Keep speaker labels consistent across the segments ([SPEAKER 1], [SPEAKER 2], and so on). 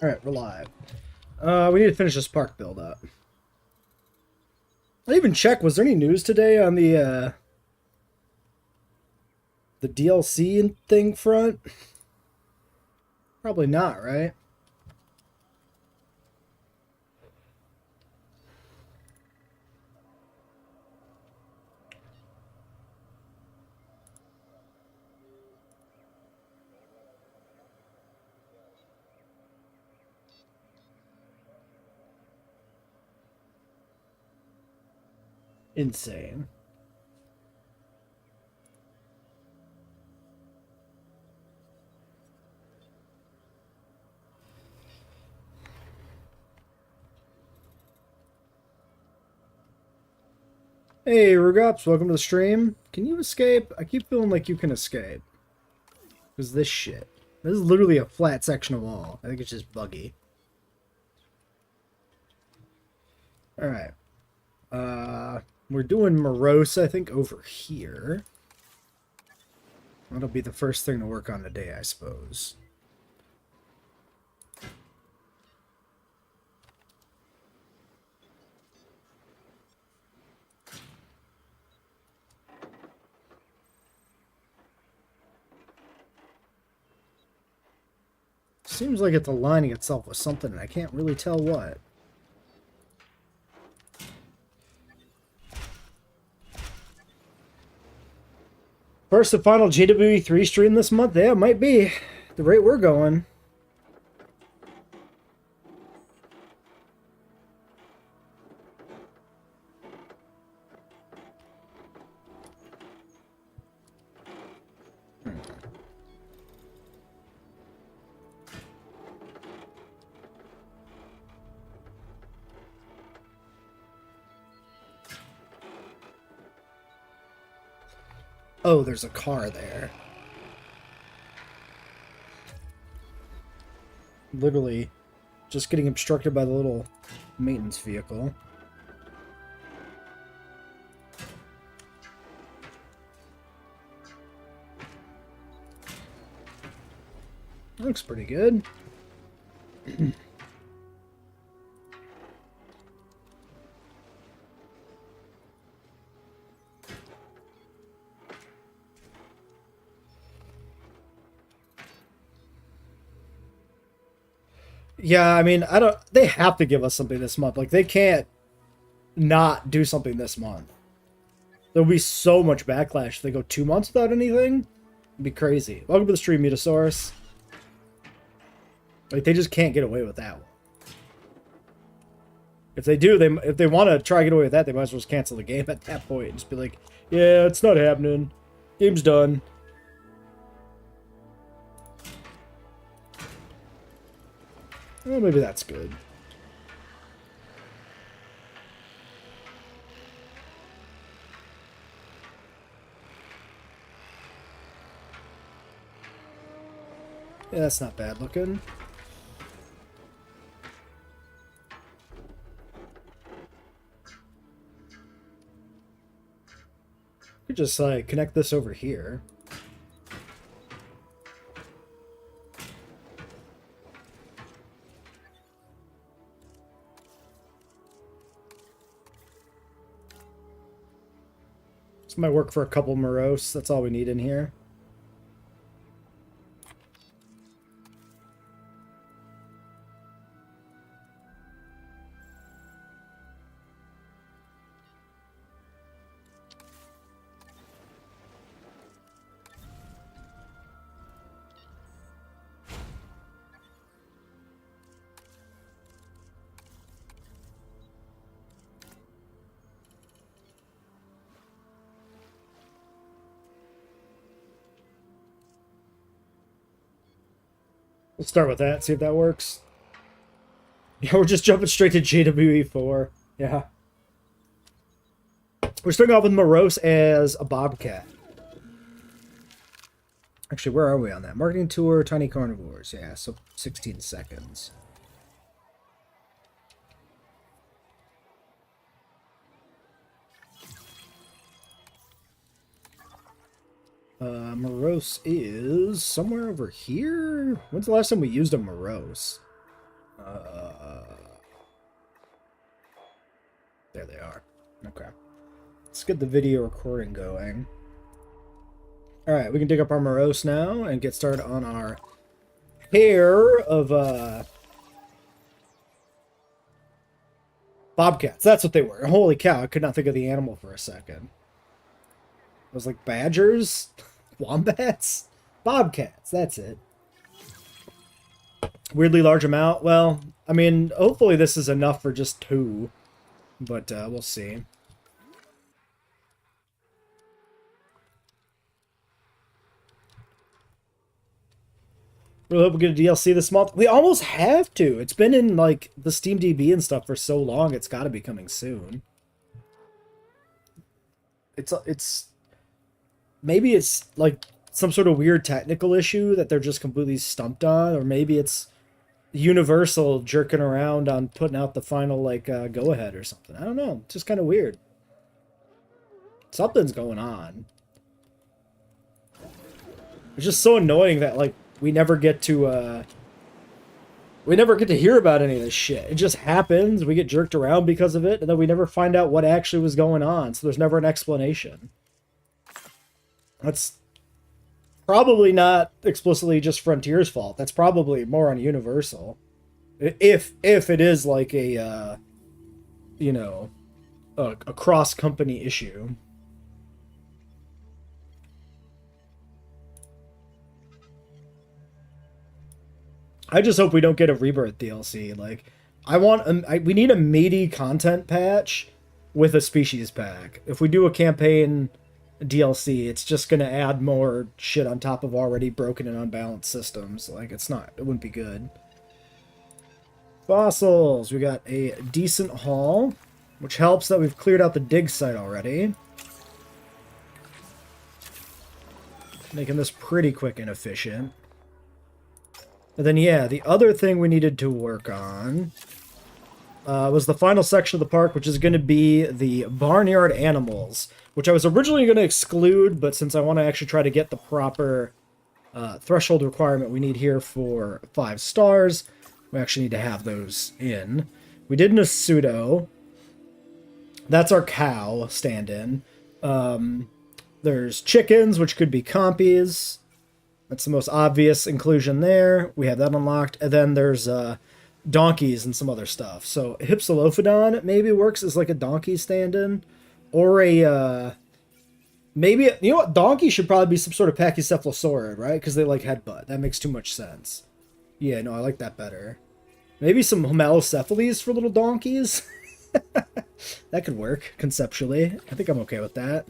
[SPEAKER 1] Alright, we're live. We need to finish this park build up. I even checked, was there any news today on the DLC and thing front? Probably not, right? Insane. Hey, Rugops, welcome to the stream. Can you escape? I keep feeling like you can escape. Because this shit. This is literally a flat section of wall. I think it's just buggy. Alright. We're doing morose, I think, over here. That'll be the first thing to work on today, I suppose. Seems like it's aligning itself with something, and I can't really tell what. First and final JWE3 stream this month? Yeah, it might be. The rate we're going. Oh, there's a car there. Literally just getting obstructed by the little maintenance vehicle. Looks pretty good. Yeah, I mean, they have to give us something this month. Like, they can't not do something this month. There'll be so much backlash if they go 2 months without anything. It'd be crazy. Welcome to the stream, Metasaurus. Like, they just can't get away with that one. If they do, if they want to try to get away with that, they might as well just cancel the game at that point and just be like, yeah, it's not happening. Game's done. Well, maybe that's good. Yeah, that's not bad looking. Could just like connect this over here. This might work for a couple morose. That's all we need in here. We'll start with that, see if that works. Yeah, we're just jumping straight to JWE4. Yeah. We're starting off with morose as a bobcat. Actually, where are we on that? Marketing tour, tiny carnivores. Yeah, so 16 seconds. Morose is somewhere over here. When's the last time we used a morose? There they are. Okay. Let's get the video recording going. Alright, we can dig up our morose now and get started on our pair of bobcats. That's what they were. Holy cow, I could not think of the animal for a second. It was like badgers? Wombats? Bobcats, that's it. Weirdly large amount. Well, I mean, hopefully this is enough for just 2. But we'll see. Really hope we get a DLC this month. We almost have to. It's been in, like, the Steam DB and stuff for so long, it's got to be coming soon. It's... Maybe it's, like, some sort of weird technical issue that they're just completely stumped on, or maybe it's Universal jerking around on putting out the final, like, go-ahead or something. I don't know. It's just kind of weird. Something's going on. It's just so annoying that, like, we never get to hear about any of this shit. It just happens, we get jerked around because of it, and then we never find out what actually was going on, so there's never an explanation. That's probably not explicitly just Frontier's fault. That's probably more on Universal. If it is like a, you know, a cross-company issue. I just hope we don't get a Rebirth DLC. Like, we need a meaty content patch with a species pack. If we do a campaign DLC, it's just going to add more shit on top of already broken and unbalanced systems. Like, it wouldn't be good. Fossils. We got a decent haul, which helps that we've cleared out the dig site already. Making this pretty quick and efficient. And then, yeah, the other thing we needed to work on was the final section of the park, which is going to be the barnyard animals, which I was originally going to exclude, but since I want to actually try to get the proper threshold requirement we need here for 5 stars, we actually need to have those in. We did a pseudo. That's our cow stand-in. There's chickens, which could be compies. That's the most obvious inclusion there. We have that unlocked. And then there's donkeys and some other stuff. So Hypsilophodon maybe works as like a donkey stand-in. Or a... maybe... You know what? Donkey should probably be some sort of pachycephalosaurid, right? Because they like headbutt. That makes too much sense. Yeah, no, I like that better. Maybe some homalocephales for little donkeys? That could work, conceptually. I think I'm okay with that.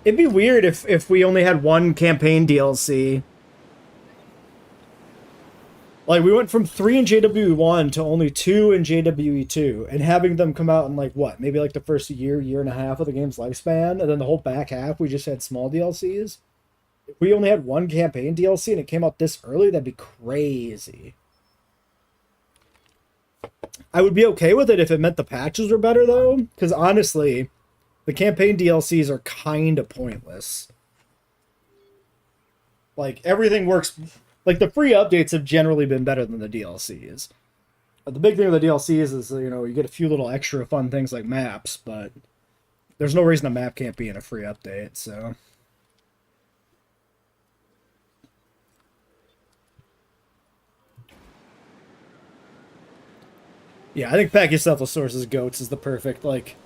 [SPEAKER 1] It'd be weird if we only had 1 campaign DLC. Like, we went from 3 in JWE1 to only 2 in JWE2, and having them come out in, like, what? Maybe, like, the first year and a half of the game's lifespan, and then the whole back half, we just had small DLCs. If we only had 1 campaign DLC and it came out this early, that'd be crazy. I would be okay with it if it meant the patches were better, though, because honestly... the campaign DLCs are kind of pointless. Like, everything works... Like, the free updates have generally been better than the DLCs. But the big thing with the DLCs is, you know, you get a few little extra fun things like maps, but there's no reason a map can't be in a free update, so... Yeah, I think Pachycephalosaurus' goats is the perfect, like...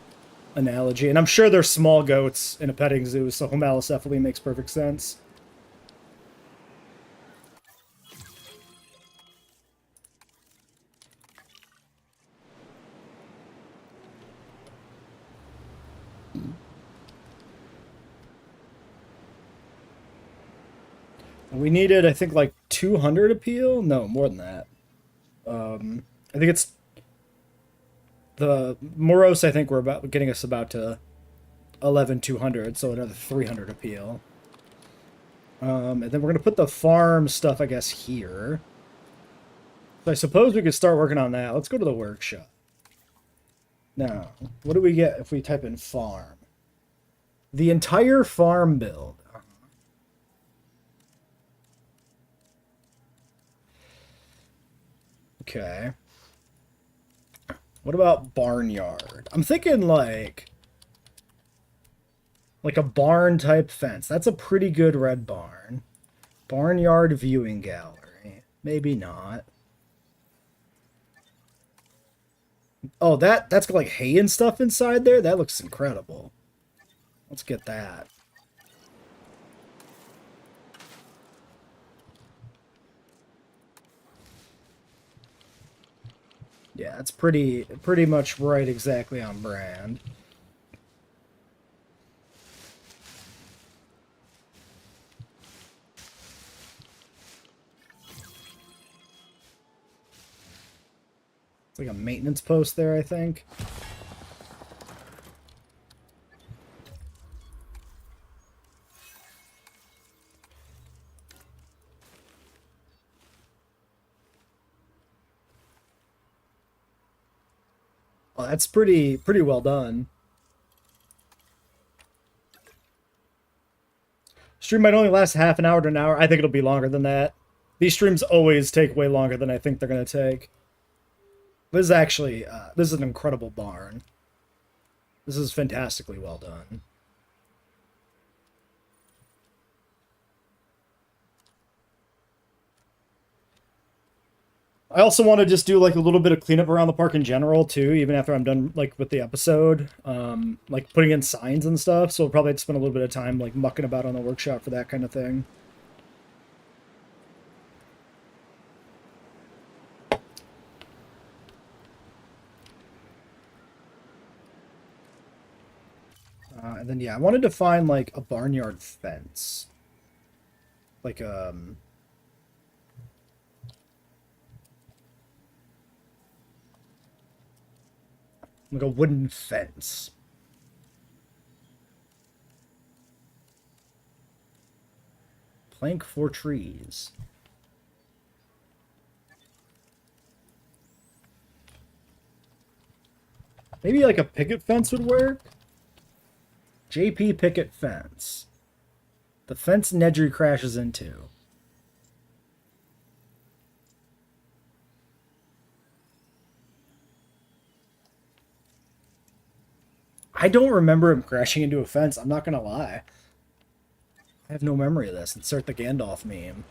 [SPEAKER 1] analogy, and I'm sure there's small goats in a petting zoo, so homalocephaly makes perfect sense. We needed, I think, like 200 appeal? No, more than that. I think it's the morose. I think we're about getting us about to 11,200, so another 300 appeal. And then we're gonna put the farm stuff, I guess, here. So I suppose we could start working on that. Let's go to the workshop. Now, what do we get if we type in farm? The entire farm build. Okay. What about barnyard? I'm thinking like a barn type fence. That's a pretty good red barn. Barnyard viewing gallery. Maybe not. Oh, that's got like hay and stuff inside there. That looks incredible. Let's get that. Yeah, it's pretty much right exactly on brand. It's like a maintenance post there, I think. Oh, that's pretty well done. Stream might only last half an hour to an hour. I think it'll be longer than that. These streams always take way longer than I think they're gonna take. This is actually this is an incredible barn. This is fantastically well done. I also want to just do like a little bit of cleanup around the park in general too, even after I'm done like with the episode. Like putting in signs and stuff. So we'll probably have to spend a little bit of time like mucking about on the workshop for that kind of thing. And then yeah, I wanted to find like a barnyard fence. Like like a wooden fence. Plank for trees. Maybe like a picket fence would work? JP picket fence. The fence Nedry crashes into. I don't remember him crashing into a fence. I'm not gonna lie. I have no memory of this. Insert the Gandalf meme.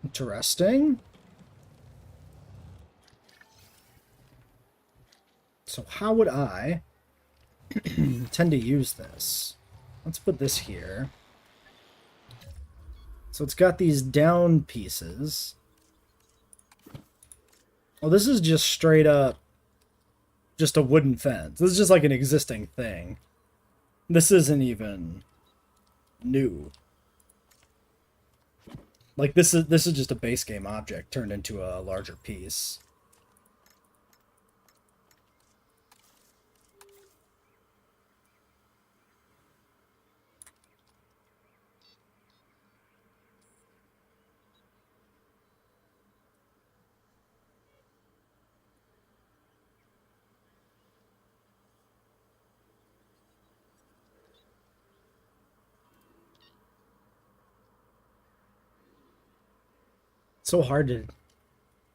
[SPEAKER 1] Interesting. So how would I tend to use this? Let's put this here. So it's got these down pieces. Oh, this is just straight up just a wooden fence. This is just like an existing thing. This isn't even new. Like this is just a base game object turned into a larger piece. So hard to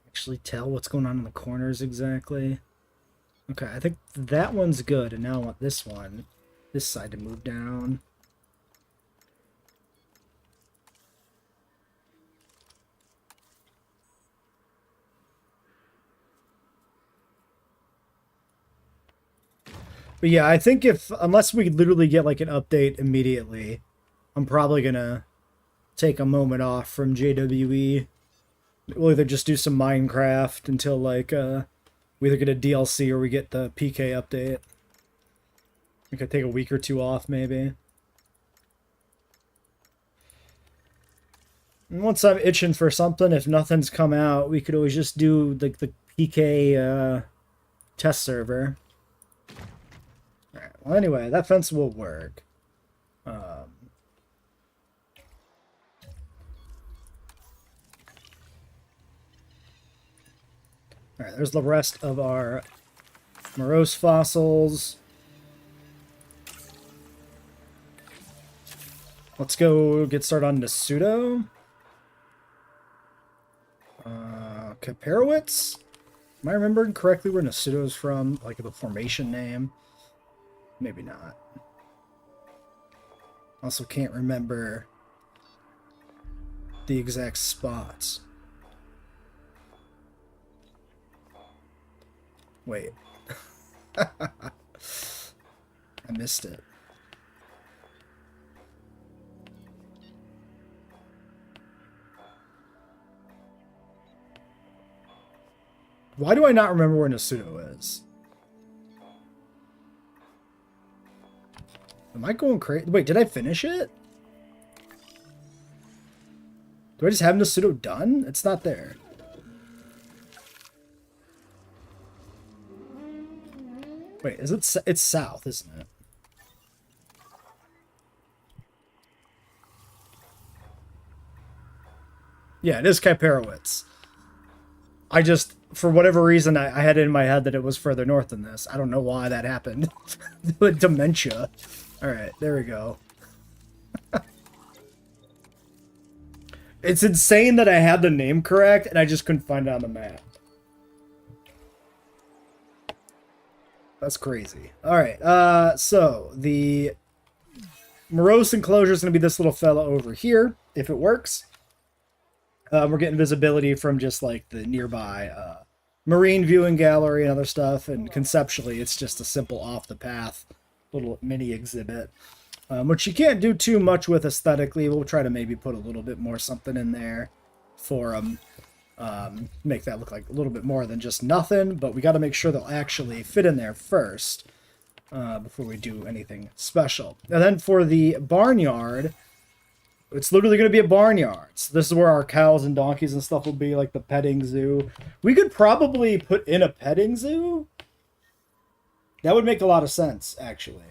[SPEAKER 1] actually tell what's going on in the corners exactly. Okay, I think that one's good, and now I want this one, this side to move down. But yeah, I think unless we literally get like an update immediately, I'm probably gonna take a moment off from JWE. We'll either just do some Minecraft until like we either get a DLC or we get the PK update. We could take a week or two off maybe. And once I'm itching for something, if nothing's come out, we could always just do like the PK test server. Well, anyway, that fence will work. Alright, there's the rest of our morose fossils. Let's go get started on Nasuto. Kaperowitz? Am I remembering correctly where Nasuto is from? Like the formation name? Maybe not. Also can't remember the exact spots. Wait. I missed it. Why do I not remember where Nasuto is? Am I going crazy? Wait, did I finish it? Do I just have Nasuto done? It's not there. Wait, is it? It's south, isn't it? Yeah, it is Kaperowitz. I just, for whatever reason, I had it in my head that it was further north than this. I don't know why that happened. Dementia. Alright, there we go. It's insane that I had the name correct, and I just couldn't find it on the map. That's crazy. Alright, so the morose enclosure is going to be this little fella over here, if it works. We're getting visibility from just like the nearby marine viewing gallery and other stuff, and conceptually it's just a simple off-the-path little mini exhibit, which you can't do too much with aesthetically. We'll try to maybe put a little bit more something in there for them, make that look like a little bit more than just nothing, but we got to make sure they'll actually fit in there first before we do anything special. And then for the barnyard, it's literally going to be a barnyard. So this is where our cows and donkeys and stuff will be, like the petting zoo. We could probably put in a petting zoo. That would make a lot of sense, actually.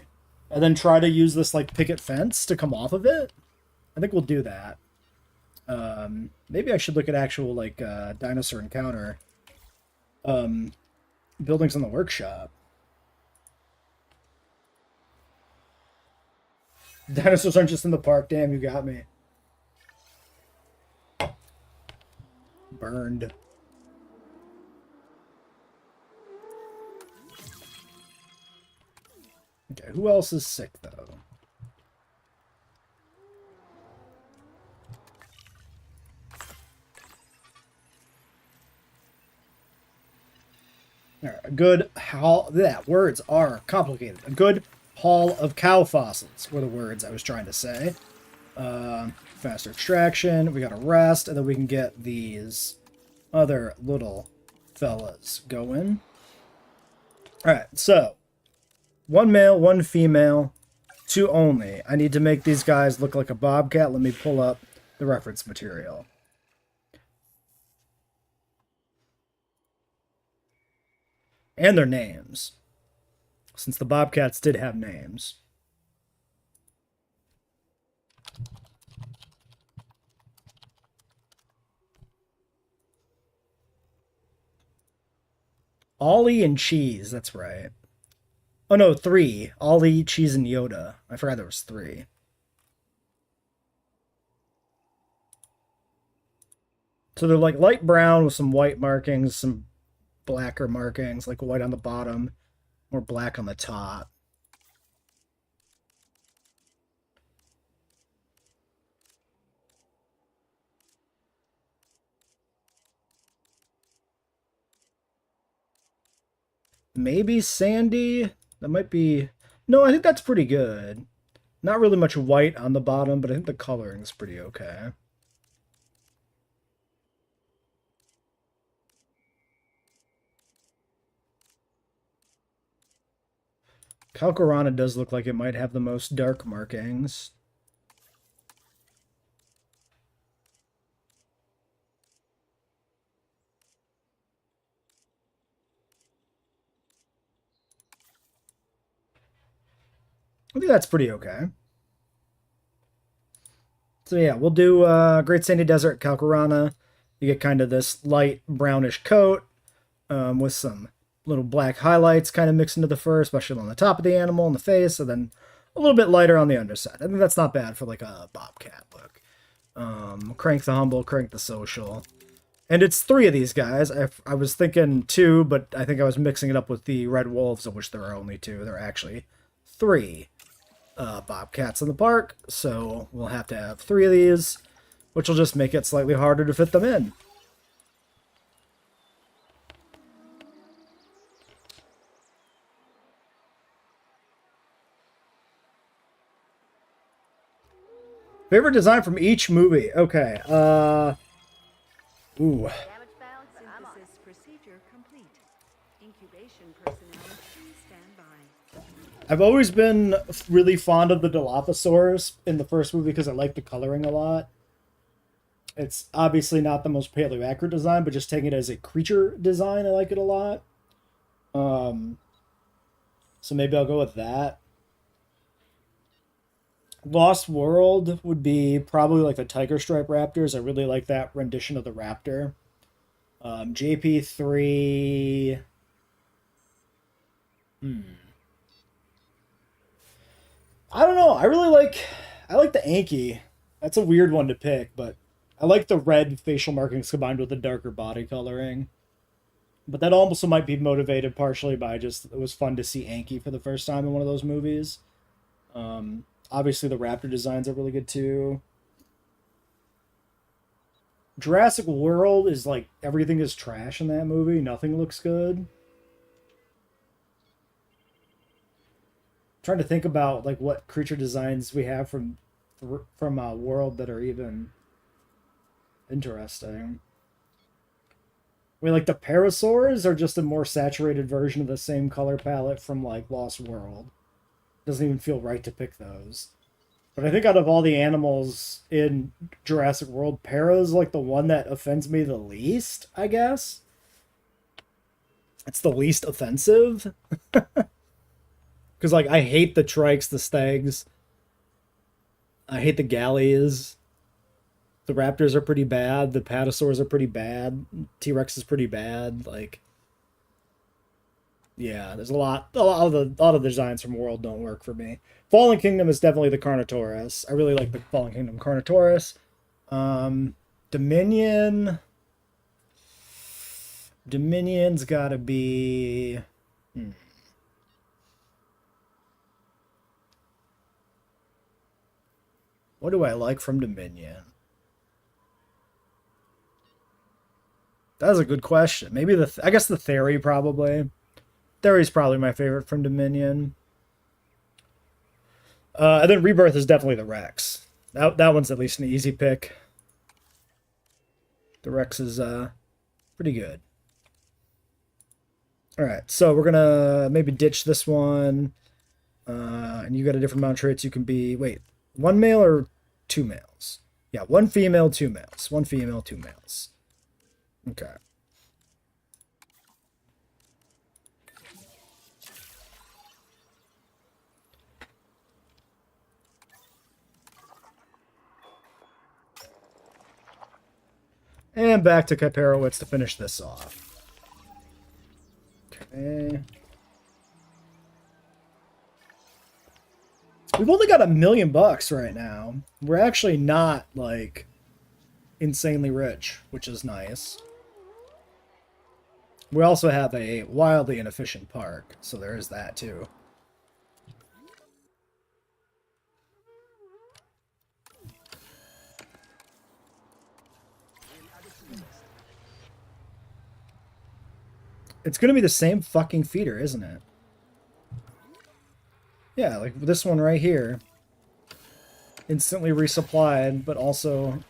[SPEAKER 1] And then try to use this like picket fence to come off of it. I think we'll do that. Maybe I should look at actual like dinosaur encounter buildings in the workshop. Dinosaurs aren't just in the park. Damn, you got me. Burned. Okay, who else is sick, though? All right, a good haul. That words are complicated. A good haul of cow fossils were the words I was trying to say. Faster extraction. We got to rest, and then we can get these other little fellas going. All right, so 1 male, 1 female, 2 only. I need to make these guys look like a bobcat. Let me pull up the reference material. And their names, since the bobcats did have names. Ollie and Cheese, that's right. Oh no, 3. Ollie, Cheese, and Yoda. I forgot there was 3. So they're like light brown with some white markings, some blacker markings, like white on the bottom, or black on the top. Maybe sandy? That might be... No, I think that's pretty good. Not really much white on the bottom, but I think the coloring is pretty okay. Calcarana does look like it might have the most dark markings. I think that's pretty okay. So yeah, we'll do Great Sandy Desert, Calcarana. You get kind of this light brownish coat with some little black highlights kind of mixed into the fur, especially on the top of the animal and the face, and then a little bit lighter on the underside. I think that's not bad for like a bobcat look. Crank the Humble, Crank the Social. And it's 3 of these guys. I was thinking 2, but I think I was mixing it up with the Red Wolves, of which there are only 2. There are actually 3 bobcats in the park, so we'll have to have 3 of these, which will just make it slightly harder to fit them in. Favorite design from each movie? Okay, ooh.
[SPEAKER 2] Synthesis procedure complete. Incubation personnel, please stand by.
[SPEAKER 1] I've always been really fond of the Dilophosaurus in the first movie because I like the coloring a lot. It's obviously not the most paleo-accurate design, but just taking it as a creature design, I like it a lot. So maybe I'll go with that. Lost World would be probably like the Tiger Stripe Raptors. I really like that rendition of the raptor. JP3. I don't know. I like the Anki. That's a weird one to pick, but I like the red facial markings combined with the darker body coloring. But that also might be motivated partially by just it was fun to see Anki for the first time in one of those movies. Obviously the raptor designs are really good too. Jurassic World is like everything is trash in that movie. Nothing looks good. Trying to think about like what creature designs we have from World that are even interesting. I mean, like the parasaurs are just a more saturated version of the same color palette from like Lost World. Doesn't even feel right to pick those. But I think out of all the animals in Jurassic World, Para's like the one that offends me the least, I guess. It's the least offensive. Because, like, I hate the trikes, the stags. I hate the galleys. The raptors are pretty bad. The patasaurs are pretty bad. T-Rex is pretty bad. Like, yeah, there's a lot of the designs from World don't work for me. Fallen Kingdom is definitely the Carnotaurus. I really like the Fallen Kingdom Carnotaurus. Dominion. Dominion's gotta be... What do I like from Dominion? That's a good question. Maybe I guess the Theory probably. Theory's probably my favorite from Dominion. And then Rebirth is definitely the Rex. That one's at least an easy pick. The Rex is pretty good. Alright, so we're gonna maybe ditch this one. And you got a different amount of traits. You can be... Wait, 1 male or 2 males? Yeah, 1 female, 2 males. 1 female, 2 males. Okay. And back to Kyperowitz to finish this off. Okay. We've only got $1 million right now. We're actually not, like, insanely rich, which is nice. We also have a wildly inefficient park, so there is that too. It's gonna be the same fucking feeder, isn't it? Yeah, like this one right here. Instantly resupplied, but also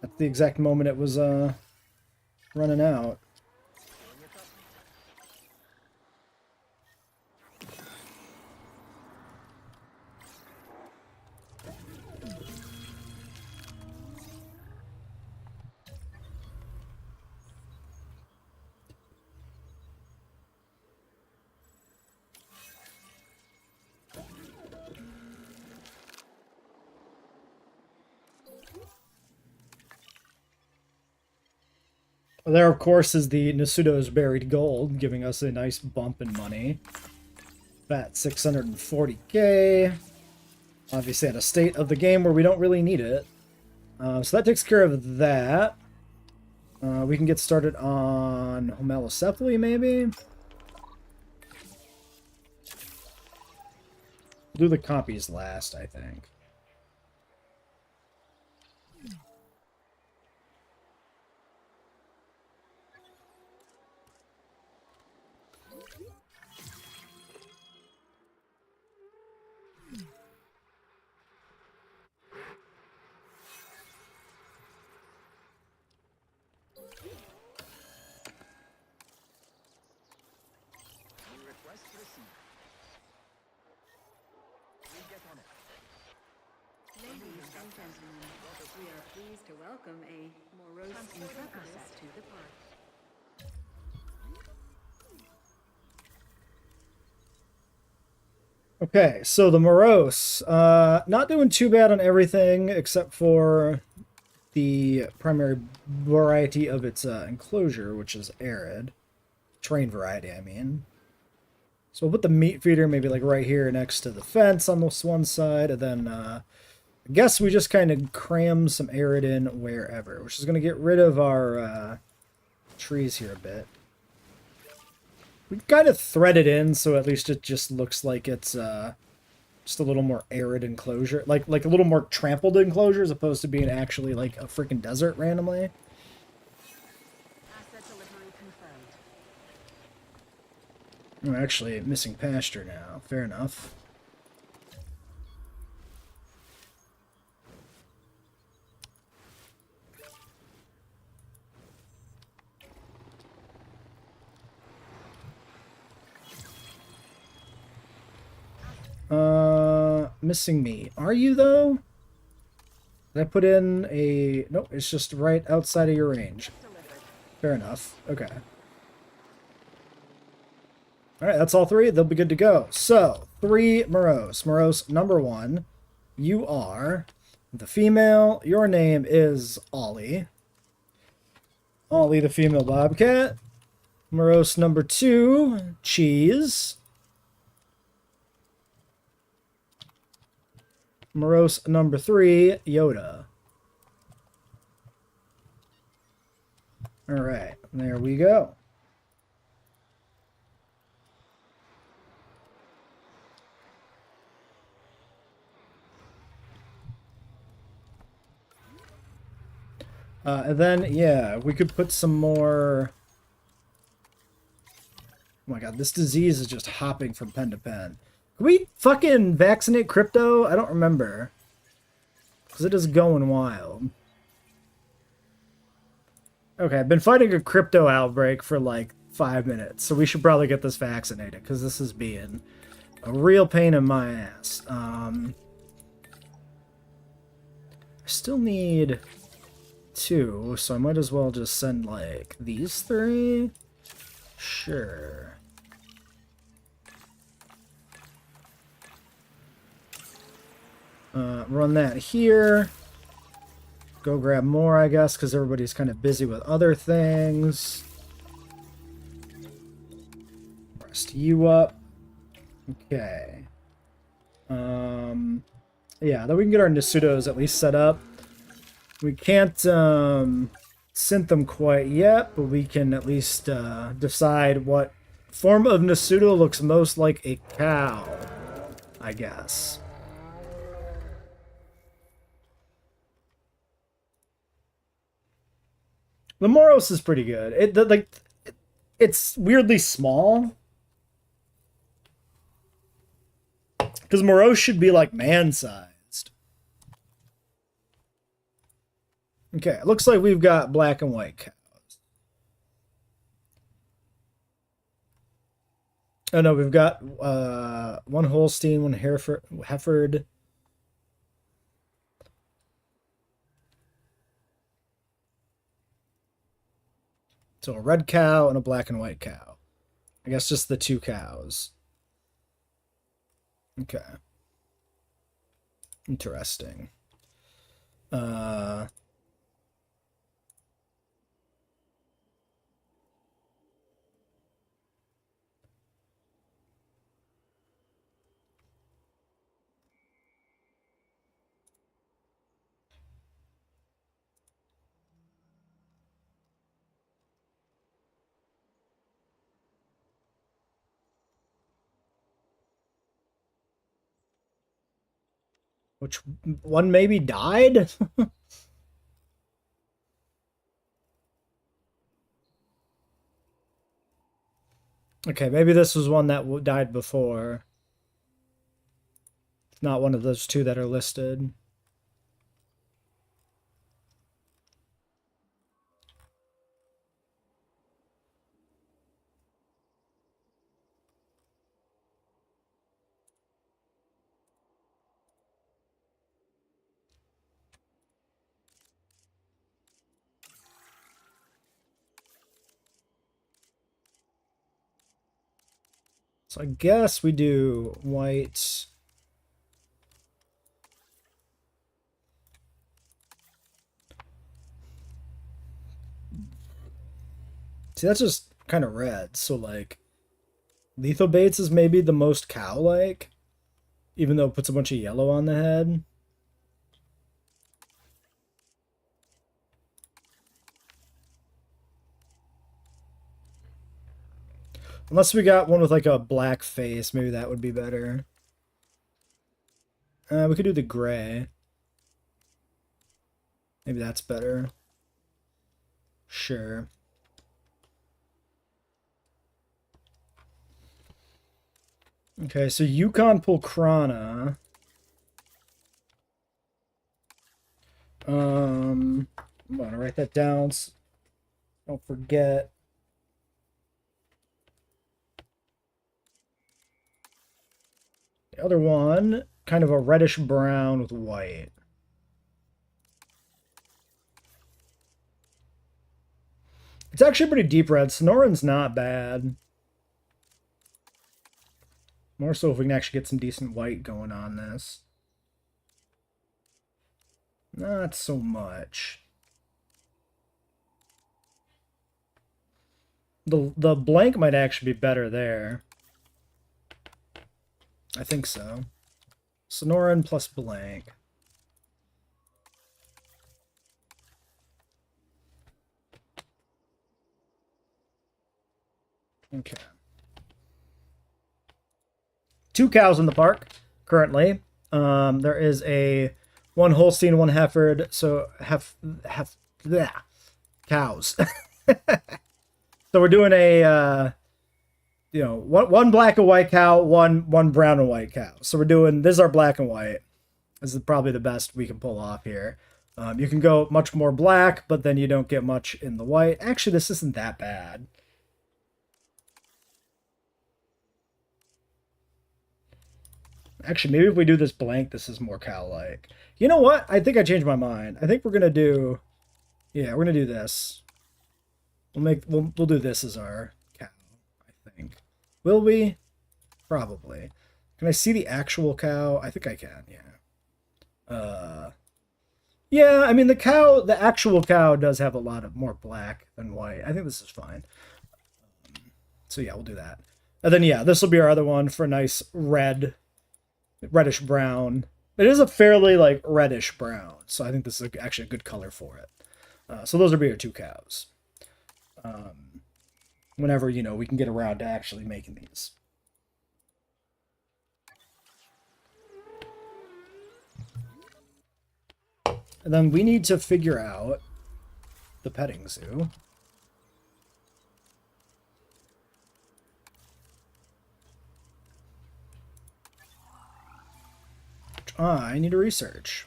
[SPEAKER 1] at the exact moment it was running out. There, of course, is the Nasuto's Buried Gold, giving us a nice bump in money. Fat 640k. Obviously at a state of the game where we don't really need it. So that takes care of that. We can get started on Homelocephaly, maybe? We'll do the copies last, I think.
[SPEAKER 2] Ladies and gentlemen, we are pleased to welcome a morose intrepidus to the park.
[SPEAKER 1] Okay, so the Morose, not doing too bad on everything except for the primary variety of its enclosure, which is arid. Terrain variety, I mean. So we'll put the meat feeder maybe like right here next to the fence on this one side, and then I guess we just kind of cram some arid in wherever, which is going to get rid of our trees here a bit. We kind of thread it in, so at least it just looks like it's just a little more arid enclosure, like a little more trampled enclosure, as opposed to being actually like a freaking desert randomly.
[SPEAKER 2] Asset delivery confirmed.
[SPEAKER 1] We're actually missing pasture now. Fair enough. Missing me. Are you, though? Did I put in a... Nope, it's just right outside of your range. Fair enough. Okay. Alright, that's all three. They'll be good to go. So, 3 Morose. Morose number 1. You are the female. Your name is Ollie. Ollie the female bobcat. Morose number 2. Cheese. Morose number 3, Yoda. Alright, there we go. And then, yeah, we could put some more... Oh my god, this disease is just hopping from pen to pen. Can we fucking vaccinate Crypto? I don't remember. Because it is going wild. Okay, I've been fighting a Crypto outbreak for like 5 minutes, so we should probably get this vaccinated, because this is being a real pain in my ass. I still need 2, so I might as well just send like these 3. Sure. Run that here. Go grab more, I guess, because everybody's kind of busy with other things. Rest you up. Okay. Yeah, then we can get our Nasutos at least set up. We can't synth them quite yet, but we can at least decide what form of Nasuto looks most like a cow, I guess. The Moros is pretty good. It's weirdly small. Because Moros should be like man-sized. Okay, it looks like we've got black and white cows. Oh no, we've got one Holstein, one Hereford. So a red cow and a black and white cow. I guess just the 2 cows. Okay. Interesting. Which one maybe died? Okay, maybe this was one that died before. It's not one of those two that are listed. So I guess we do white. See, that's just kind of red. So, like, Lethal Baits is maybe the most cow-like, even though it puts a bunch of yellow on the head. Unless we got one with, like, a black face, maybe that would be better. We could do the gray. Maybe that's better. Sure. Okay, so Yukon Pulkrana. I'm gonna write that down. So don't forget. The other one, kind of a reddish brown with white. It's actually pretty deep red. Sonoran's not bad. More so if we can actually get some decent white going on this. Not so much. The blank might actually be better there. I think so. Sonoran plus blank. Okay. 2 cows in the park currently. There is a 1 Holstein, 1 Hereford, so bleh, cows. So we're doing a one black and white cow, one brown and white cow. So we're doing this is our black and white. This is probably the best we can pull off here. You can go much more black, but then you don't get much in the white. Actually, this isn't that bad. Actually, maybe if we do this blank, this is more cow-like. You know what? I think I changed my mind. I think we're gonna do, yeah, we're gonna do this. We'll do this as our cow. I think. Will we? Probably. Can I see the actual cow? I think I can. Yeah. Yeah. I mean, the actual cow does have a lot of more black than white. I think this is fine. So yeah, we'll do that. And then yeah, this will be our other one for a nice reddish brown. It is a fairly like reddish brown, so I think this is actually a good color for it. So those will be our 2 cows. Whenever we can get around to actually making these. And then we need to figure out the petting zoo. I need to research.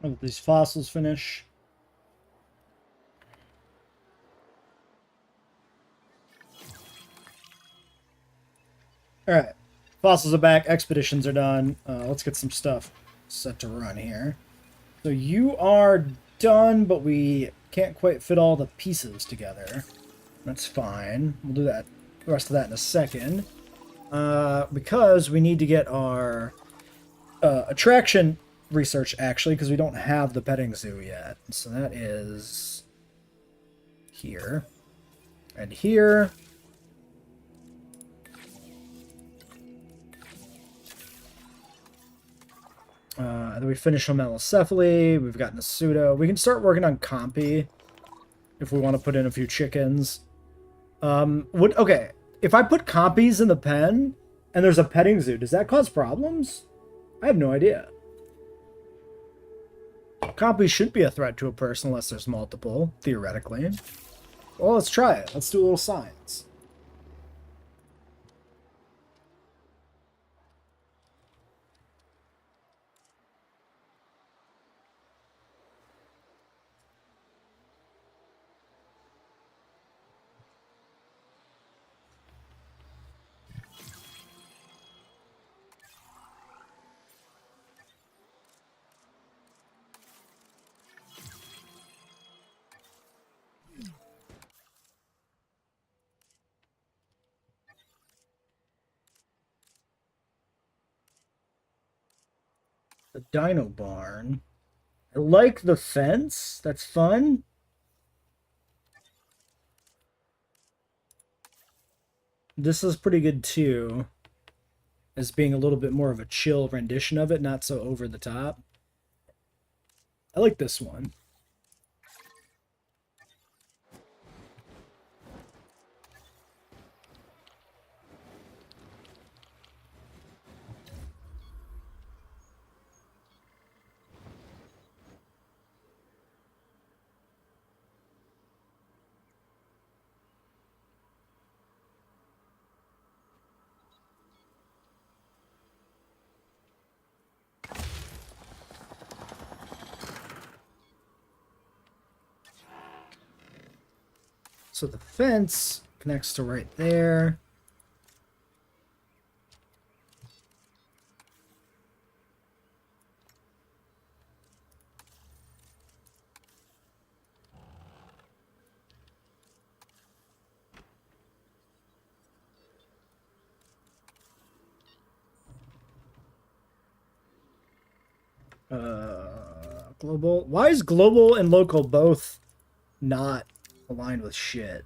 [SPEAKER 1] I'll let these fossils finish. Alright. Fossils are back. Expeditions are done. Let's get some stuff set to run here. So you are done, but we can't quite fit all the pieces together. That's fine. We'll do that, the rest of that in a second. Because we need to get our attraction research, actually, because we don't have the petting zoo yet. So that is here. And here. Then we finish on Melicephaly. We've gotten a pseudo. We can start working on Compy if we want to put in a few chickens. Okay, if I put Compies in the pen and there's a petting zoo, does that cause problems? I have no idea. Compies shouldn't be a threat to a person unless there's multiple, theoretically. Well, let's try it. Let's do a little science. The Dino Barn. I like the fence. That's fun. This is pretty good too, as being a little bit more of a chill rendition of it, not so over the top. I like this one. So the fence connects to right there. Global. Why is global and local both not aligned with shit?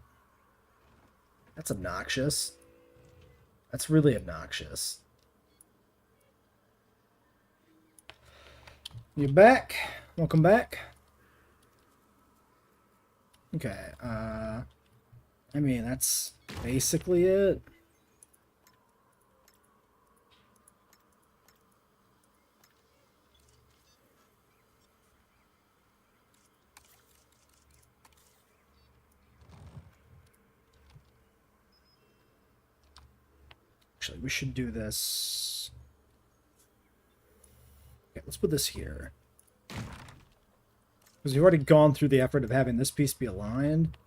[SPEAKER 1] That's obnoxious. That's really obnoxious. You back? Welcome back. Okay, I mean, that's basically it. Actually, we should do this. Okay, let's put this here. Because we've already gone through the effort of having this piece be aligned.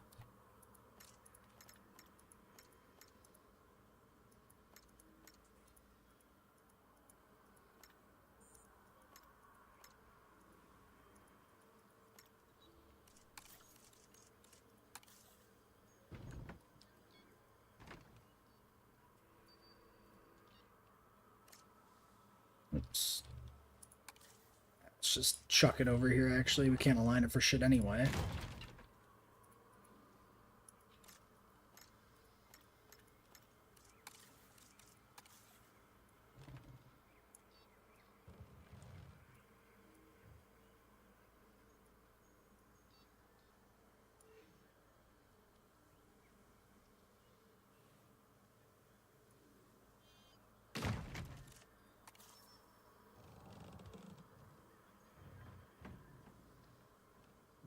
[SPEAKER 1] Oops. Let's just chuck it over here, actually. We can't align it for shit anyway.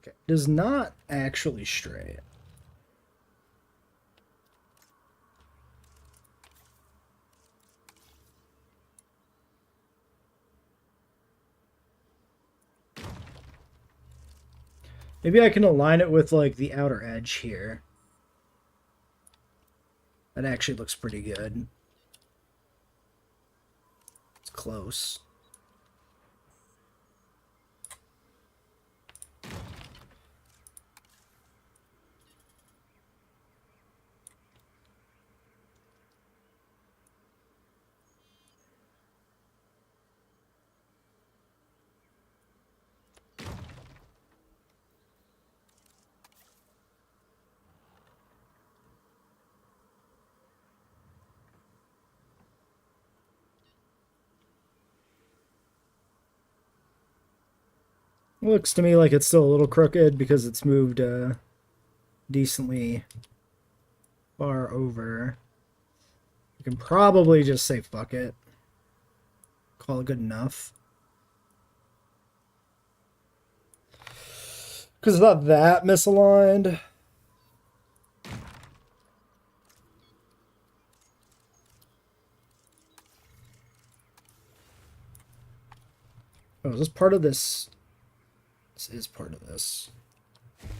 [SPEAKER 1] Okay, does not actually stray. Maybe I can align it with, like, the outer edge here. That actually looks pretty good. It's close. Looks to me like it's still a little crooked because it's moved decently far over. You can probably just say fuck it. Call it good enough. Because it's not that misaligned. Oh, is this part of this? This is part of this.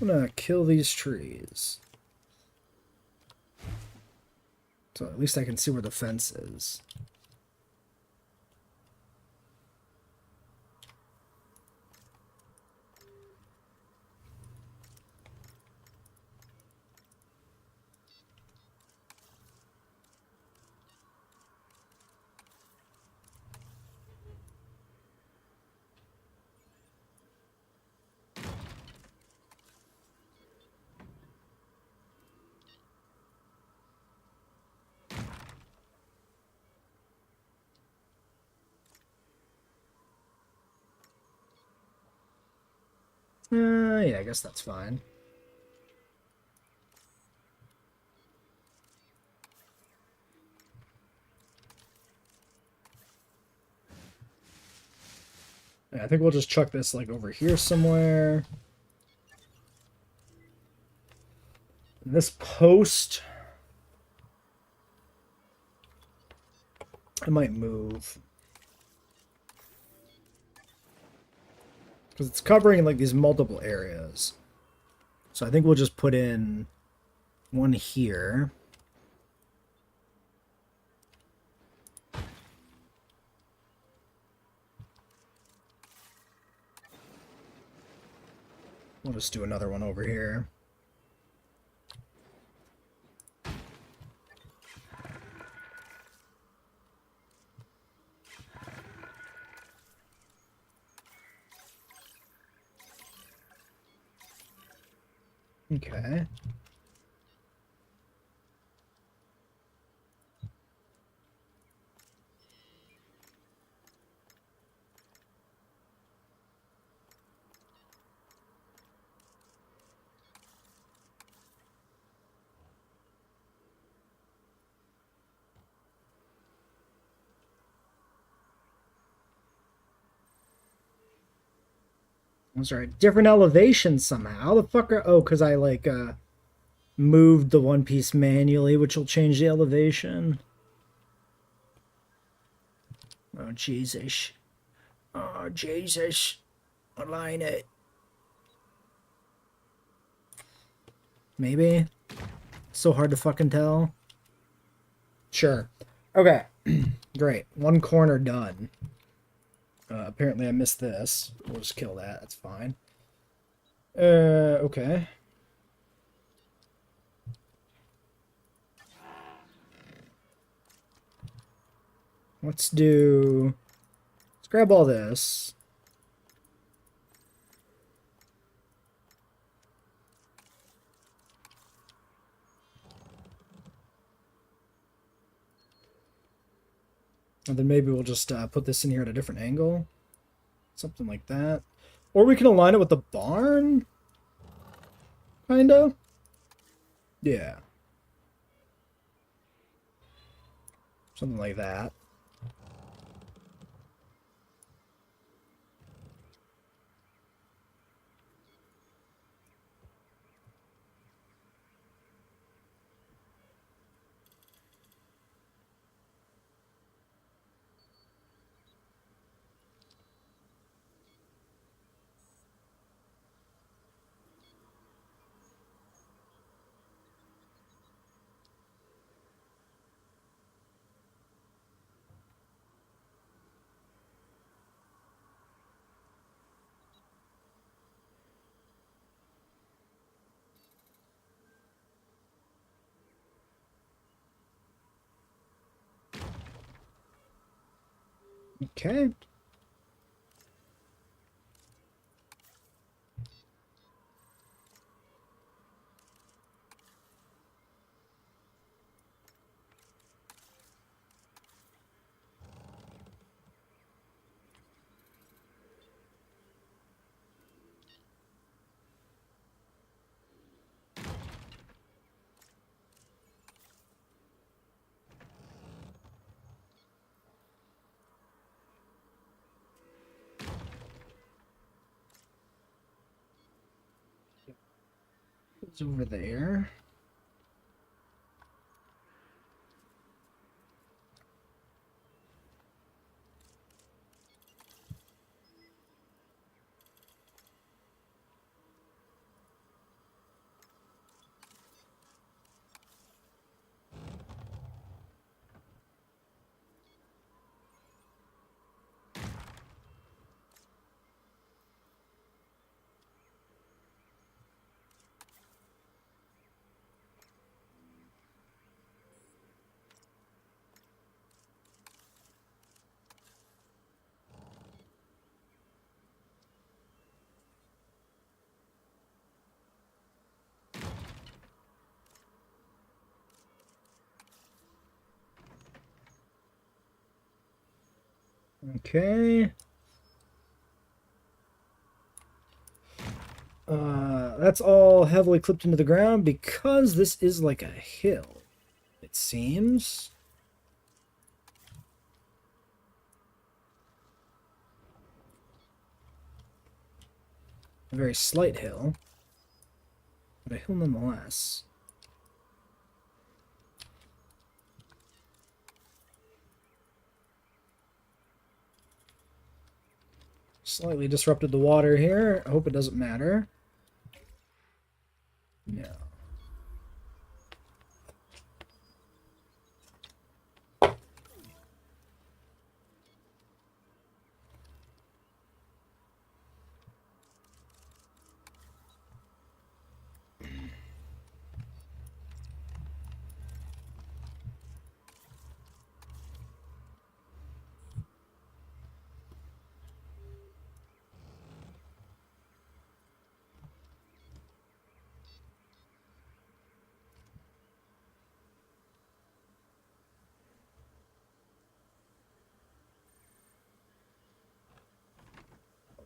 [SPEAKER 1] I'm gonna kill these trees. So at least I can see where the fence is. Yeah, I guess that's fine. Yeah, I think we'll just chuck this like over here somewhere. And this post, I might move. Because it's covering like these multiple areas. So I think we'll just put in one here. We'll just do another one over here. Okay. I'm sorry, different elevations somehow. How the fuck are... Oh, because I, like, moved the one piece manually, which will change the elevation. Oh, Jesus. Oh, Jesus. Align it. Maybe? So hard to fucking tell. Sure. Okay. Great. One corner done. Apparently I missed this. We'll just kill that. That's fine. Okay. Let's grab all this. And then maybe we'll just put this in here at a different angle. Something like that. Or we can align it with the barn. Kinda. Yeah. Something like that. Okay. It's over there. Okay. That's all heavily clipped into the ground because this is like a hill, it seems. A very slight hill, but a hill nonetheless. Slightly disrupted the water here. I hope it doesn't matter. No.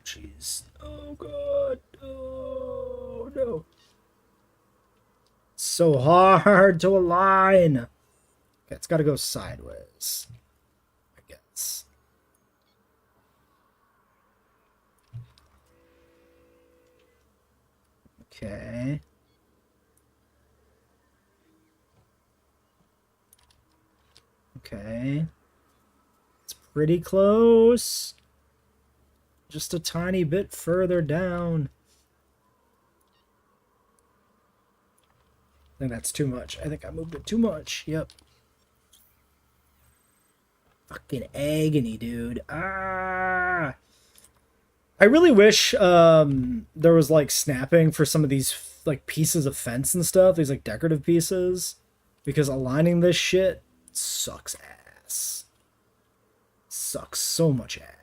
[SPEAKER 1] Jeez. Oh god. Oh no. It's so hard to align. Okay, it's got to go sideways, I guess. Okay. Okay. It's pretty close. Just a tiny bit further down. I think that's too much. I think I moved it too much. Yep. Fucking agony, dude. Ah! I really wish there was like snapping for some of these like pieces of fence and stuff. These like decorative pieces. Because aligning this shit sucks ass. Sucks so much ass.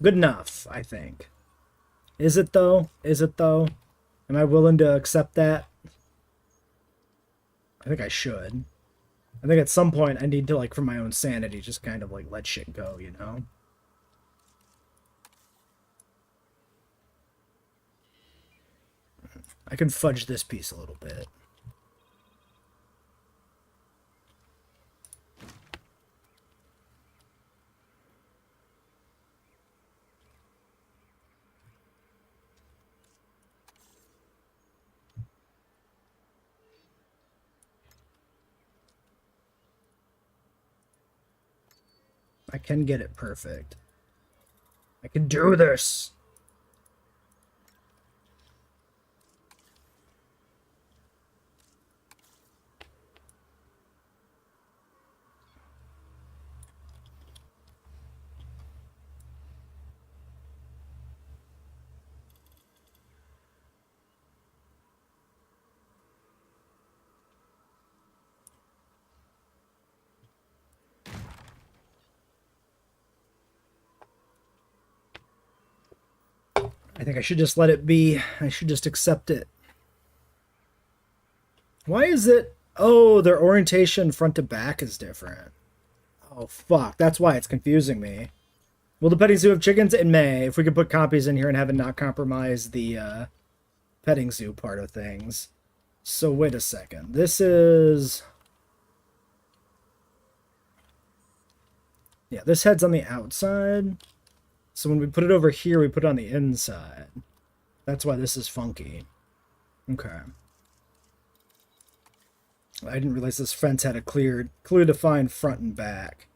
[SPEAKER 1] Good enough, I think. Is it though? Is it though? Am I willing to accept that? I think I should. I think at some point I need to, like, for my own sanity, just kind of like let shit go, you know? I can fudge this piece a little bit. I can get it perfect. I can do this. I think I should just let it be. I should just accept it. Why is it... Oh, their orientation front to back is different. Oh, fuck. That's why it's confusing me. Will the petting zoo have chickens? It may. If we could put compies in here and have it not compromise the petting zoo part of things. So, wait a second. This is... Yeah, this head's on the outside. So when we put it over here, we put it on the inside. That's why this is funky. Okay. I didn't realize this fence had a clear defined front and back.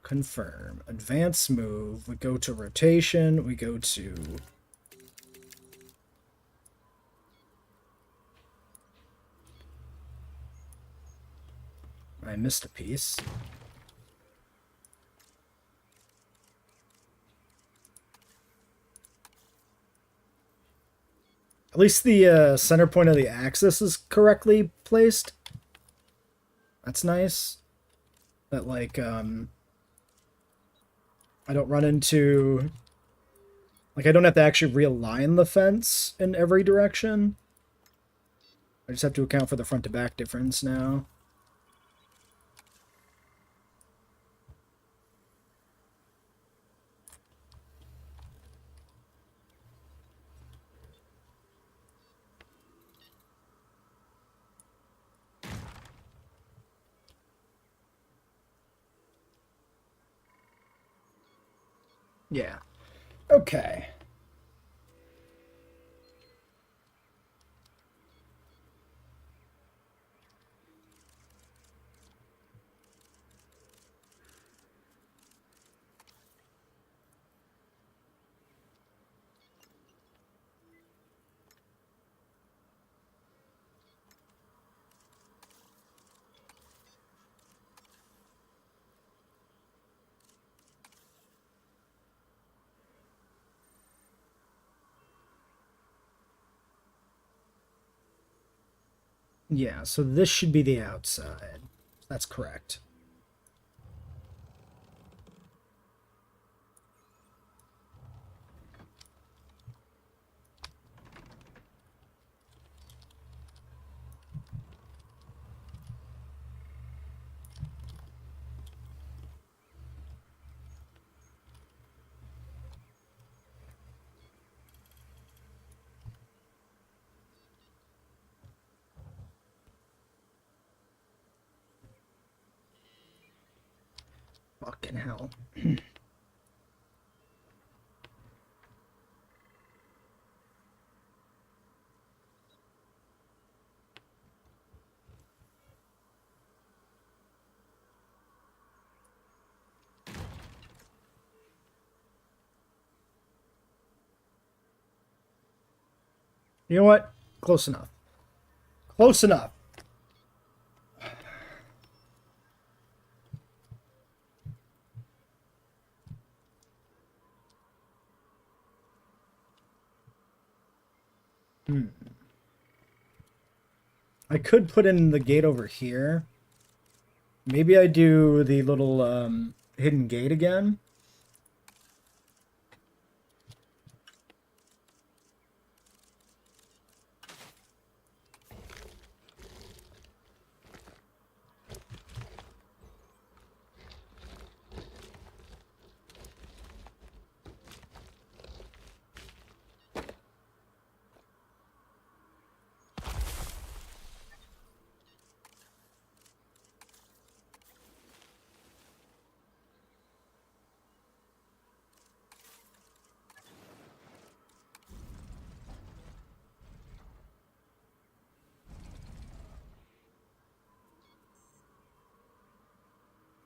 [SPEAKER 1] Confirm. Advance move. We go to rotation. We go to... I missed a piece. At least the center point of the axis is correctly placed. That's nice. That, like, I don't run into... Like, I don't have to actually realign the fence in every direction. I just have to account for the front to back difference now. Yeah. Okay. Yeah, so this should be the outside. That's correct. Fucking hell. You know what? Close enough. Close enough. I could put in the gate over here. Maybe I do the little hidden gate again.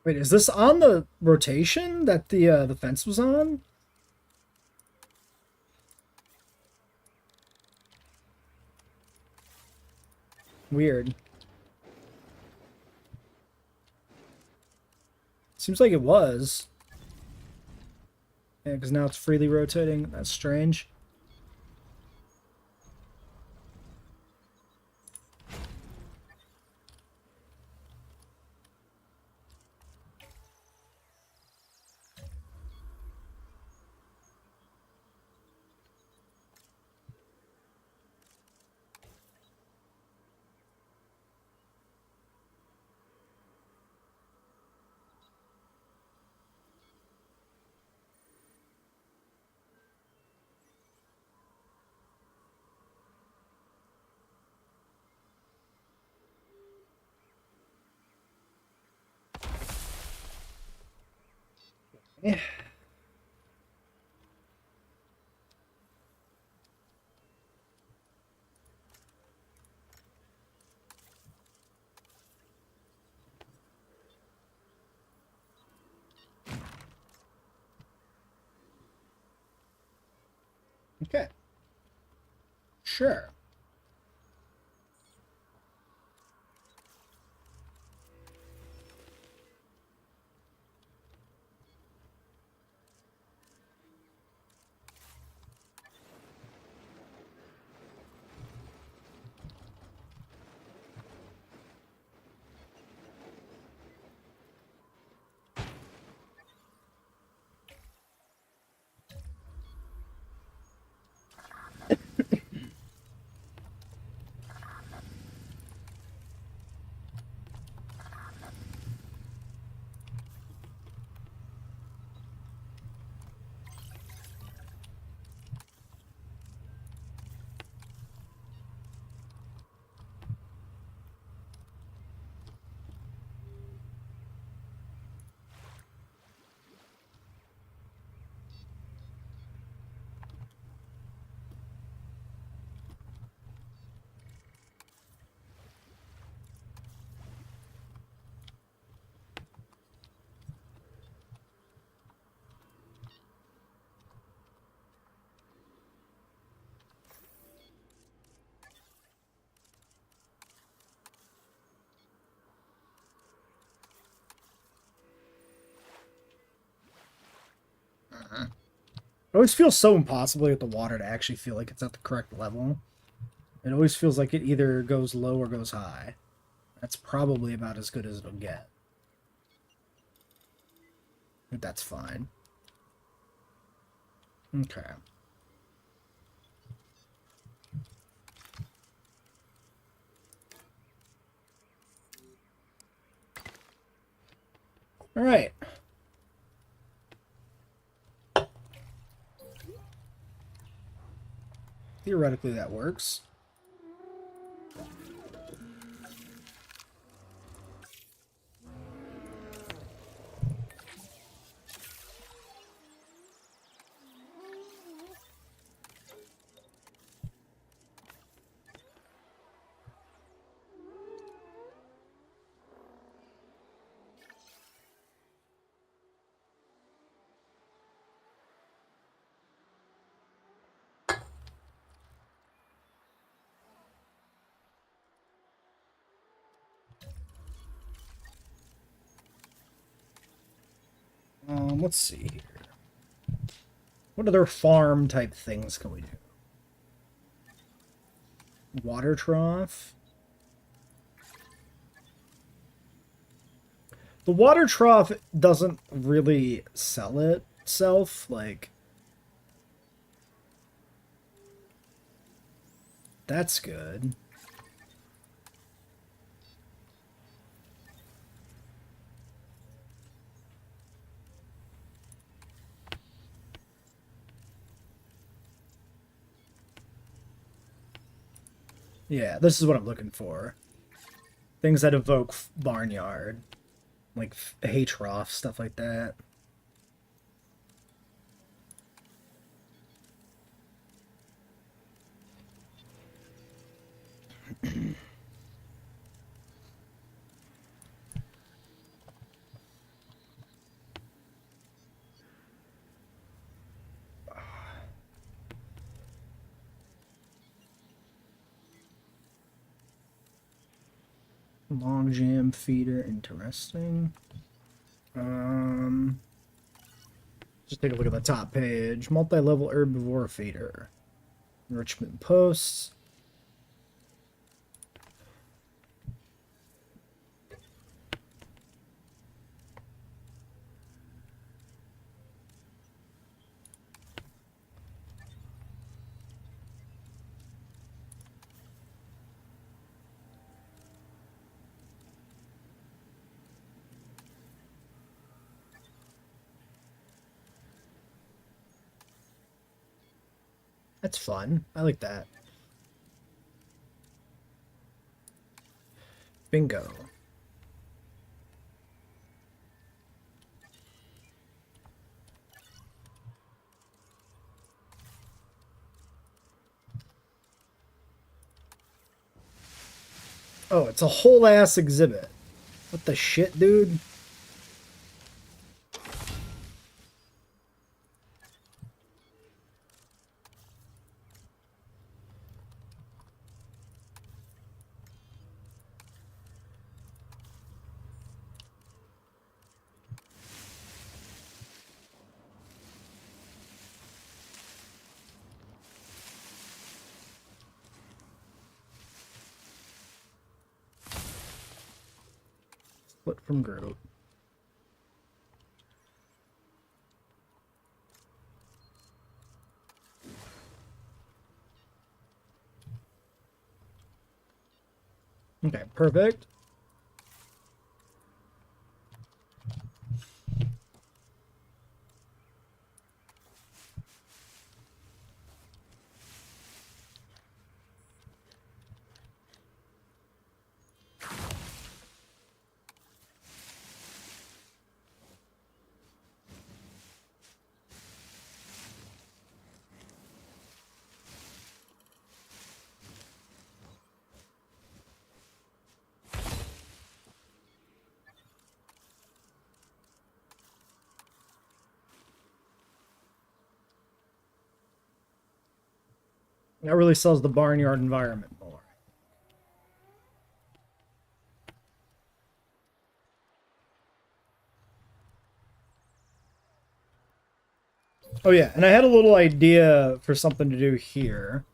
[SPEAKER 1] Wait, is this on the rotation that the fence was on? Weird. Seems like it was. Yeah, because now it's freely rotating. That's strange. Yeah. Okay. Sure. It always feels so impossible with the water to actually feel like it's at the correct level. It always feels like it either goes low or goes high. That's probably about as good as it'll get. But that's fine. Okay. All right. Theoretically, that works. Let's see here. What other farm type things can we do? Water trough. The water trough doesn't really sell itself. Like, that's good. Yeah, this is what I'm looking for. Things that evoke barnyard, like hay trough, stuff like that. Long jam feeder, interesting. Just take a look at the top page. Multi-level herbivore feeder. Enrichment posts. That's fun. I like that. Bingo. Oh, it's a whole ass exhibit. What the shit, dude? Split from Groot. Okay, perfect. That really sells the barnyard environment more. Oh yeah, and I had a little idea for something to do here.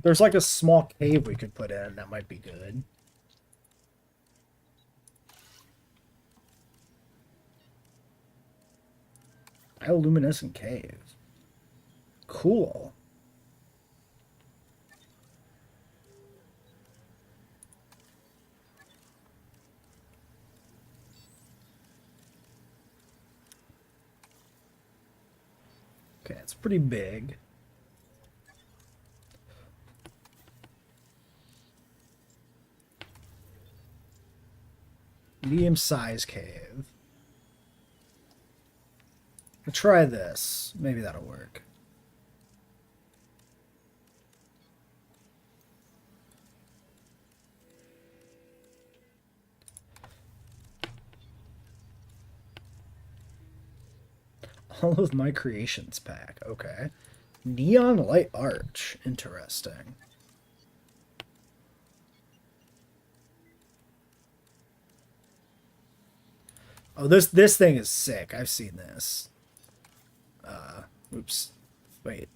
[SPEAKER 1] There's like a small cave we could put in that might be good. Bioluminescent cave. Cool. Okay, it's pretty big. Medium-sized cave. We'll try this. Maybe that'll work. All of my creations pack. Okay. Neon light arch. Interesting. Oh, this thing is sick. I've seen this. Oops. Wait.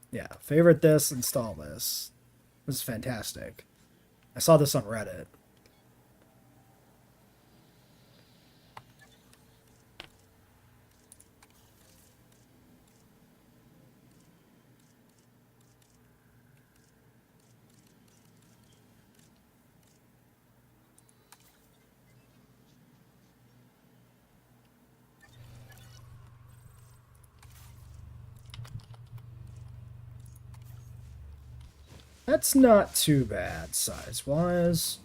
[SPEAKER 1] Yeah, favorite this, install this. This is fantastic. I saw this on Reddit. That's not too bad size-wise.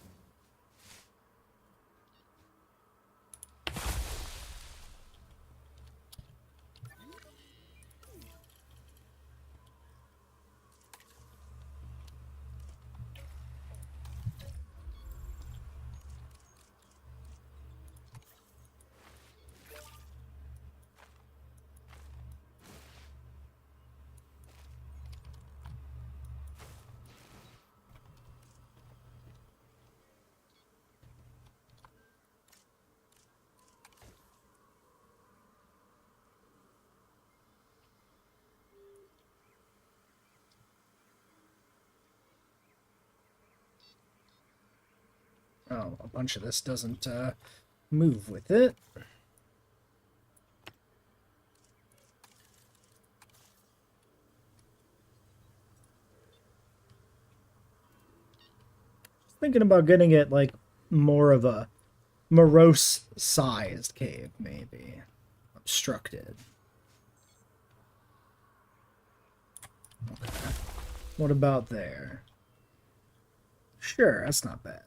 [SPEAKER 1] Oh, a bunch of this doesn't move with it. Thinking about getting it like more of a morose sized cave, maybe. Obstructed. Okay. What about there? Sure, that's not bad.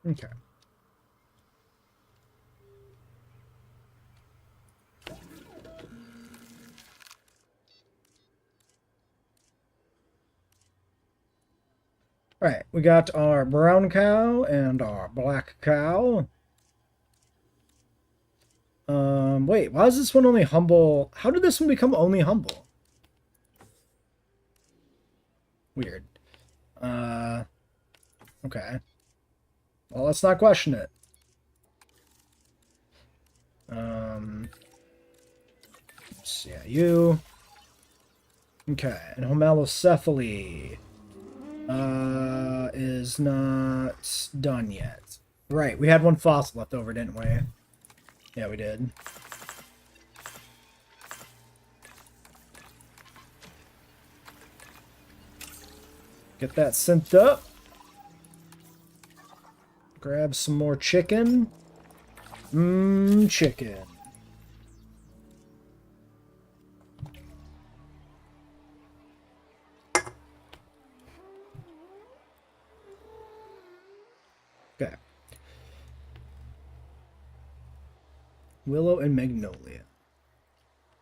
[SPEAKER 1] Okay. Alright, we got our brown cow and our black cow. Wait, why is this one only humble? How did this one become only humble? Weird. Okay. Well, let's not question it. Yeah, you. Okay, and homalocephaly is not done yet. Right, we had one fossil left over, didn't we? Yeah, we did. Get that synced up. Grab some more chicken. Chicken. Okay. Willow and Magnolia.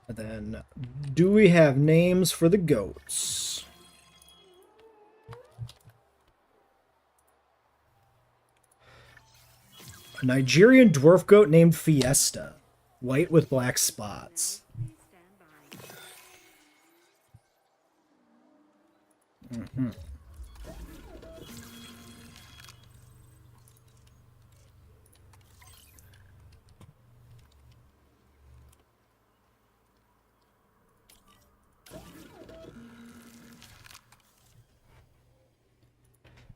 [SPEAKER 1] And then, do we have names for the goats? A Nigerian dwarf goat named Fiesta. White with black spots.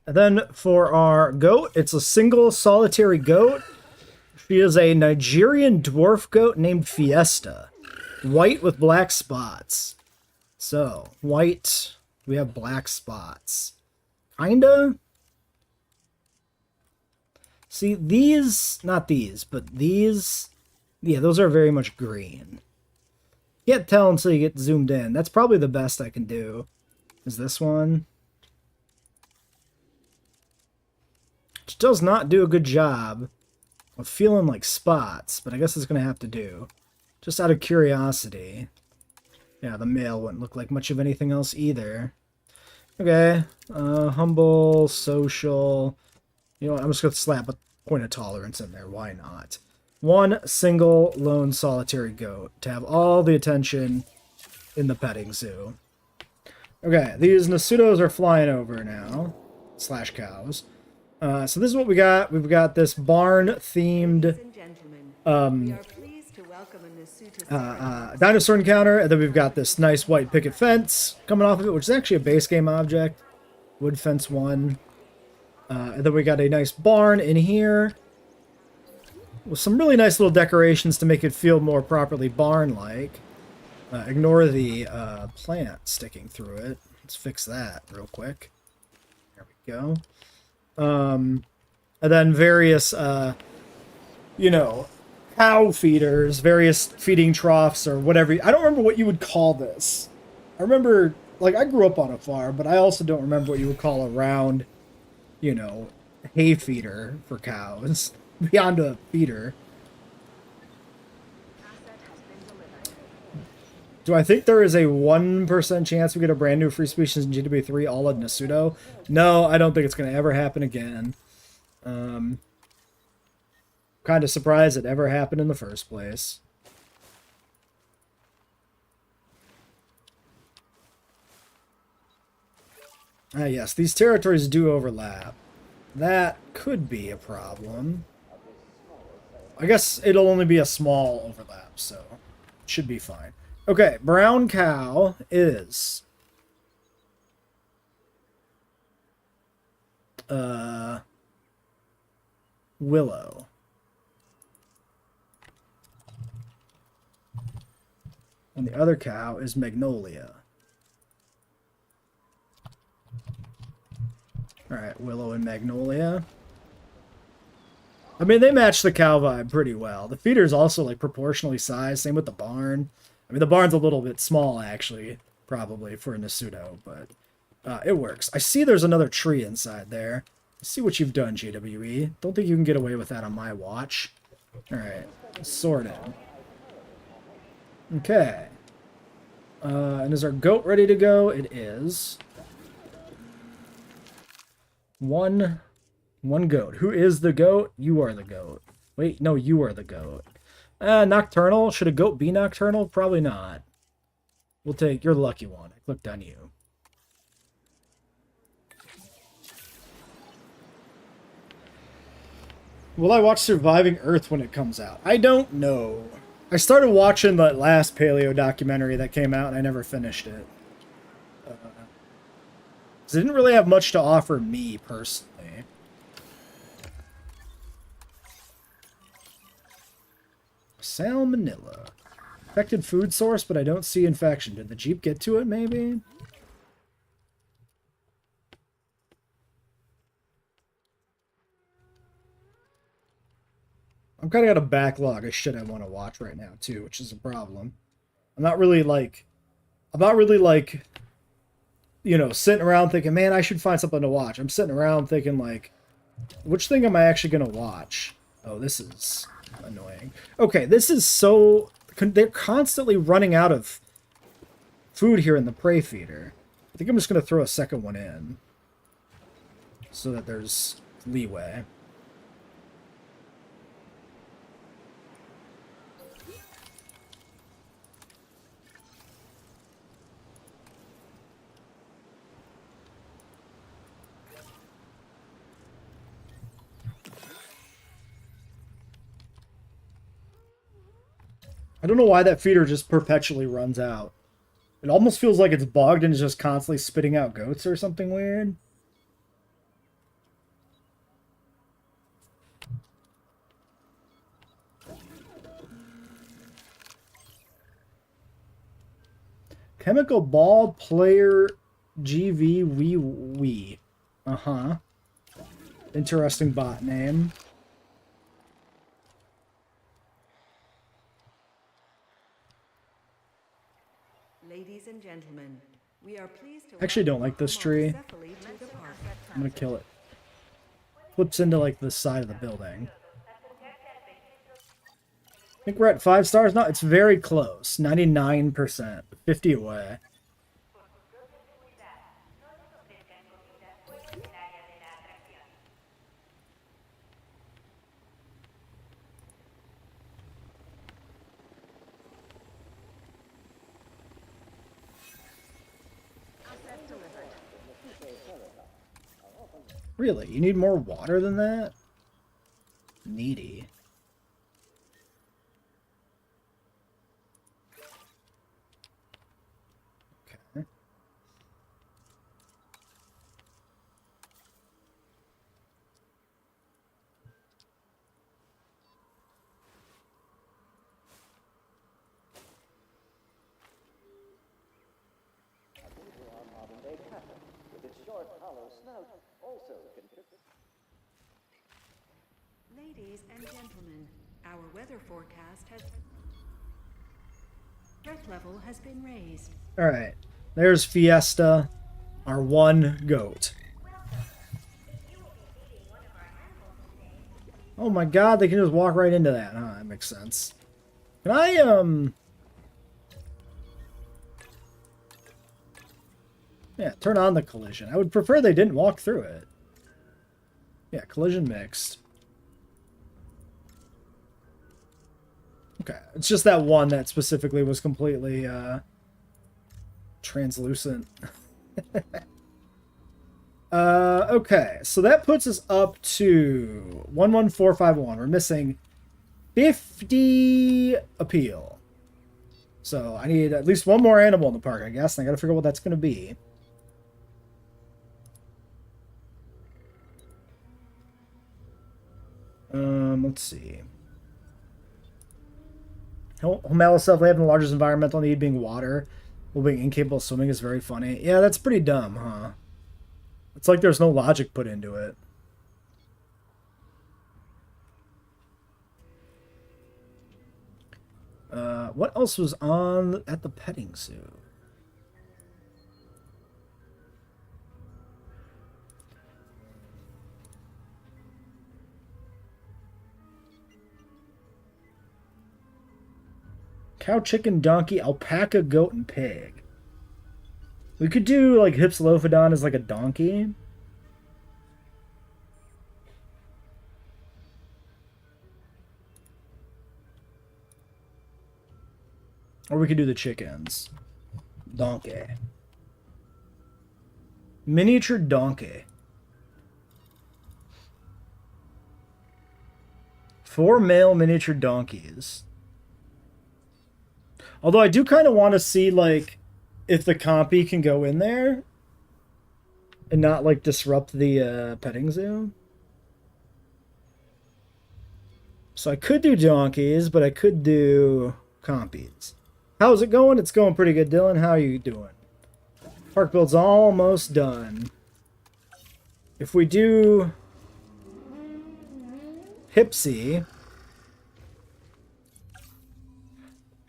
[SPEAKER 1] And then for our goat, it's a single solitary goat. She is a Nigerian dwarf goat named Fiesta. White with black spots. So, white, we have black spots. Kinda? See, these, not these, but these, yeah, those are very much green. Can't tell until you get zoomed in. That's probably the best I can do. Is this one? Which does not do a good job of feeling like spots, but I guess it's going to have to do. Just out of curiosity. Yeah, the male wouldn't look like much of anything else either. Okay, humble, social. You know what, I'm just going to slap a point of tolerance in there. Why not? One single lone solitary goat to have all the attention in the petting zoo. Okay, these Nasudos are flying over now. Slash cows. So this is what we got. We've got this barn-themed dinosaur encounter, and then we've got this nice white picket fence coming off of it, which is actually a base game object. Wood fence 1. And then we got a nice barn in here with some really nice little decorations to make it feel more properly barn-like. Ignore the plant sticking through it. Let's fix that real quick. There we go. And then various, you know, cow feeders, various feeding troughs or whatever. I don't remember what you would call this. I remember, like, I grew up on a farm, but I also don't remember what you would call a round, you know, hay feeder for cows. Beyond a feeder. Do I think there is a 1% chance we get a brand new free species in JWE3 all in Nasudo? No, I don't think it's going to ever happen again. Kind of surprised it ever happened in the first place. Ah, yes, these territories do overlap. That could be a problem. I guess it'll only be a small overlap, so it should be fine. Okay, brown cow is Willow. And the other cow is Magnolia. Alright, Willow and Magnolia. I mean, they match the cow vibe pretty well. The feeder's also, like, proportionally sized. Same with the barn. I mean, the barn's a little bit small, actually, probably, for a Nasudo, but it works. I see there's another tree inside there. Let's see what you've done, JWE. Don't think you can get away with that on my watch. Alright, sorted. Okay. And is our goat ready to go? It is. One goat. Who is the goat? You are the goat. Wait, no, you are the goat. Nocturnal. Should a goat be nocturnal? Probably not. We'll take... You're the lucky one. I clicked on you. Will I watch Surviving Earth when it comes out? I don't know. I started watching that last paleo documentary that came out, and I never finished it. 'Cause it didn't really have much to offer me, personally. Salmonella. Affected food source, but I don't see infection. Did the Jeep get to it, maybe? I'm kind of got a backlog of shit I want to watch right now, too, which is a problem. I'm not really, like, you know, sitting around thinking, man, I should find something to watch. I'm sitting around thinking, like, which thing am I actually going to watch? Oh, this is annoying. Okay, this is so... They're constantly running out of food here in the prey feeder. I think I'm just going to throw a second one in so that there's leeway. I don't know why that feeder just perpetually runs out. It almost feels like it's bugged and is just constantly spitting out goats or something weird. Chemical Ball Player JWE3. Uh-huh. Interesting bot name.
[SPEAKER 2] Ladies and gentlemen, we are pleased to
[SPEAKER 1] I actually don't like this tree. I'm gonna kill it. Flips into like the side of the building. I think we're at 5 stars now. It's very close. 99%. 50 away. Really? You need more water than that? Needy. Okay.
[SPEAKER 2] Ladies and gentlemen, our weather forecast has... Threat level has been raised.
[SPEAKER 1] Alright. There's Fiesta, our one goat. Oh my god, they can just walk right into that. Huh, that makes sense. Can I, yeah, turn on the collision. I would prefer they didn't walk through it. Yeah, collision mixed. Okay, it's just that one that specifically was completely, translucent. Okay, so that puts us up to 11451. We're missing 50 appeal. So I need at least one more animal in the park, I guess, and I gotta figure out what that's gonna be. Let's see. Homela self-lay having the largest environmental need being water, while being incapable of swimming is very funny. Yeah, that's pretty dumb, huh? It's like there's no logic put into it. What else was on at the petting zoo? Cow, chicken, donkey, alpaca, goat, and pig. We could do like Hypsilophodon as like a donkey. Or we could do the chickens. Donkey. Miniature donkey. 4 male miniature donkeys. Although I do kind of want to see, like, if the compy can go in there and not, like, disrupt the petting zoo. So I could do donkeys, but I could do compies. How's it going? It's going pretty good, Dylan. How are you doing? Park build's almost done. If we do Hipsy,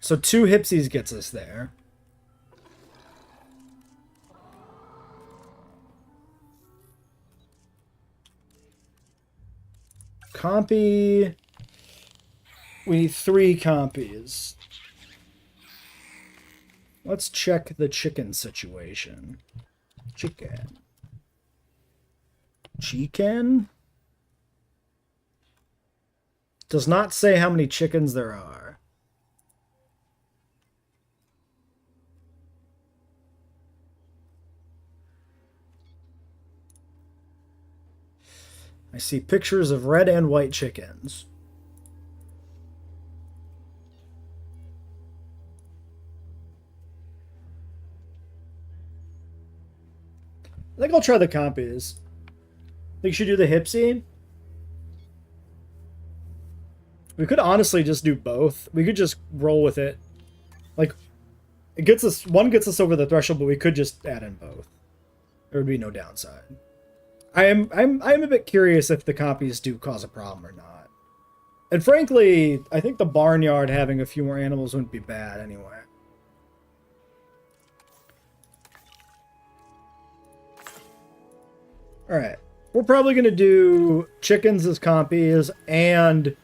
[SPEAKER 1] so 2 Hipsies gets us there. Compy, we need 3 compies. Let's check the chicken situation. Chicken. Chicken? Does not say how many chickens there are. I see pictures of red and white chickens. I think I'll try the compies. Think you should do the Hipsy? We could honestly just do both. We could just roll with it. Like, it gets us, one gets us over the threshold, but we could just add in both. There would be no downside. I'm a bit curious if the copies do cause a problem or not. And frankly, I think the barnyard having a few more animals wouldn't be bad anyway. Alright. We're probably going to do chickens as compies, and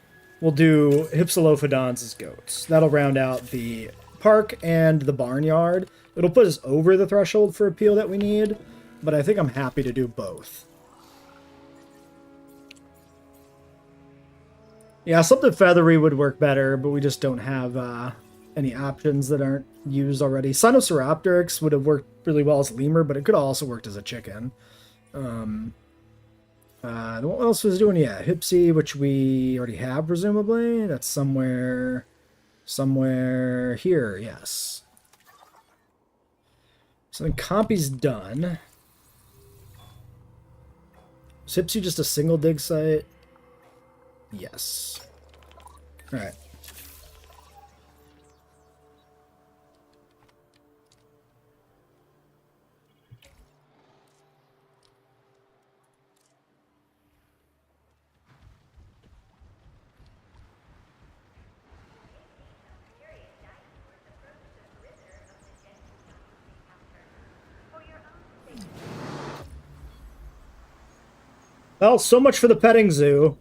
[SPEAKER 1] we'll do Hypsilophodons as goats. That'll round out the park and the barnyard. It'll put us over the threshold for appeal that we need, but I think I'm happy to do both. Yeah, something feathery would work better, but we just don't have any options that aren't used already. Sinosauropteryx would have worked really well as lemur, but it could have also worked as a chicken. What else was doing? Yeah, Hipsy, which we already have, presumably. That's somewhere here, yes. So then Compy's done. Is Hipsy just a single dig site? Yes. Alright. Well, so much for the petting zoo.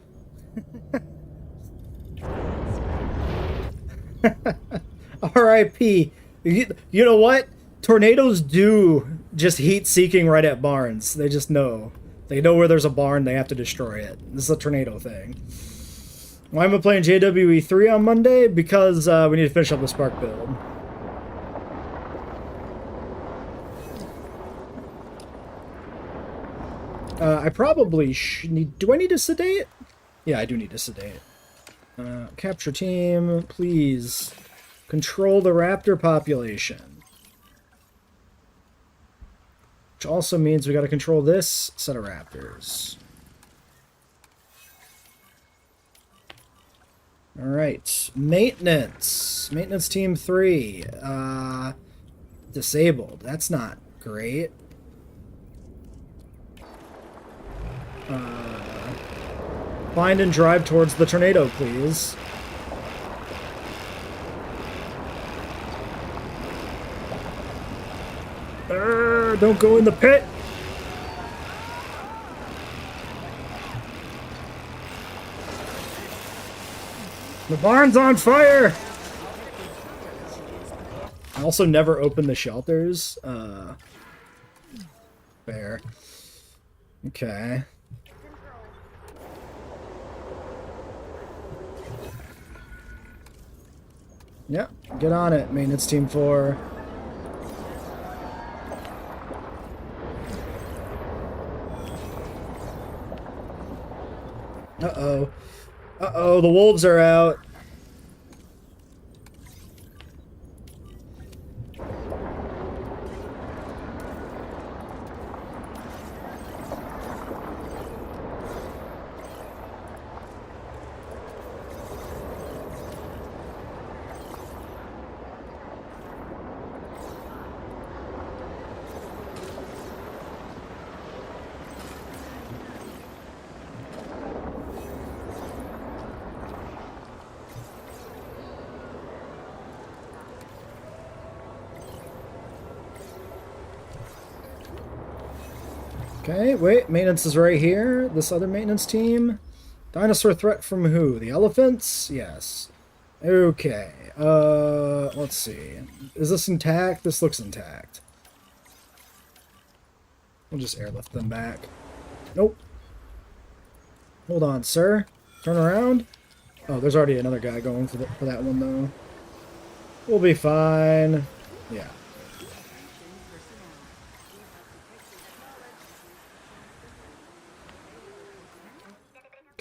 [SPEAKER 1] R.I.P. You know what? Tornadoes do just heat-seeking right at barns. They just know. They know where there's a barn, they have to destroy it. This is a tornado thing. Why am I playing JWE3 on Monday? Because we need to finish up the Spark build. I probably need... Do I need to sedate? Yeah, I do need to sedate. Capture team, please. Control the raptor population. Which also means we gotta control this set of raptors. Alright. Maintenance. Maintenance team 3. Disabled. That's not great. Find and drive towards the tornado, please. Don't go in the pit. The barn's on fire. Also, never open the shelters. Fair. Okay. Yeah, get on it, maintenance team 4. Uh-oh. Uh-oh, the wolves are out. Okay, wait, maintenance is right here. This other maintenance team. Dinosaur threat from who? The elephants? Yes. Okay, let's see. Is this intact? This looks intact. We'll just airlift them back. Nope. Hold on, sir. Turn around. Oh, there's already another guy going for that one, though. We'll be fine. Yeah.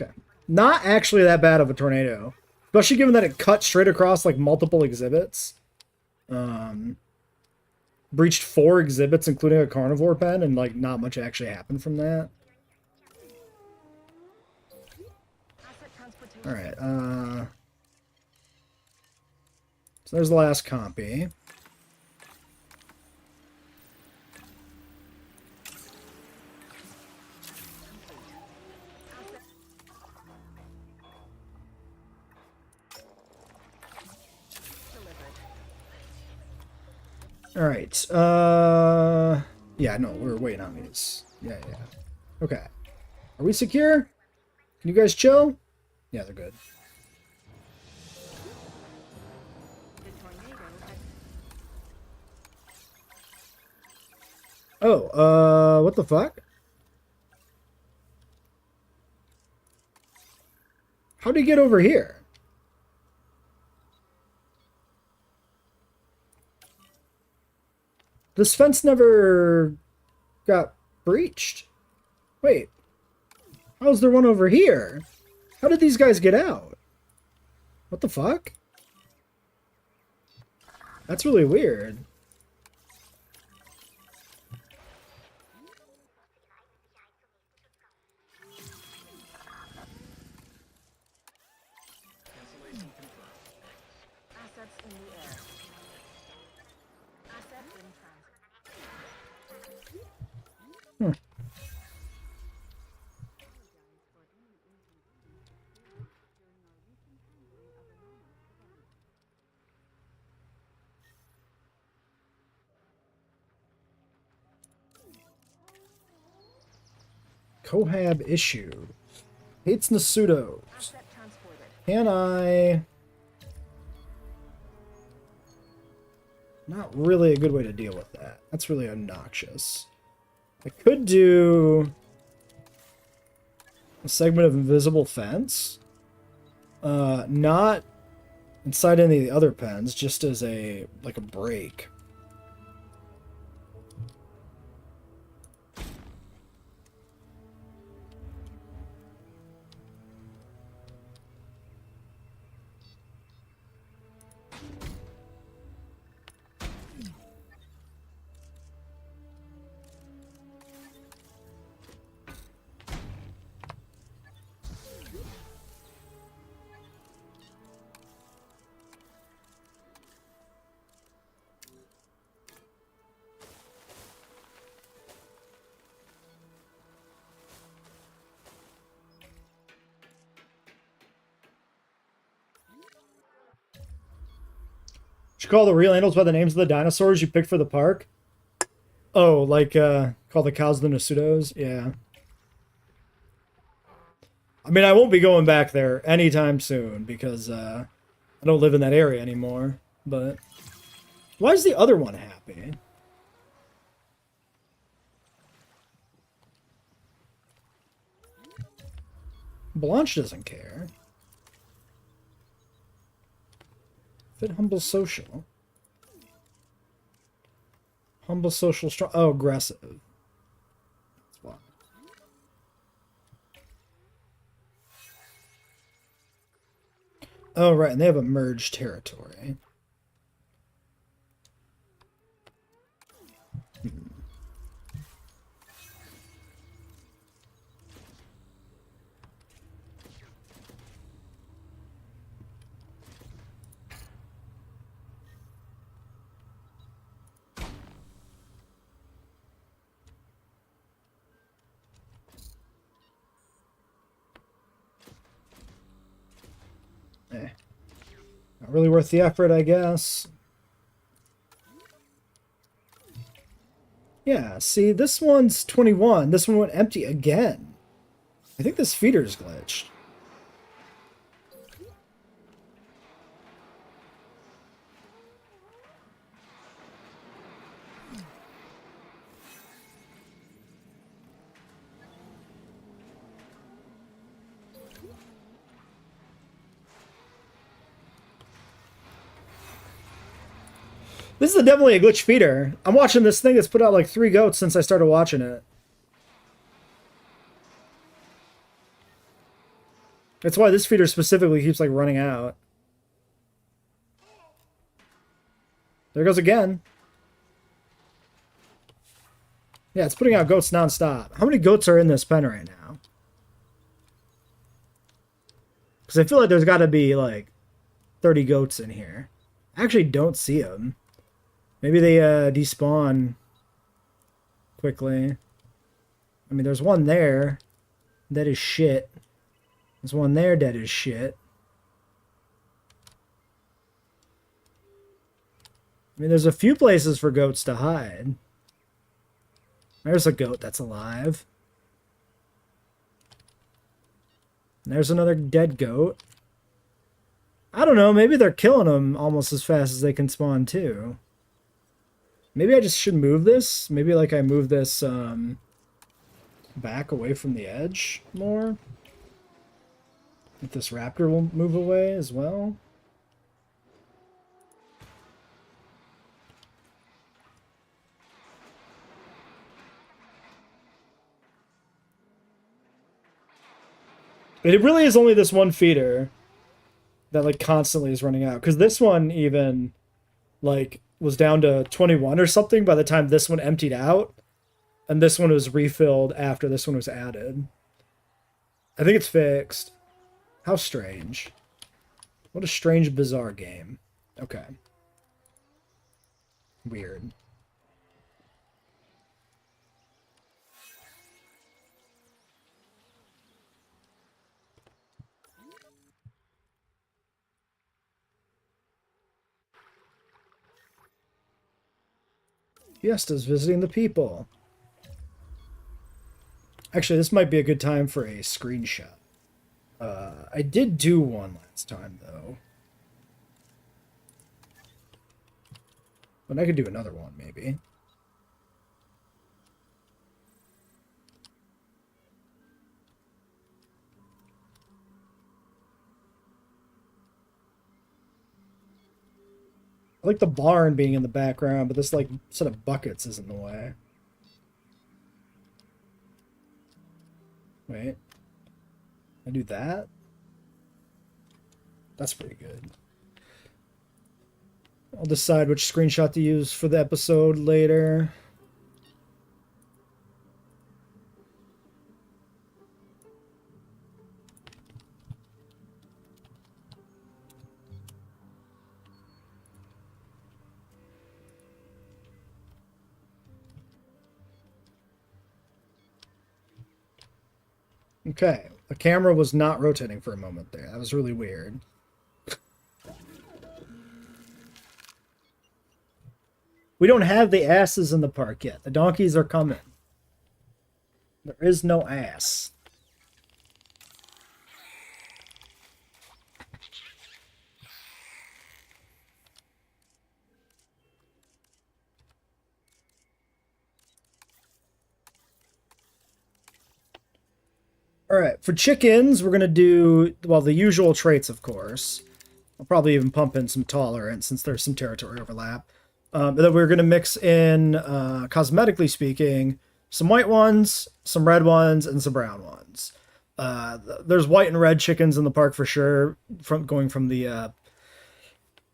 [SPEAKER 1] Okay. Not actually that bad of a tornado. Especially given that it cut straight across, like, multiple exhibits. Breached 4 exhibits, including a carnivore pen, and, like, not much actually happened from that. Alright, so there's the last compy. Alright, yeah, no, we're waiting on these. Yeah. Okay. Are we secure? Can you guys chill? Yeah, they're good. Oh, what the fuck? How'd he get over here? This fence never got breached. Wait. How's there one over here? How did these guys get out? What the fuck? That's really weird. Cohab issue. Hates Nasudos. Can I... Not really a good way to deal with that. That's really obnoxious. I could do a segment of invisible fence. Not inside any of the other pens, just as a, like a break. Should call the real animals by the names of the dinosaurs you picked for the park. Oh, like, call the cows the Nasudos? Yeah. I mean, I won't be going back there anytime soon because, I don't live in that area anymore, but Why is the other one happy? Blanche doesn't care. Fit humble social. Humble social strong. Oh, aggressive. That's why. Oh, right. And they have a merged territory. Not really worth the effort, I guess. Yeah, see, this one's 21. This one went empty again. I think this feeder's glitched. This is definitely a glitch feeder. I'm watching this thing that's put out like 3 goats since I started watching it. That's why this feeder specifically keeps like running out. There it goes again. Yeah, it's putting out goats nonstop. How many goats are in this pen right now? Because I feel like there's got to be like 30 goats in here. I actually don't see them. Maybe they despawn quickly. I mean, there's one there. That is shit. There's one there that is shit. I mean, there's a few places for goats to hide. There's a goat that's alive. There's another dead goat. I don't know, maybe they're killing them almost as fast as they can spawn too. Maybe I just should move this. Maybe like I move this back away from the edge more. If this raptor will move away as well. It really is only this one feeder that like constantly is running out. Because this one even like was down to 21 or something by the time this one emptied out. And this one was refilled after this one was added. I think it's fixed. How strange. What a strange, bizarre game. Okay. Weird. Fiesta's visiting the people. Actually, this might be a good time for a screenshot. I did do one last time, though. But I could do another one, maybe. I like the barn being in the background, but this, like, set of buckets is in the way. Wait. I do that? That's pretty good. I'll decide which screenshot to use for the episode later. Okay, the camera was not rotating for a moment there. That was really weird. We don't have the asses in the park yet. The donkeys are coming. There is no ass. All right, for chickens, we're going to do, well, the usual traits, of course. I'll probably even pump in some tolerance since there's some territory overlap. But then we're going to mix in, cosmetically speaking, some white ones, some red ones, and some brown ones. There's white and red chickens in the park for sure, from going from the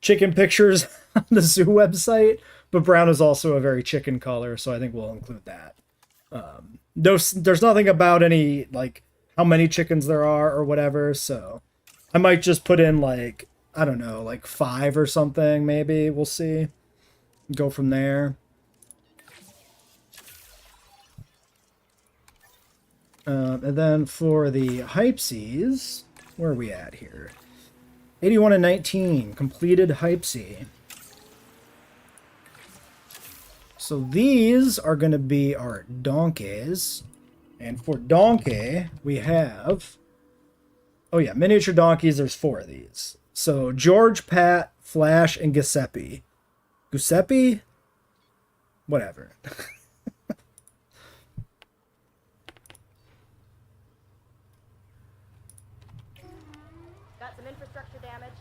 [SPEAKER 1] chicken pictures on the zoo website. But brown is also a very chicken color, so I think we'll include that. There's nothing about any, like, how many chickens there are or whatever, so I might just put in, like, I don't know, like 5 or something, maybe. We'll see. Go from there. And then for the Hypesies, where are we at here? 81 and 19, completed Hypesy. So these are going to be our donkeys. And for donkey, we have... Oh yeah, miniature donkeys, there's 4 of these. So George, Pat, Flash, and Giuseppe. Giuseppe? Whatever.
[SPEAKER 3] Got some infrastructure damage.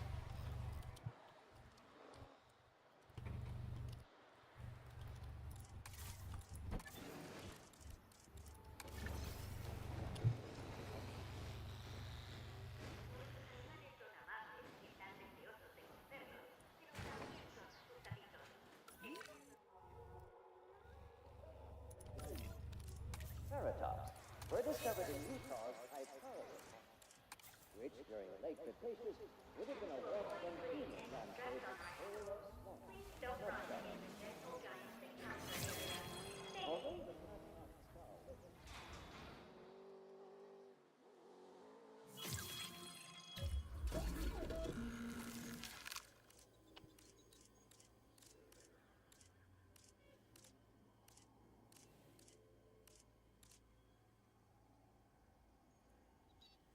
[SPEAKER 4] Ceratops were discovered in Utah's Hyperion, which during the late Cretaceous would have been a western Phoenix landscape full of smoke. Although the plasma skull was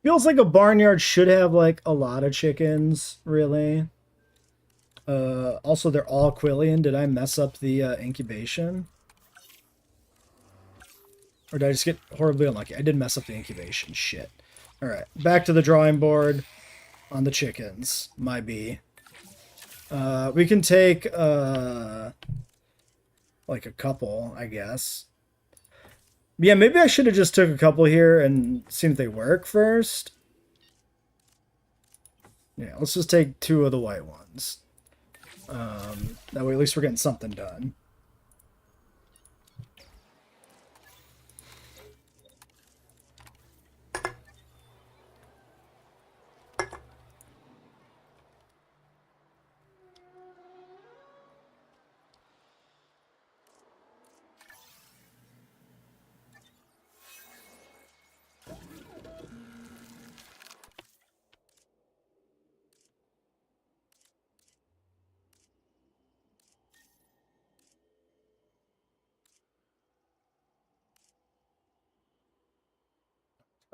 [SPEAKER 1] Feels like a barnyard should have, like, a lot of chickens, really. Also, they're all Quillian. Did I mess up the incubation? Or did I just get horribly unlucky? I did mess up the incubation. Shit. Alright, back to the drawing board on the chickens. My B. We can take, like, a couple, I guess. Yeah, maybe I should have just took a couple here and seen if they work first. Yeah, let's just take 2 of the white ones. That way at least we're getting something done.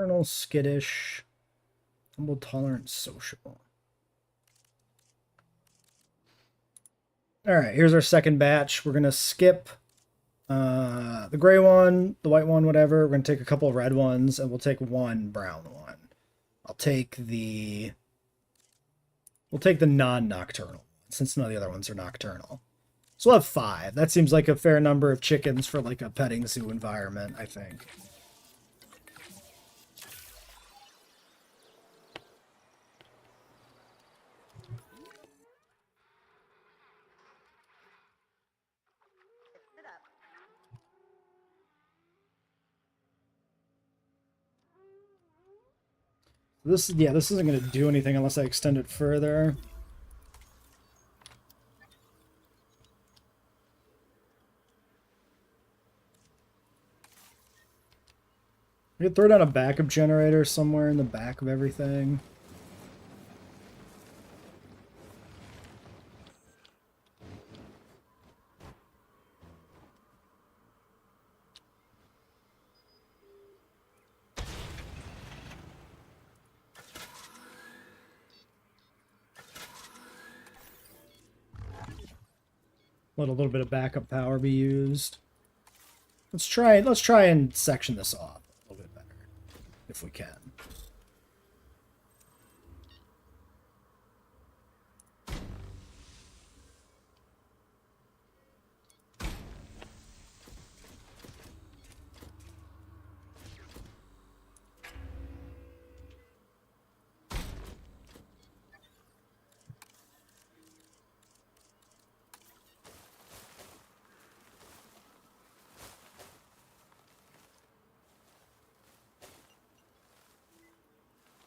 [SPEAKER 1] Eternal, skittish, humble, tolerant, social. Alright, here's our second batch. We're going to skip the gray one, the white one, whatever. We're going to take a couple of red ones, and we'll take 1 brown one. I'll take the... We'll take the non-nocturnal, since none of the other ones are nocturnal. So we'll have 5. That seems like a fair number of chickens for, like, a petting zoo environment, I think.
[SPEAKER 3] Sit up.
[SPEAKER 1] This isn't going to do anything unless I extend it further. We could throw down a backup generator somewhere in the back of everything. Let a little bit of backup power be used. Let's try and section this off a little bit better. if we can.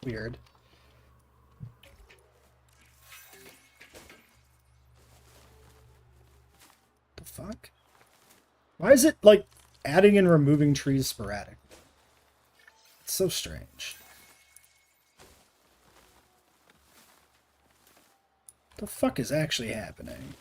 [SPEAKER 1] Weird. The fuck? Why is it, like, adding and removing trees sporadic? It's so strange. The fuck is actually happening?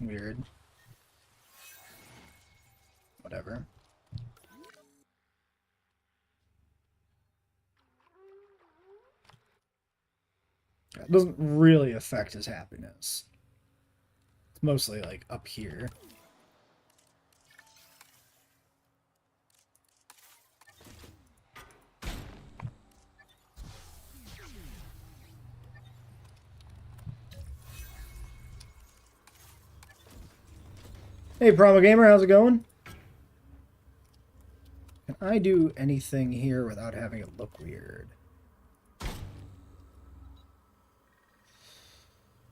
[SPEAKER 1] Weird. Whatever. It doesn't really affect his happiness. It's mostly like up here. Hey, Promo Gamer, how's it going? Can I do anything here without having it look weird? I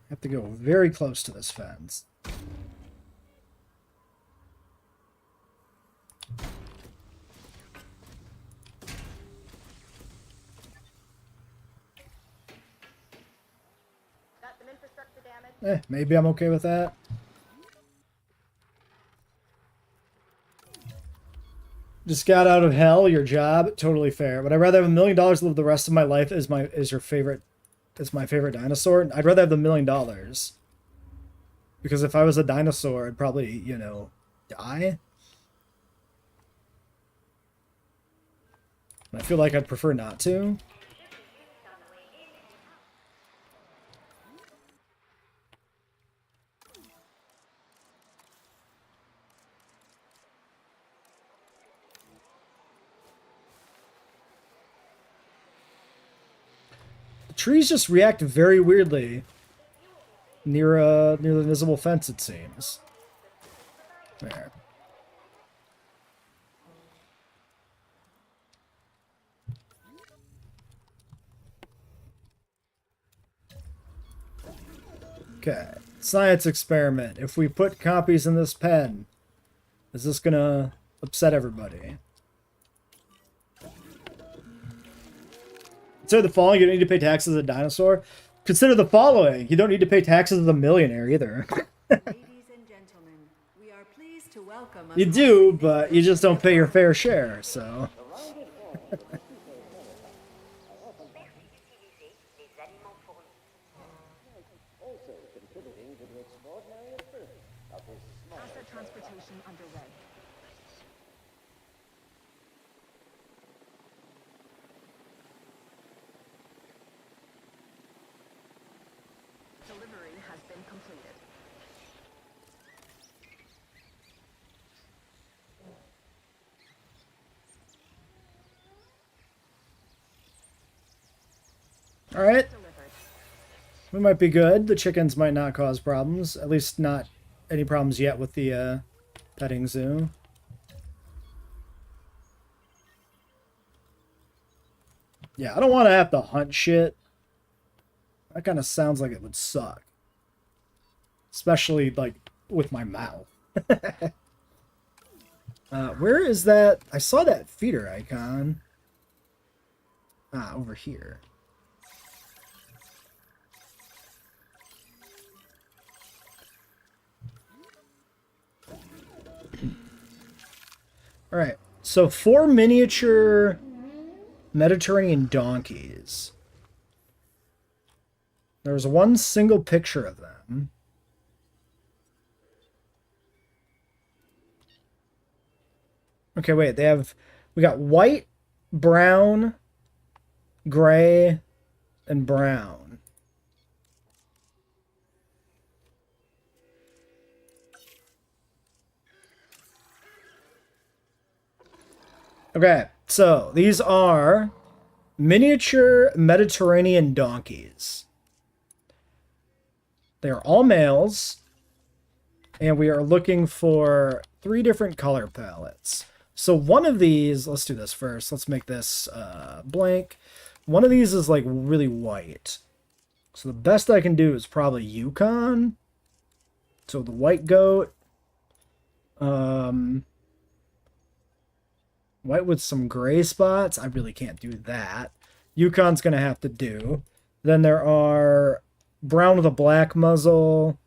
[SPEAKER 1] have to go very close to this fence.
[SPEAKER 3] Got some infrastructure damage.
[SPEAKER 1] Maybe I'm okay with that. Just got out of hell, your job, totally fair. But I'd rather have $1 million to live the rest of my life as my favorite dinosaur. I'd rather have the $1 million. Because if I was a dinosaur, I'd probably, you know, die. I feel like I'd prefer not to. Trees just react very weirdly near the invisible fence, it seems. There. Okay. Science experiment. If we put copies in this pen, is this gonna upset everybody? Consider the following: you don't need to pay taxes as a dinosaur. Consider the following: you don't need to pay taxes as a millionaire either.
[SPEAKER 2] Ladies and gentlemen, we are pleased to welcome
[SPEAKER 1] You do, but you just don't pay your fair share, so.
[SPEAKER 4] Also contributing to the extraordinary appearance of this small
[SPEAKER 2] asset transportation underway. Delivery has been completed.
[SPEAKER 1] All right.
[SPEAKER 2] Delivered.
[SPEAKER 1] We might be good. The chickens might not cause problems. At least not any problems yet with the petting zoo. Yeah, I don't want to have to hunt shit. That kind of sounds like it would suck. Especially, like, with my mouth. Where is that? I saw that feeder icon. Ah, over here. All right, so 4 miniature Mediterranean donkeys. There's one single picture of them. Okay, wait, we got white, brown, gray, and brown. Okay, so these are miniature Mediterranean donkeys. They are all males, and we are looking for 3 different color palettes. So one of these, let's do this first. Let's make this blank. One of these is like really white. So the best I can do is probably Yukon. So the white goat. White with some gray spots. I really can't do that. Yukon's going to have to do. Then there are brown with a black muzzle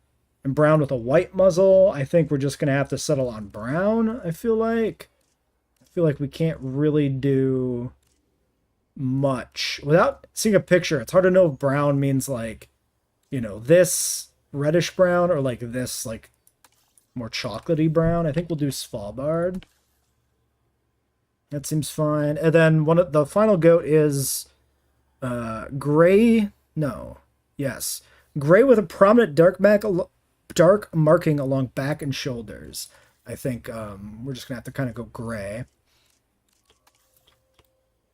[SPEAKER 1] and brown with a white muzzle. I think we're just going to have to settle on brown, I feel like. I feel like we can't really do much. Without seeing a picture, it's hard to know if brown means like, you know, this reddish brown or like this like more chocolatey brown. I think we'll do Svalbard. That seems fine. And then one of the final goat is gray. No. Yes. Gray with a prominent dark marking along back and shoulders. I think we're just going to have to kind of go gray.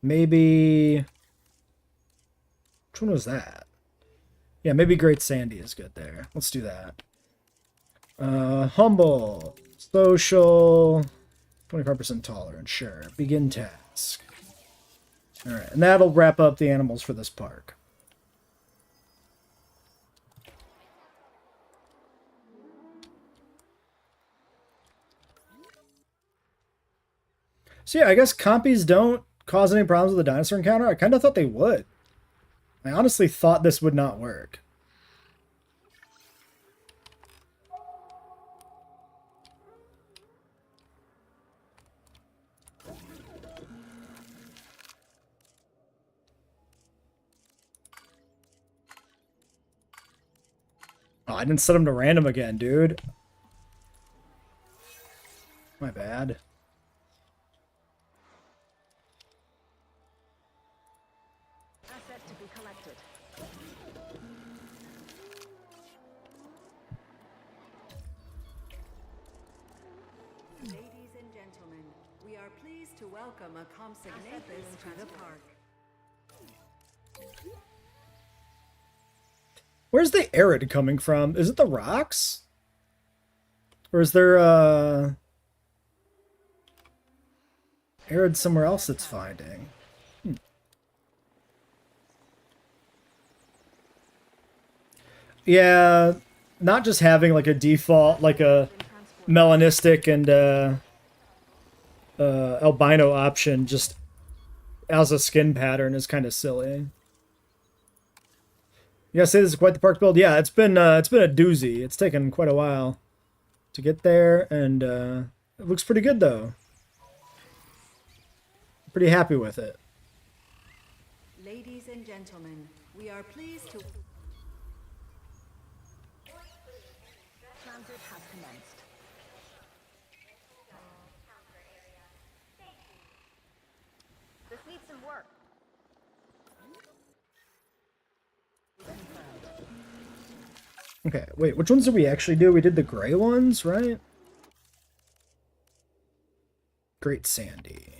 [SPEAKER 1] Maybe... Which one was that? Yeah, maybe Great Sandy is good there. Let's do that. Humble. Social. 25% tolerance, sure. Begin task. Alright, and that'll wrap up the animals for this park. So yeah, I guess compies don't cause any problems with the dinosaur encounter. I kind of thought they would. I honestly thought this would not work. Oh, I didn't set them to random again, dude. My bad.
[SPEAKER 2] Asset to be collected. Ladies and gentlemen, we are pleased to welcome a consignators to the park.
[SPEAKER 1] Where's the arid coming from? Is it the rocks? Or is there arid somewhere else it's finding? Yeah, not just having like a default, like a melanistic and albino option just as a skin pattern is kind of silly. You gotta say this is quite the park build. Yeah, it's been a doozy. It's taken quite a while to get there, and it looks pretty good though. Pretty happy with it.
[SPEAKER 2] Ladies and gentlemen, we are pleased to... Transit has commenced.
[SPEAKER 3] This needs some work.
[SPEAKER 1] Okay, wait, which ones did we actually do? We did the gray ones, right? Great Sandy.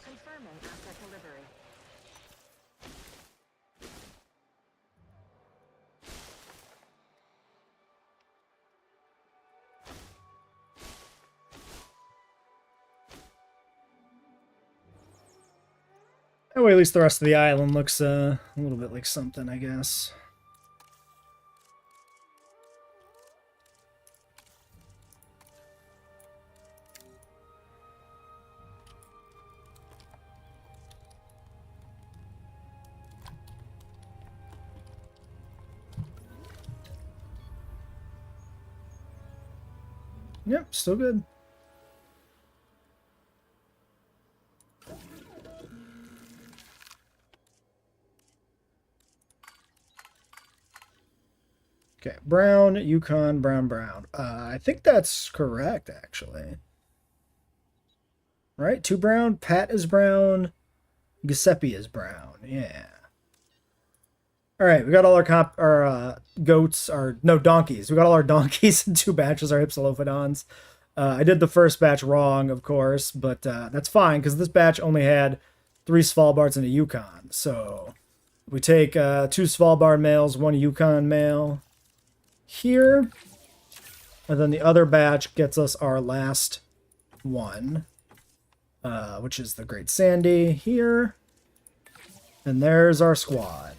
[SPEAKER 2] Confirming asset delivery.
[SPEAKER 1] That way, at least the rest of the island looks a little bit like something, I guess. Yep, still good. Okay, brown, Yukon, brown, brown. I think that's correct, actually. Right? 2 brown, Pat is brown, Giuseppe is brown. Yeah. All right, we got all our goats, no, donkeys. We got all our donkeys in 2 batches, our Hypsilophodons. I did the first batch wrong, of course, but that's fine because this batch only had 3 Svalbards and a Yukon. So we take 2 Svalbard males, 1 Yukon male here, and then the other batch gets us our last one, which is the Great Sandy here, and there's our squad.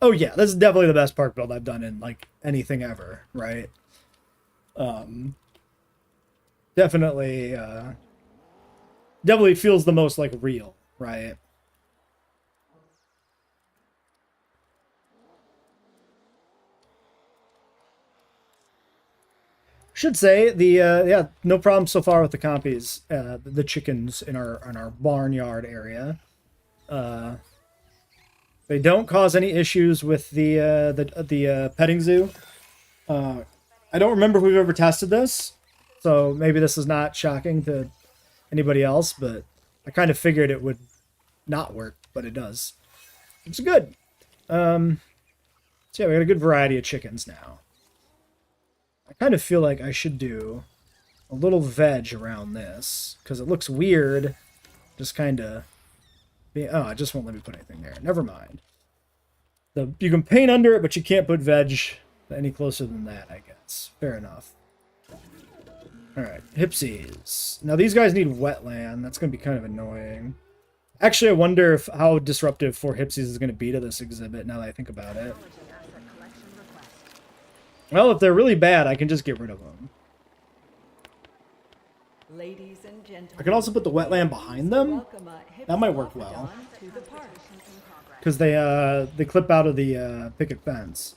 [SPEAKER 1] Oh yeah, this is definitely the best park build I've done in like anything ever, right? Definitely definitely feels the most like real, right? Should say the yeah, no problem so far with the compies, the chickens in our barnyard area. They don't cause any issues with the petting zoo. I don't remember if we've ever tested this, so maybe this is not shocking to anybody else, but I kind of figured it would not work, but it does. It's good. So yeah, we got a good variety of chickens now. I kind of feel like I should do a little veg around this, because it looks weird, just kind of... Oh, it just won't let me put anything there. Never mind. You can paint under it, but you can't put veg any closer than that, I guess. Fair enough. Alright, Hipsies. Now, these guys need wetland. That's going to be kind of annoying. Actually, I wonder how disruptive 4 Hipsies is going to be to this exhibit, now that I think about it. Well, if they're really bad, I can just get rid of them.
[SPEAKER 2] Ladies and gentlemen,
[SPEAKER 1] I can also put the wetland behind them. That might work well. Because they clip out of the picket fence.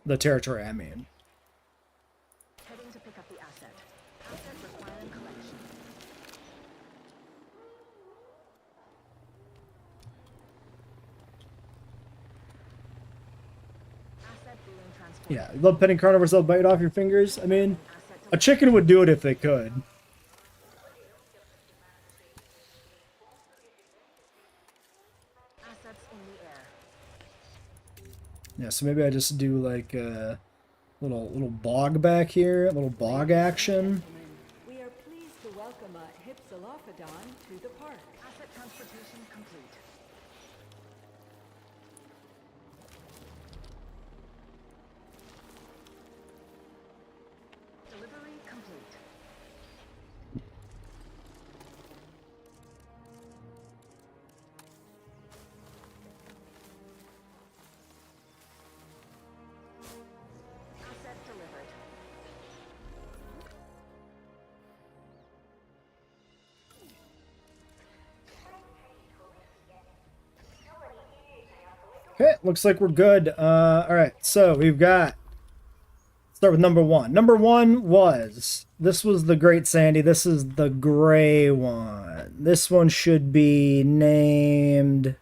[SPEAKER 1] The territory, I mean.
[SPEAKER 3] Heading to pick up the asset. Asset requiring collection. Asset being transported.
[SPEAKER 1] Yeah, you love petting carnivores that'll bite off your fingers. I mean, a chicken would do it if they could.
[SPEAKER 3] Assets in the air.
[SPEAKER 1] Yeah, so maybe I just do like a little bog back here, a little bog action.
[SPEAKER 2] we are pleased to welcome a Hypsilophodon to the park.
[SPEAKER 3] Asset transportation complete. Delivery complete. Asset delivered.
[SPEAKER 1] Okay, looks like we're good. All right, so we've got... Start with number 1. Number 1 was... This was the Great Sandy. This is the gray one. This one should be named...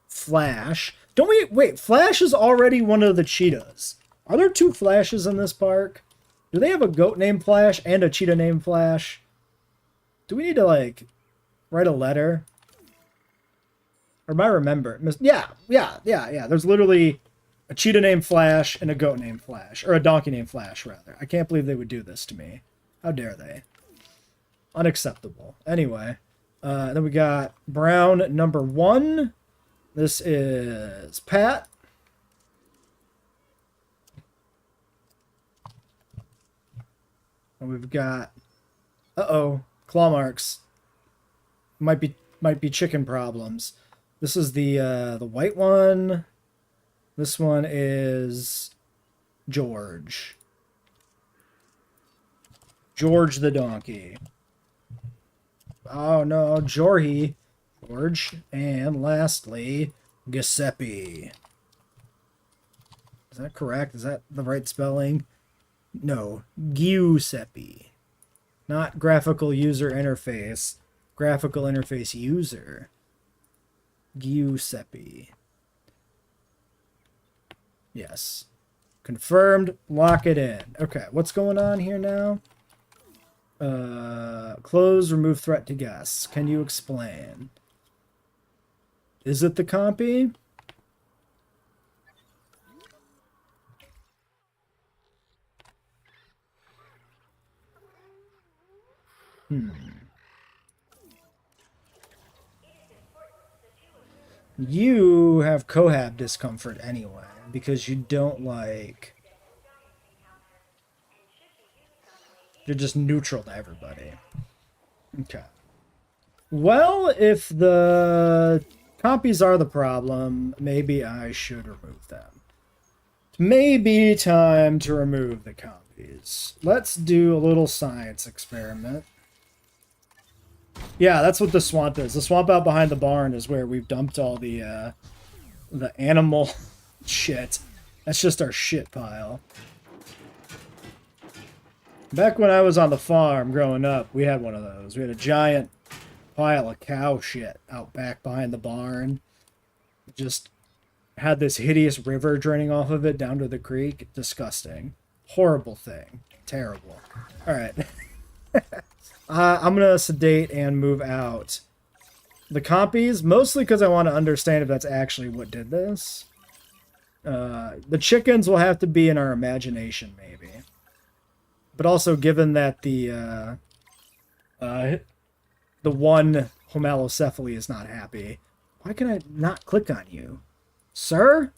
[SPEAKER 1] Flash. Don't we... Wait, Flash is already one of the cheetahs. Are there 2 Flashes in this park? Do they have a goat named Flash and a cheetah named Flash? Do we need to, like, write a letter? Or am I remember? Yeah. There's literally a cheetah named Flash and a goat named Flash. Or a donkey named Flash, rather. I can't believe they would do this to me. How dare they? Unacceptable. Anyway, then we got brown number 1. This is Pat. And we've got... Uh-oh. Claw marks. Might be chicken problems. This is the white one. This one is George. George the donkey. Oh no, Jorhy. George. And lastly, Giuseppe. Is that correct? Is that the right spelling? No, Giuseppe. Not graphical user interface. Graphical interface user. Giuseppe. Yes. Confirmed. Lock it in. Okay, what's going on here now? Close, remove threat to guests. Can you explain? Is it the compy? You have cohab discomfort anyway, because you don't like... You're just neutral to everybody. Okay. Well, if the copies are the problem, maybe I should remove them. Maybe time to remove the copies. Let's do a little science experiment. Yeah, that's what the swamp is. The swamp out behind the barn is where we've dumped all the animal shit. That's just our shit pile. Back when I was on the farm growing up, we had one of those. We had a giant pile of cow shit out back behind the barn. Just had this hideous river draining off of it down to the creek. Disgusting. Horrible thing. Terrible. Alright. I'm going to sedate and move out the compies, mostly because I want to understand if that's actually what did this. The chickens will have to be in our imagination, maybe. But also, given that the one homalocephaly is not happy, why can I not click on you? Sir?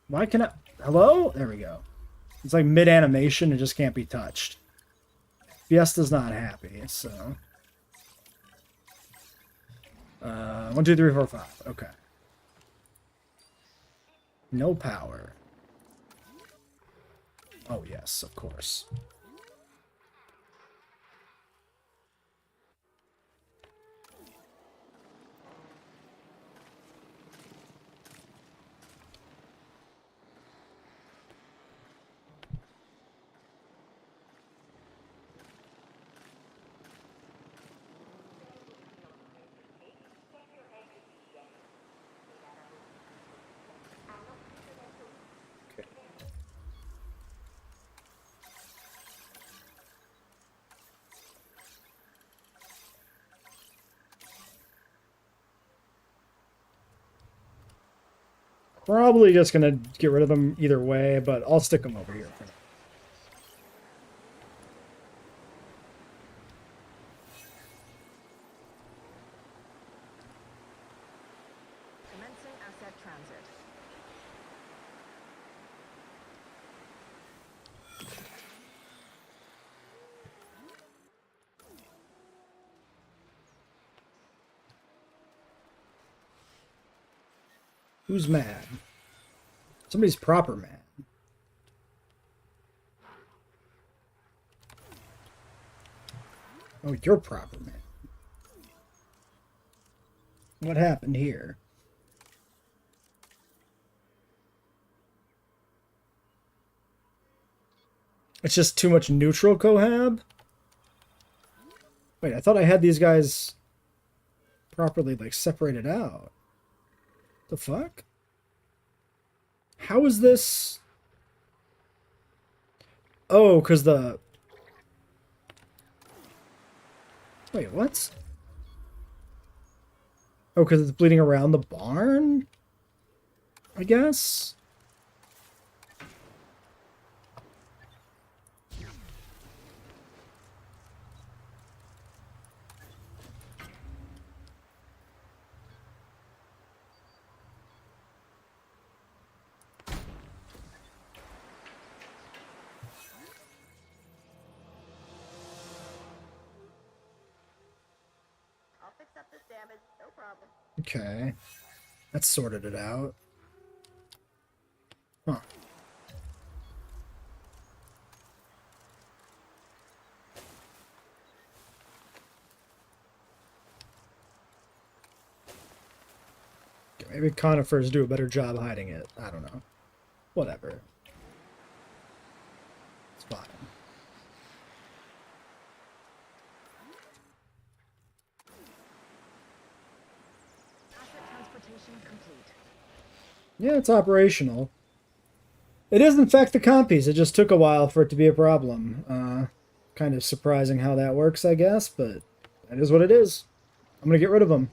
[SPEAKER 1] Why can I... Hello? There we go. It's like mid-animation, it just can't be touched. Fiesta's not happy, so... 1, 2, 3, 4, 5. Okay. No power. Oh, yes, of course. Probably just gonna get rid of them either way, but I'll stick them over here for now.
[SPEAKER 3] Commencing asset transit.
[SPEAKER 1] Who's mad? Somebody's proper mad. Oh, you're proper mad. What happened here? It's just too much neutral cohab? Wait, I thought I had these guys properly, like, separated out. The fuck? How is this? Oh, because the... Wait, what? Oh, because it's bleeding around the barn? I guess?
[SPEAKER 3] I'll fix up this damage, no problem.
[SPEAKER 1] Okay. That sorted it out. Huh. Maybe conifers do a better job hiding it. I don't know. Whatever. It's fine.
[SPEAKER 3] Asset transportation complete.
[SPEAKER 1] Yeah, it's operational. It is, in fact, the compies. It just took a while for it to be a problem. Kind of surprising how that works, I guess, but that is what it is. I'm going to get rid of them.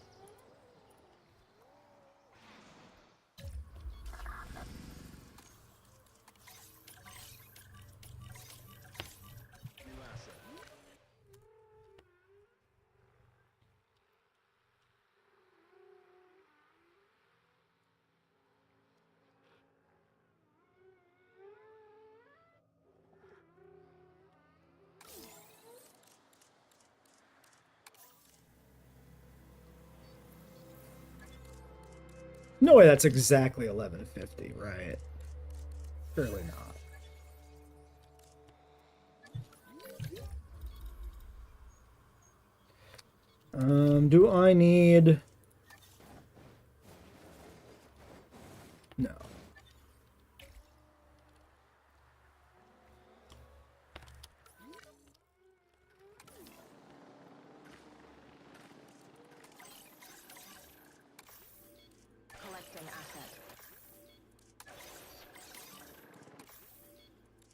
[SPEAKER 1] No way that's exactly 1150, right? Surely not. Do I need... No.
[SPEAKER 3] Collecting asset.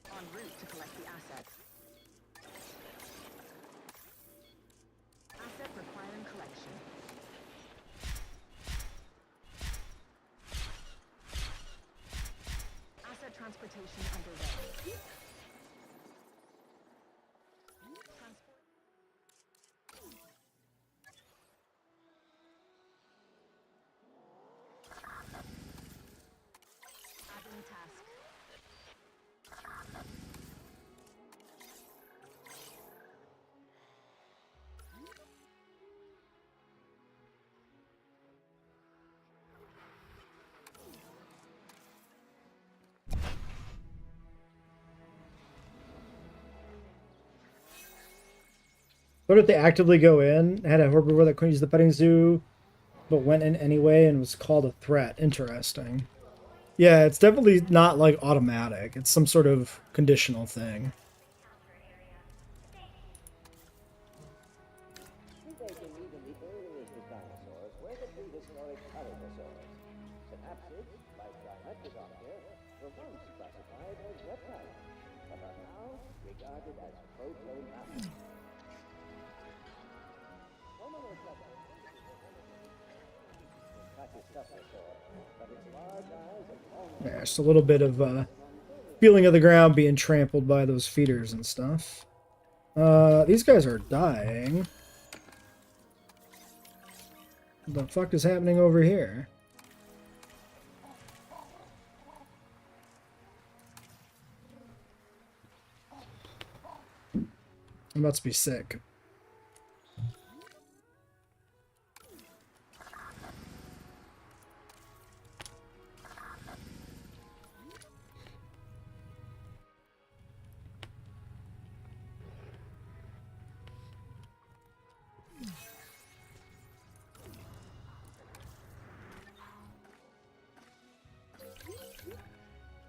[SPEAKER 3] En route to collect the asset. Asset requiring collection. Asset transportation underway. Transport. Adding task.
[SPEAKER 1] What if they actively go in, had a herbivore that couldn't use the petting zoo, but went in anyway and was called a threat? Interesting. Yeah, it's definitely not like automatic. It's some sort of conditional thing.
[SPEAKER 4] Predating even the earliest of dinosaurs were the prehistoric carnivores. Synapsids, like Dimetrodoctor, were once classified as reptiles, but are now regarded as proto-mammals.
[SPEAKER 1] Yeah, just a little bit of feeling of the ground being trampled by those feeders and stuff. These guys are dying. What the fuck is happening over here? I'm about to be sick.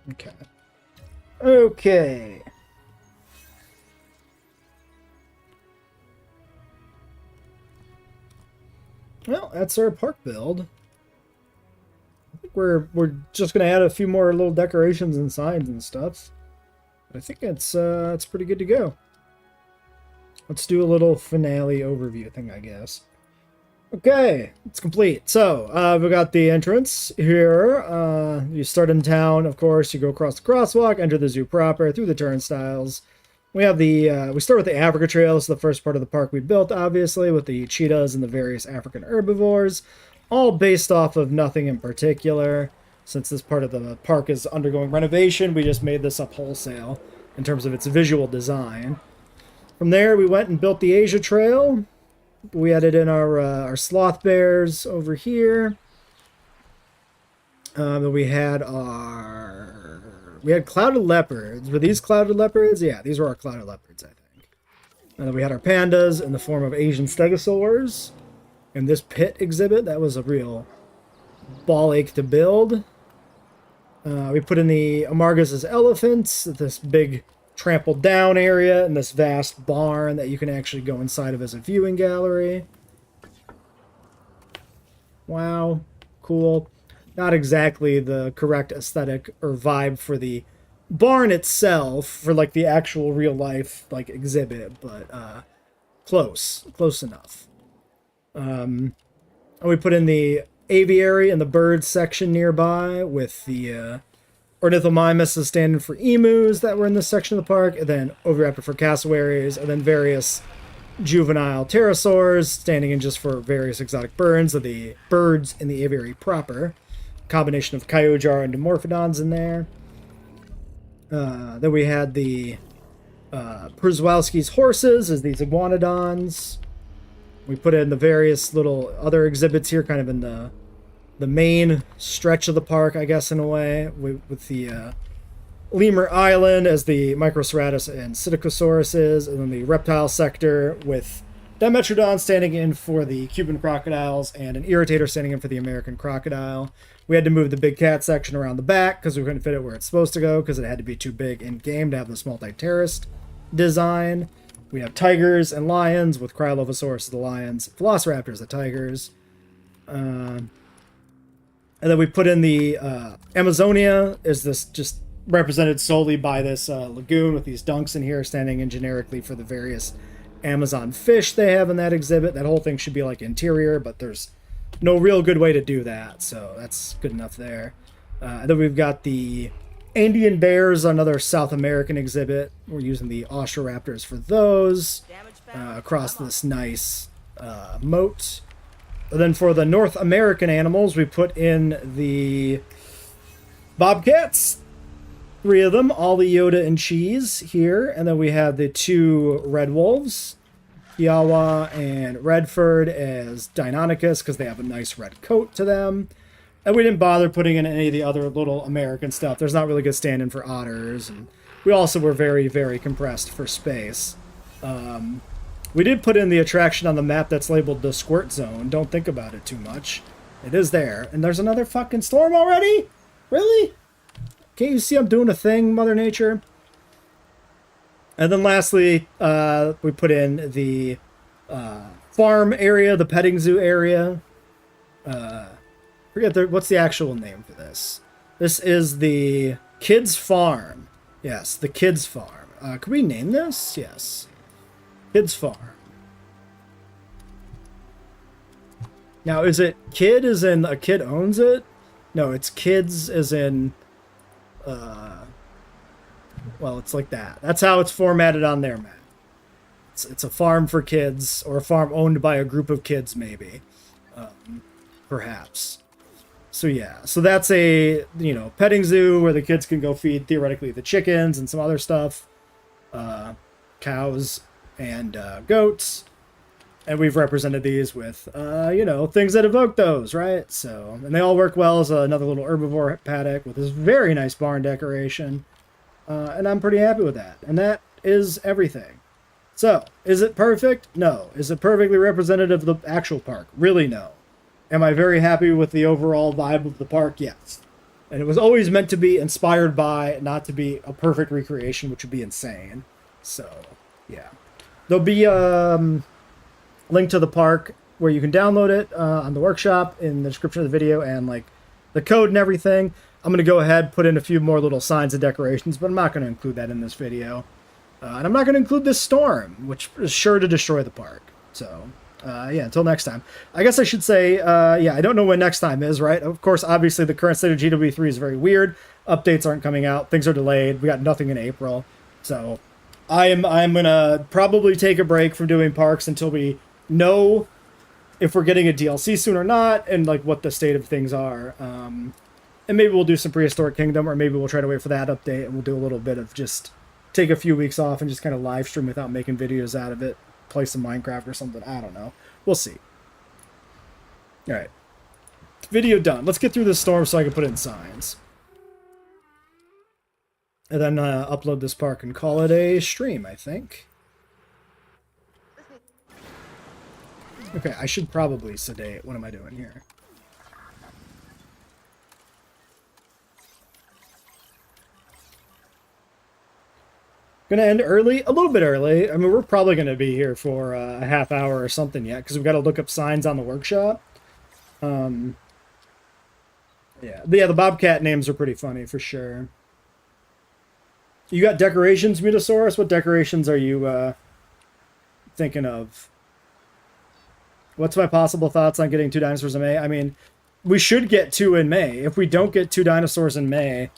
[SPEAKER 1] Okay. Okay. Well, that's our park build. I think we're just gonna add a few more little decorations and signs and stuff. I think it's pretty good to go. Let's do a little finale overview thing, I guess. Okay, it's complete. So, we've got the entrance here. You start in town, of course. You go across the crosswalk, enter the zoo proper, through the turnstiles. We have we start with the Africa Trail. This is the first part of the park we built, obviously, with the cheetahs and the various African herbivores, all based off of nothing in particular. Since this part of the park is undergoing renovation, we just made this up wholesale in terms of its visual design. From there, we went and built the Asia Trail. We added in our sloth bears over here. Then we had clouded leopards. Were these clouded leopards? Yeah, these were our clouded leopards, I think. And then we had our pandas in the form of Asian stegosaurs. And this pit exhibit, that was a real ball ache to build. We put in the Amargas' elephants, this big trampled down area, and this vast barn that you can actually go inside of as a viewing gallery. Wow, cool. Not exactly the correct aesthetic or vibe for the barn itself, for like the actual real life like exhibit, but close enough. And we put in the aviary and the bird section nearby with the ornithomimus standing for emus that were in this section of the park, and then oviraptor for cassowaries, and then various juvenile pterosaurs standing in just for various exotic birds of the birds in the aviary proper. Combination of Kyogre and Dimorphodons in there. Then we had the Przewalski's horses as these iguanodons. We put in the various little other exhibits here, kind of in the main stretch of the park, I guess, in a way, with the Lemur Island as the Microceratus and Psittacosauruses, and then the reptile sector with Dimetrodon standing in for the Cuban crocodiles and an Irritator standing in for the American crocodile. We had to move the big cat section around the back because we couldn't fit it where it's supposed to go because it had to be too big in game to have this multi-terrorist design. We have tigers and lions with Cryolophosaurus the lions, Velociraptors the tigers. And then we put in the Amazonia, is this just represented solely by this lagoon with these dunks in here standing in generically for the various Amazon fish they have in that exhibit. That whole thing should be like interior, but there's no real good way to do that, so that's good enough there. And then we've got the Andean bears, another South American exhibit. We're using the Ostroraptors for those across this nice moat. And then for the North American animals, we put in the bobcats, 3 of them, Ollie, Yoda, and Cheese here. And then we have the 2 red wolves, Kiawa and Redford as Deinonychus, because they have a nice red coat to them. And we didn't bother putting in any of the other little American stuff. There's not really good stand-in for otters. And we also were very, very compressed for space. We did put in the attraction on the map that's labeled the Squirt Zone. Don't think about it too much. It is there. And there's another fucking storm already? Really? Can't you see I'm doing a thing, Mother Nature? And then lastly, we put in the farm area, the petting zoo area. What's the actual name for this? This is the Kids Farm. Yes, the Kids Farm. Can we name this? Yes. Kids Farm. Now, is it kid as in a kid owns it? No, it's kids as in... well, it's like that. That's how it's formatted on their map. It's a farm for kids, or a farm owned by a group of kids, maybe. Perhaps. So yeah, so that's a, petting zoo where the kids can go feed, theoretically, the chickens and some other stuff. Cows and goats. And we've represented these with, things that evoke those, right? So, and they all work well as another little herbivore paddock with this very nice barn decoration. And I'm pretty happy with that. And that is everything. So, is it perfect? No. Is it perfectly representative of the actual park? Really, no. Am I very happy with the overall vibe of the park? Yes. And it was always meant to be inspired by, not to be a perfect recreation, which would be insane. So, yeah. There'll be a link to the park where you can download it on the workshop in the description of the video, and like the code and everything. I'm going to go ahead, put in a few more little signs and decorations, but I'm not going to include that in this video. And I'm not going to include this storm, which is sure to destroy the park. So, yeah, until next time. I guess I should say, yeah, I don't know when next time is, right? Of course, obviously, the current state of JWE3 is very weird. Updates aren't coming out. Things are delayed. We got nothing in April. So, I'm going to probably take a break from doing parks until we know if we're getting a DLC soon or not, and, like, what the state of things are. And maybe we'll do some Prehistoric Kingdom, or maybe we'll try to wait for that update, and we'll do a little bit of just take a few weeks off and just kind of live stream without making videos out of it. Play some Minecraft or something. I don't know. We'll see. All right. Video done. Let's get through this storm so I can put in signs. And then upload this park and call it a stream, I think. Okay, I should probably sedate. What am I doing here? Gonna end early, a little bit early. I mean, we're probably gonna be here for a half hour or something yet, because we've got to look up signs on the workshop. Yeah, but yeah, the Bobcat names are pretty funny for sure. You got decorations, Mutasaurus? What decorations are you thinking of? What's my possible thoughts on getting 2 dinosaurs in May? I mean, we should get 2 in May. If we don't get 2 dinosaurs in May,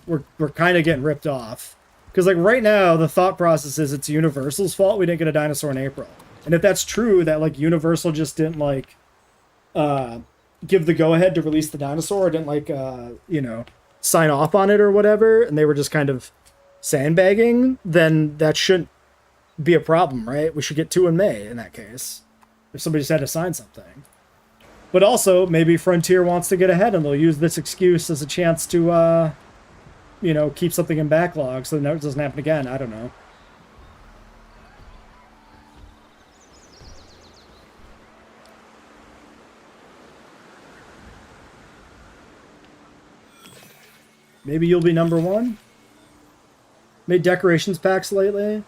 [SPEAKER 1] we're kind of getting ripped off. Because like right now, the thought process is it's Universal's fault we didn't get a dinosaur in April. And if that's true, that like Universal just didn't like give the go-ahead to release the dinosaur, or didn't like you know, sign off on it or whatever, and they were just kind of sandbagging, then that shouldn't be a problem, right? We should get 2 in May in that case, if somebody just had to sign something. But also, maybe Frontier wants to get ahead and they'll use this excuse as a chance to, you know, keep something in backlog so that it doesn't happen again. I don't know. Maybe you'll be number 1? Made decorations packs lately?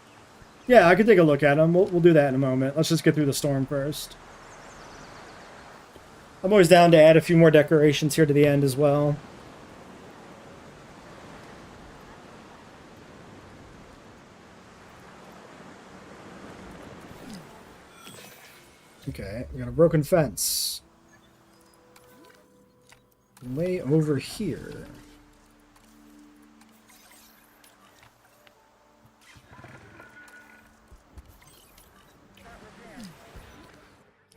[SPEAKER 1] Yeah, I could take a look at them. We'll do that in a moment. Let's just get through the storm first. I'm always down to add a few more decorations here to the end as well. Okay, we got a broken fence. Way over here.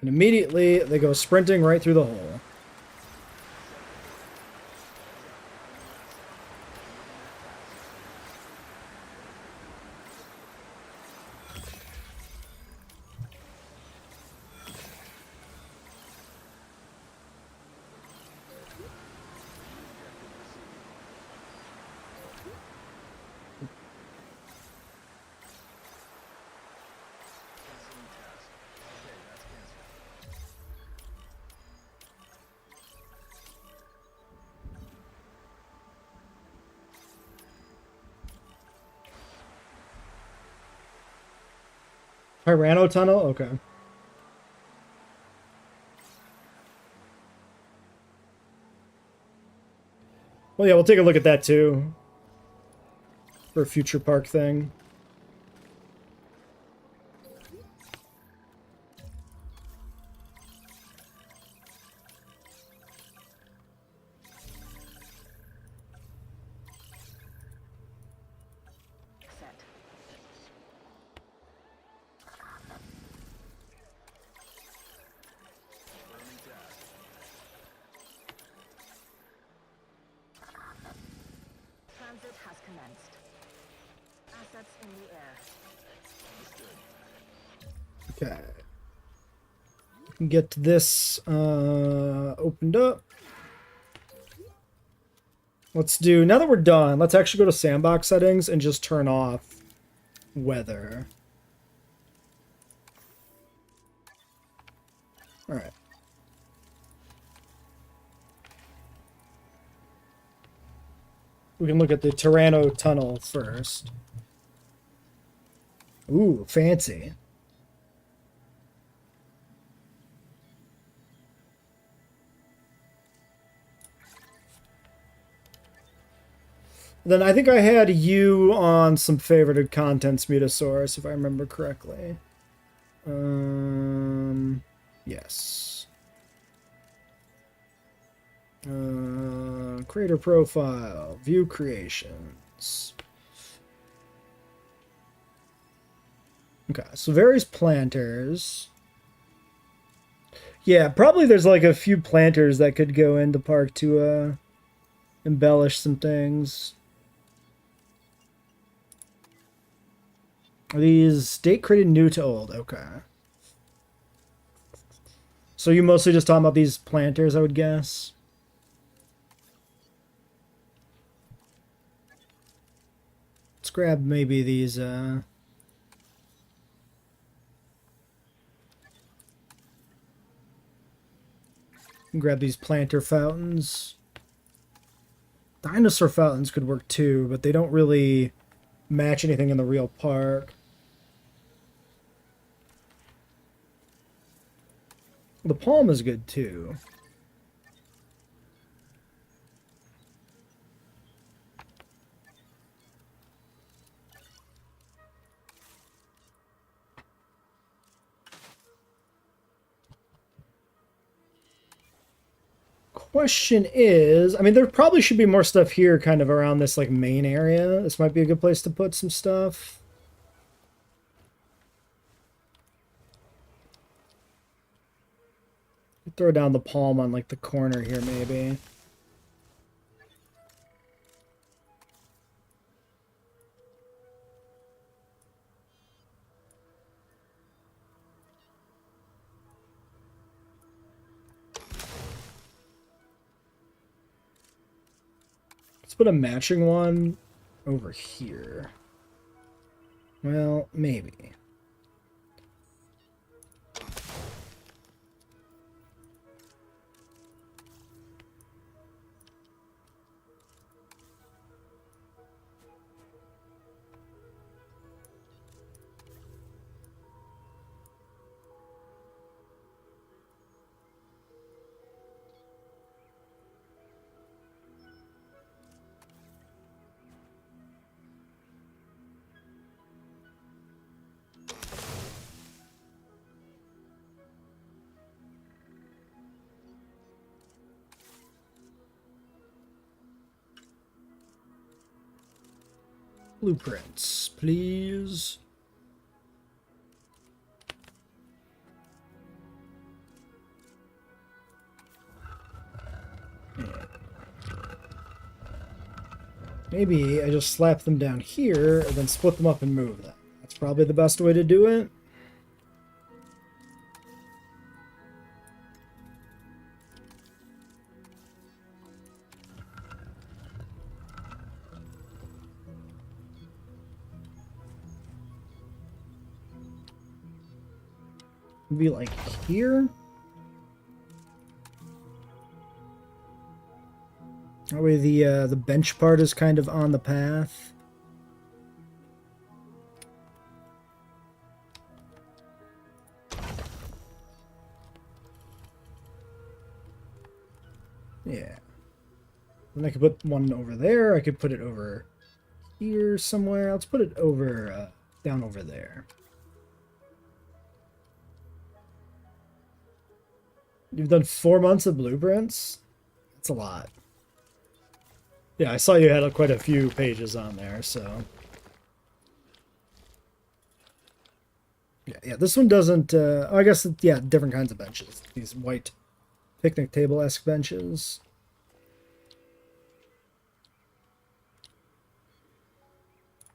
[SPEAKER 1] And immediately, they go sprinting right through the hole. Pirano Tunnel? Okay. Well, yeah, we'll take a look at that too. For a future park thing.
[SPEAKER 3] Set. Transit has commenced. Assets in the air.
[SPEAKER 1] Okay. Get this opened up. Let's do, now that we're done, let's actually go to sandbox settings and just turn off weather. All right. We can look at the Tyranno Tunnel first. Ooh, fancy. Then I think I had you on some favorited contents, Mutasaurus, if I remember correctly. Yes. Creator profile, view creations. Okay, so various planters. Yeah, probably there's like a few planters that could go into park to embellish some things. Are these date created new to old? Okay. So you mostly just talking about these planters, I would guess? Let's grab maybe these, grab these planter fountains. Dinosaur fountains could work too, but they don't really match anything in the real park. The palm is good too. Question is, I mean, there probably should be more stuff here kind of around this like main area. This might be a good place to put some stuff. Throw down the palm on like the corner here maybe. Let's put a matching one over here. Well, maybe. Blueprints, please. Yeah. Maybe I just slap them down here and then split them up and move them. That's probably the best way to do it. Be like here. That way the bench part is kind of on the path. Yeah. And I could put one over there. I could put it over here somewhere. Let's put it over down over there. You've done 4 months of blueprints? That's a lot. Yeah, I saw you had quite a few pages on there, so... Yeah, this one doesn't... I guess, yeah, different kinds of benches. These white picnic table-esque benches.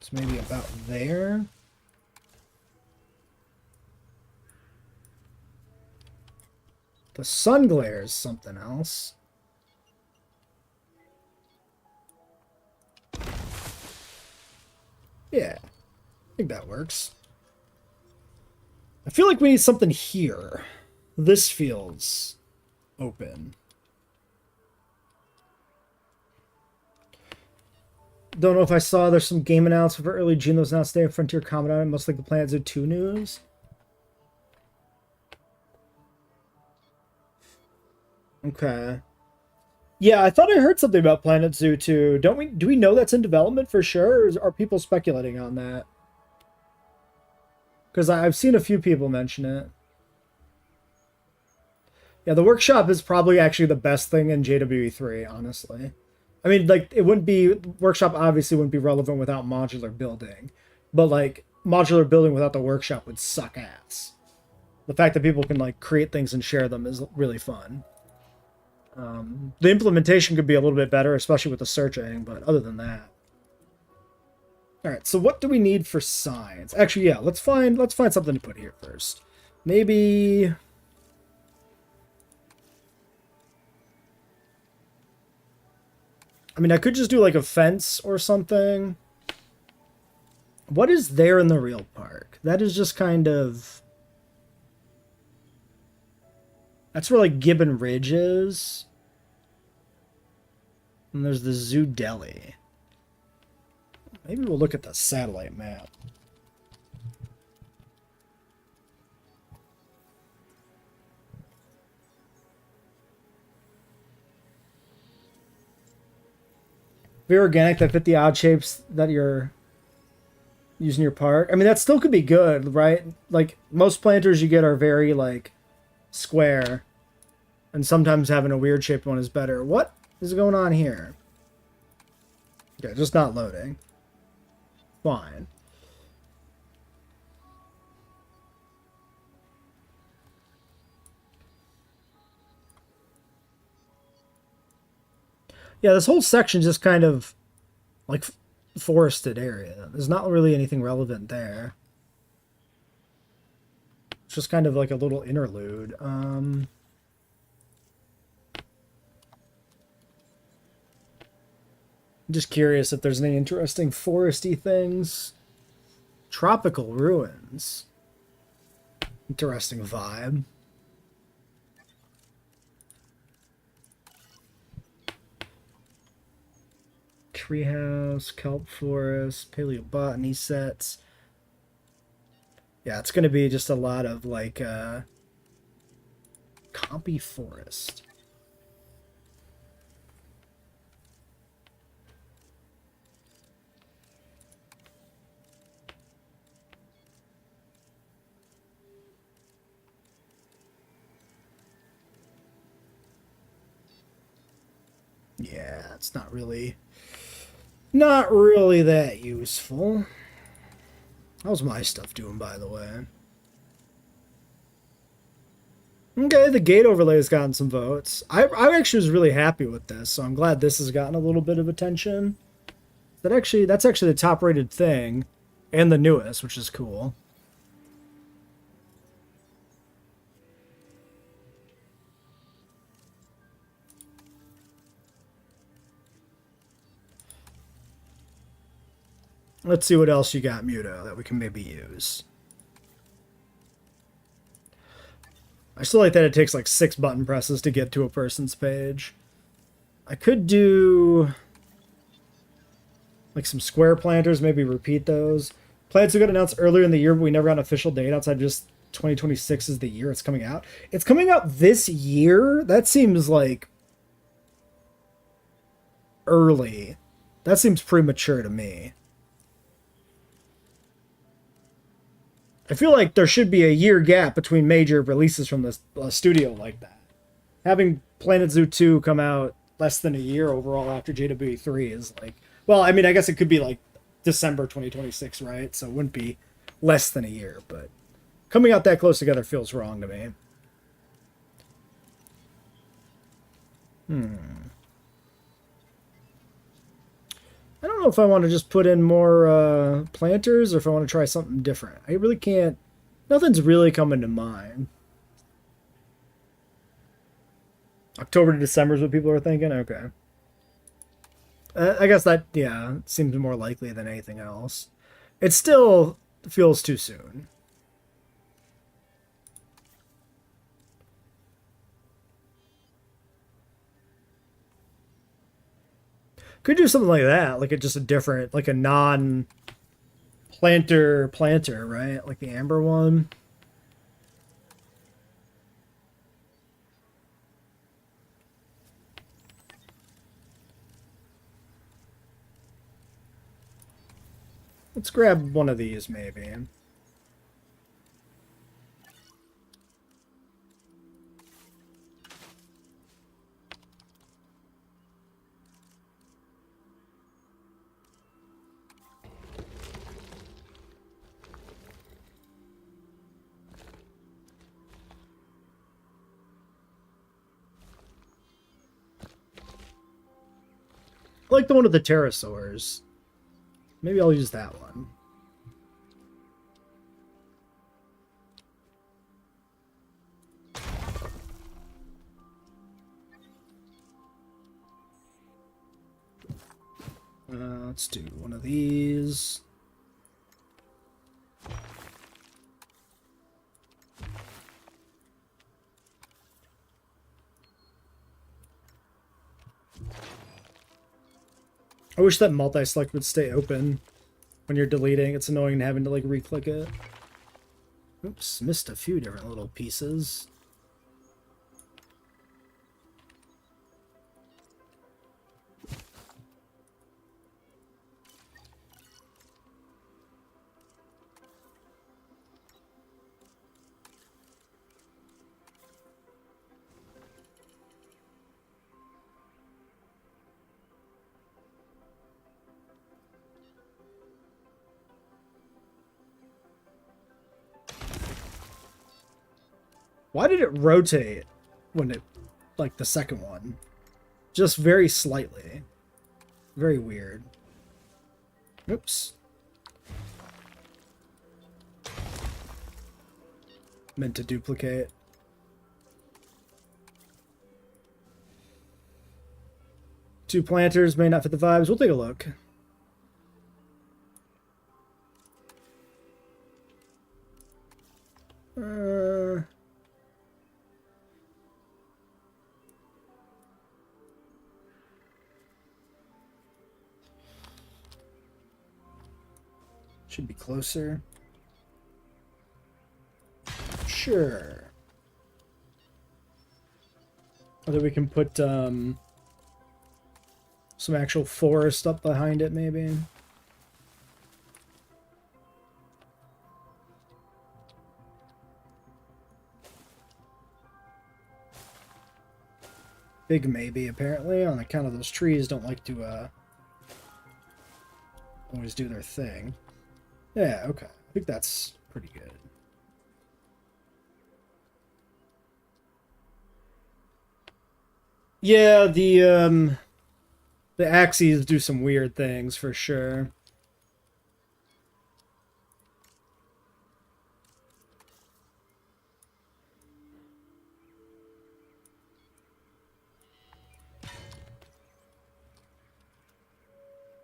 [SPEAKER 1] It's maybe about there. The sun glare is something else. Yeah, I think that works. I feel like we need something here. This feels open. Don't know if I saw there's some game announcement for early June that was announced today at Frontier Commandant, most like the Planet Zoo 2 news. Okay. Yeah, I thought I heard something about Planet Zoo 2. Do we know that's in development for sure, or are people speculating on that? Because I've seen a few people mention it. Yeah, the workshop is probably actually the best thing in JWE3, honestly. I mean, like, it wouldn't be... Workshop obviously wouldn't be relevant without modular building. But, like, modular building without the workshop would suck ass. The fact that people can, like, create things and share them is really fun. The implementation could be a little bit better, especially with the searching, but other than that. Alright, so what do we need for signs? Actually, yeah, let's find something to put here first. Maybe... I mean, I could just do like a fence or something. What is there in the real park? That is just kind of... That's where like Gibbon Ridge is. And there's the Zoo Deli. Maybe we'll look at the satellite map. Very organic that fit the odd shapes that you're using your park. I mean, that still could be good, right? Like, most planters you get are very, like, square. And sometimes having a weird shaped one is better. What is going on here? Okay, just not loading. Fine. Yeah, this whole section just kind of like forested area. There's not really anything relevant there. It's just kind of like a little interlude. I'm just curious if there's any interesting foresty things. Tropical ruins. Interesting vibe. Treehouse, kelp forest, paleobotany sets. Yeah, it's going to be just a lot of like compy forest. Yeah, it's not really that useful. How's my stuff doing, by the way? Okay, the gate overlay has gotten some votes. I actually was really happy with this, so I'm glad this has gotten a little bit of attention. That's actually the top rated thing and the newest, which is cool. Let's see what else you got, Muto, that we can maybe use. I still like that it takes like 6 button presses to get to a person's page. I could do like some square planters, maybe repeat those. Plants that got announced earlier in the year, but we never got an official date outside just 2026 is the year it's coming out. It's coming out this year? That seems like early. That seems premature to me. I feel like there should be a year gap between major releases from the studio like that. Having Planet Zoo 2 come out less than a year overall after JWE3 is like... Well, I mean, I guess it could be like December 2026, right? So it wouldn't be less than a year, but coming out that close together feels wrong to me. I don't know if I want to just put in more planters or if I want to try something different. I really can't... Nothing's really coming to mind. October to December is what people are thinking? Okay. I guess that, yeah, seems more likely than anything else. It still feels too soon. Could do something like that, like just a different, like a non-planter, right? Like the amber one. Let's grab one of these, maybe. I like the one with the pterosaurs. Maybe I'll use that one. Let's do one of these. I wish that multi-select would stay open. when you're deleting. It's annoying having to like re-click it. Oops, missed a few different little pieces. Why did it rotate when it, like the second one? Just very slightly. Very weird. Oops. Meant to duplicate. Two planters may not fit the vibes. We'll take a look. Should be closer. Sure. Although we can put some actual forest up behind it, maybe. Big maybe, apparently, on account of those trees don't like to always do their thing. Yeah, okay. I think that's pretty good. Yeah, the axes do some weird things for sure.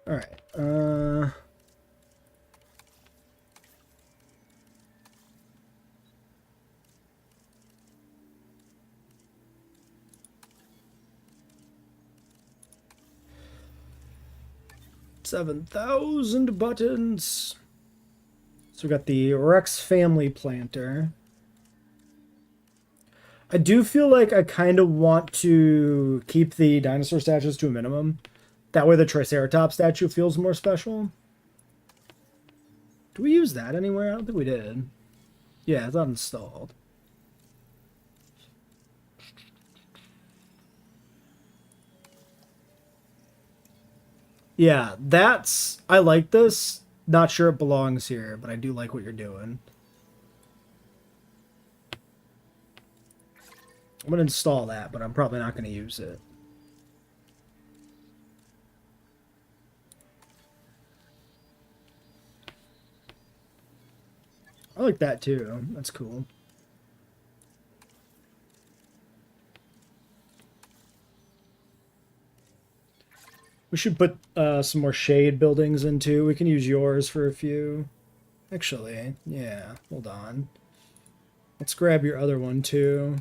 [SPEAKER 1] All right. 7,000 buttons. So we got the Rex family planter. I do feel like I kind of want to keep the dinosaur statues to a minimum. That way the Triceratops statue feels more special. Do we use that anywhere? I don't think we did. Yeah, it's uninstalled. Yeah, that's... I like this. Not sure it belongs here, but I do like what you're doing. I'm going to install that, but I'm probably not going to use it. I like that too. That's cool. We should put some more shade buildings in too. We can use yours for a few. Actually, yeah, hold on. Let's grab your other one too.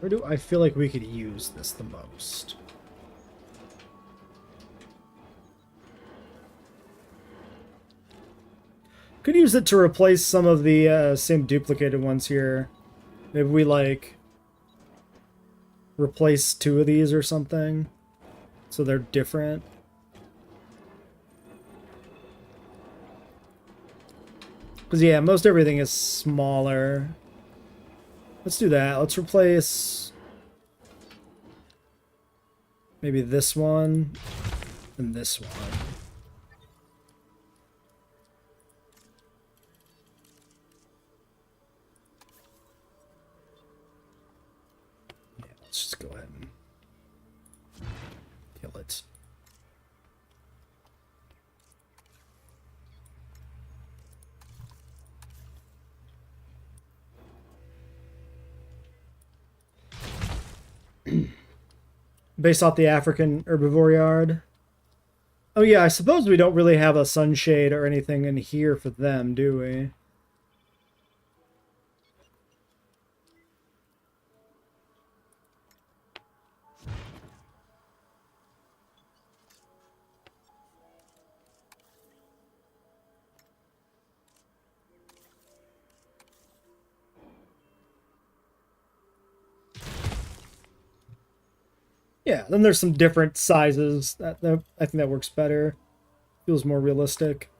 [SPEAKER 1] Where do I feel like we could use this the most? Could use it to replace some of the same duplicated ones here. Maybe we like replace two of these or something, so they're different. Because yeah, most everything is smaller. Let's do that. Let's replace maybe this one and this one. Yeah, let's just go ahead and kill it. Based off the African herbivore yard. Oh yeah, I suppose we don't really have a sunshade or anything in here for them, do we? Yeah, then there's some different sizes. I think that works better. Feels more realistic.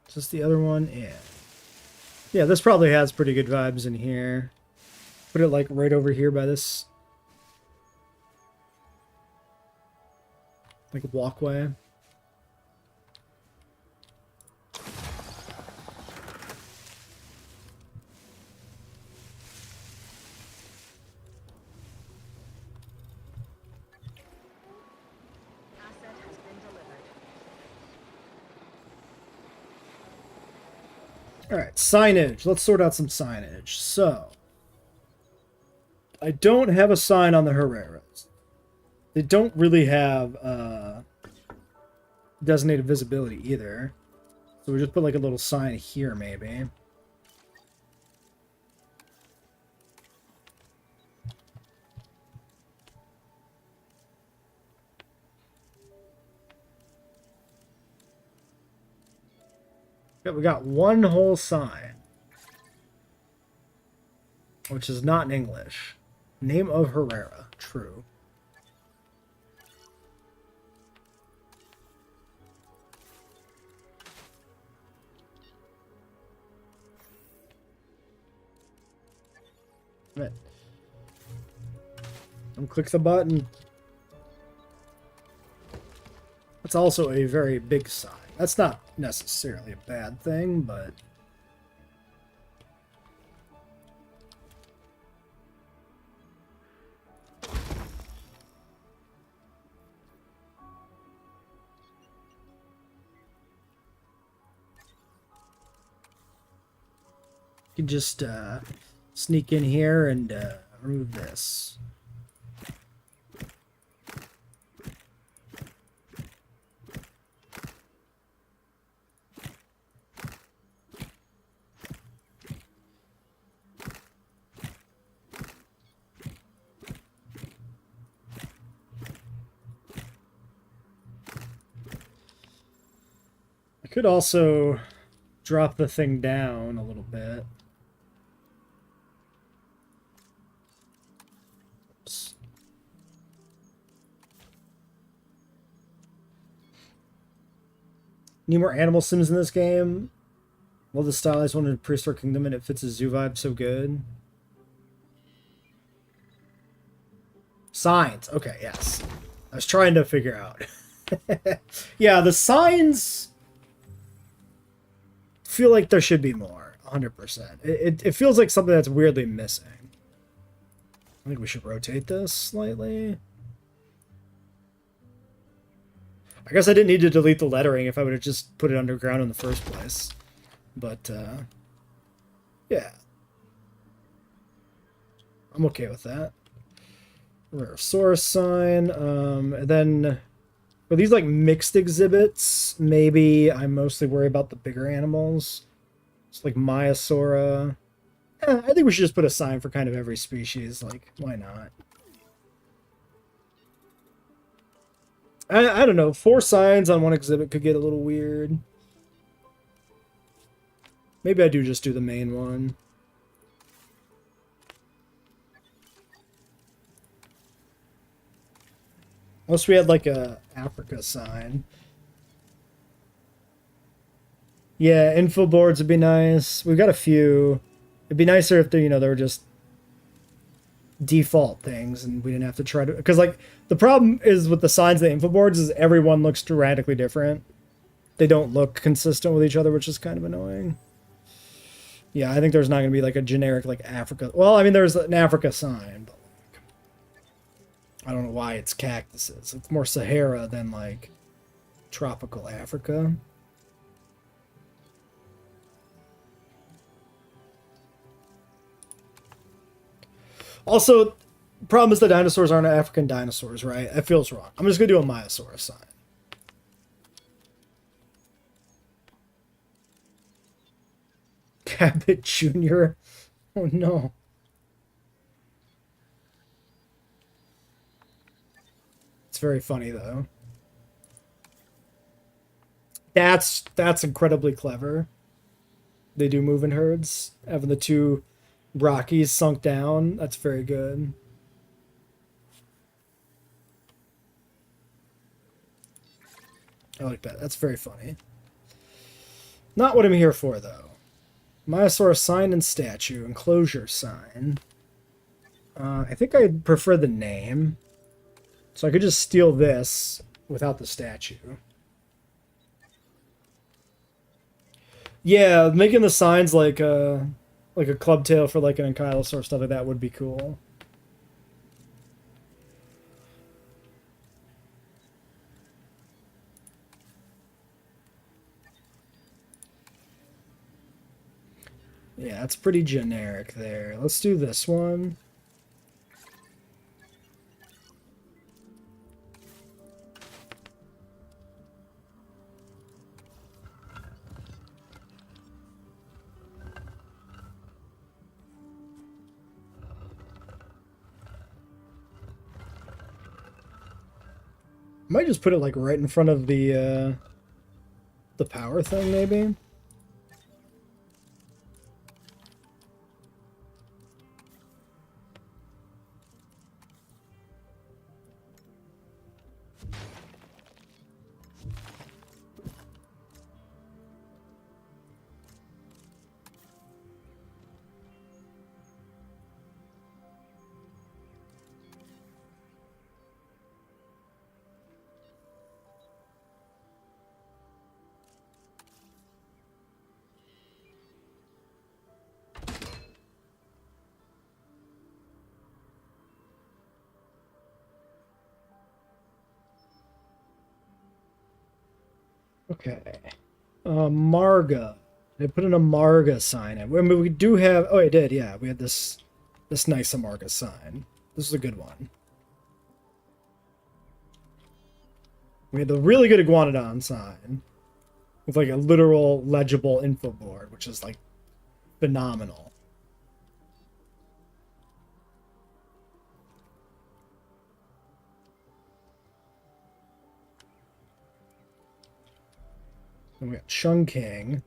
[SPEAKER 1] Is this the other one? Yeah. Yeah, this probably has pretty good vibes in here. Put it like right over here by this like walkway.
[SPEAKER 3] Asset has been delivered.
[SPEAKER 1] Alright, signage. Let's sort out some signage. So, I don't have a sign on the Herreras. They don't really have designated visibility either. So we just put like a little sign here maybe. Yeah, we got one whole sign. Which is not in English. Name of Herrera. True. Right. And click the button. That's also a very big sign. That's not necessarily a bad thing, but... You can just sneak in here and remove this. I could also drop the thing down a little bit. Need more animal sims in this game. Well, the stylized one in Prehistoric Kingdom, and it fits a zoo vibe so good. Signs. Okay, yes. I was trying to figure out. Yeah, the signs feel like there should be more. 100%. It feels like something that's weirdly missing. I think we should rotate this slightly. I guess I didn't need to delete the lettering if I would have just put it underground in the first place. But, yeah. I'm okay with that. Rare source sign. And then, for these, like, mixed exhibits, maybe I mostly worry about the bigger animals. It's like Maiasaura. I think we should just put a sign for kind of every species. Like, why not? I don't know. 4 signs on one exhibit could get a little weird. Maybe I do just do the main one. Unless we had like a Africa sign. Yeah, info boards would be nice. We've got a few. It'd be nicer if they were just default things and we didn't have to try to, because like the problem is with the signs of the info boards is everyone looks dramatically different. They don't look consistent with each other, which is kind of annoying. Yeah, I think there's not going to be like a generic like Africa. Well, I mean there's an Africa sign, but like, I don't know why it's cactuses. It's more Sahara than like tropical Africa. Also, problem is the dinosaurs aren't African dinosaurs, right? It feels wrong. I'm just gonna do a Myosaurus sign. Cabot Jr. Oh no. It's very funny though. That's incredibly clever. They do move in herds. Having the two Rockies sunk down, that's very good. I like that. That's very funny. Not what I'm here for, though. Myosaurus sign and statue. Enclosure sign. I think I prefer the name. So I could just steal this without the statue. Yeah, making the signs like a club tail for like an ankylosaur, stuff like that would be cool. Yeah, it's pretty generic there. Let's do this one. Might just put it like right in front of the power thing, maybe. Okay. Marga. They put in a Marga sign. I mean, we do have... Oh, I did, yeah. We had this nice Marga sign. This is a good one. We had the really good Iguanodon sign. With, like, a literal legible info board, which is, like, phenomenal. And we got Chungking.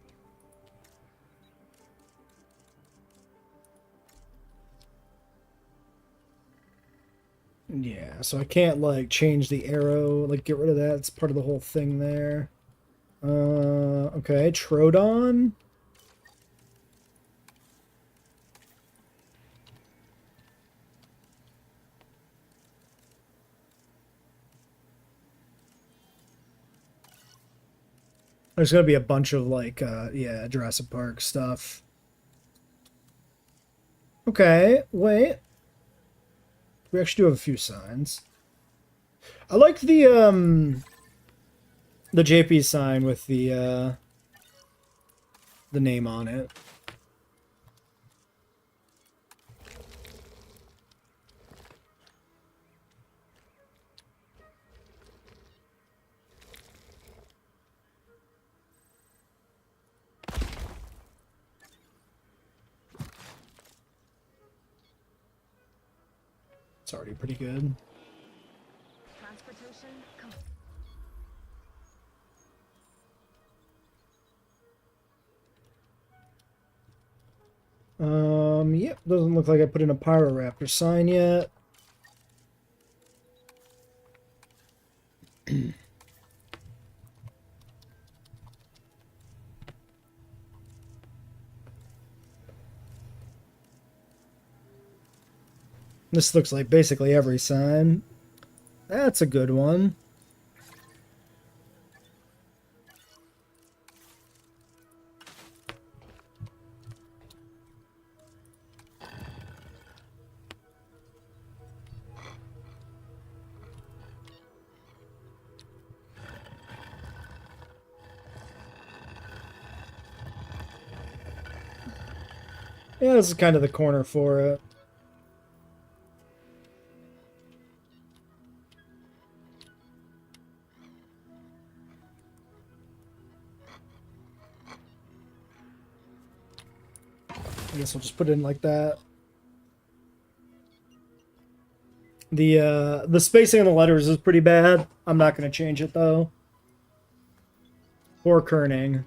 [SPEAKER 1] Yeah, so I can't, like, change the arrow, like, get rid of that. It's part of the whole thing there. Okay, Troodon. There's gonna be a bunch of, like, yeah, Jurassic Park stuff. Okay, wait. We actually do have a few signs. I like the JP sign with the name on it. It's already pretty good.
[SPEAKER 3] Transportation
[SPEAKER 1] Yep, doesn't look like I put in a Pyroraptor sign yet. This looks like basically every sign. That's a good one. Yeah, this is kind of the corner for it. I guess I'll just put it in like that. The spacing on the letters is pretty bad. I'm not going to change it though. Poor kerning.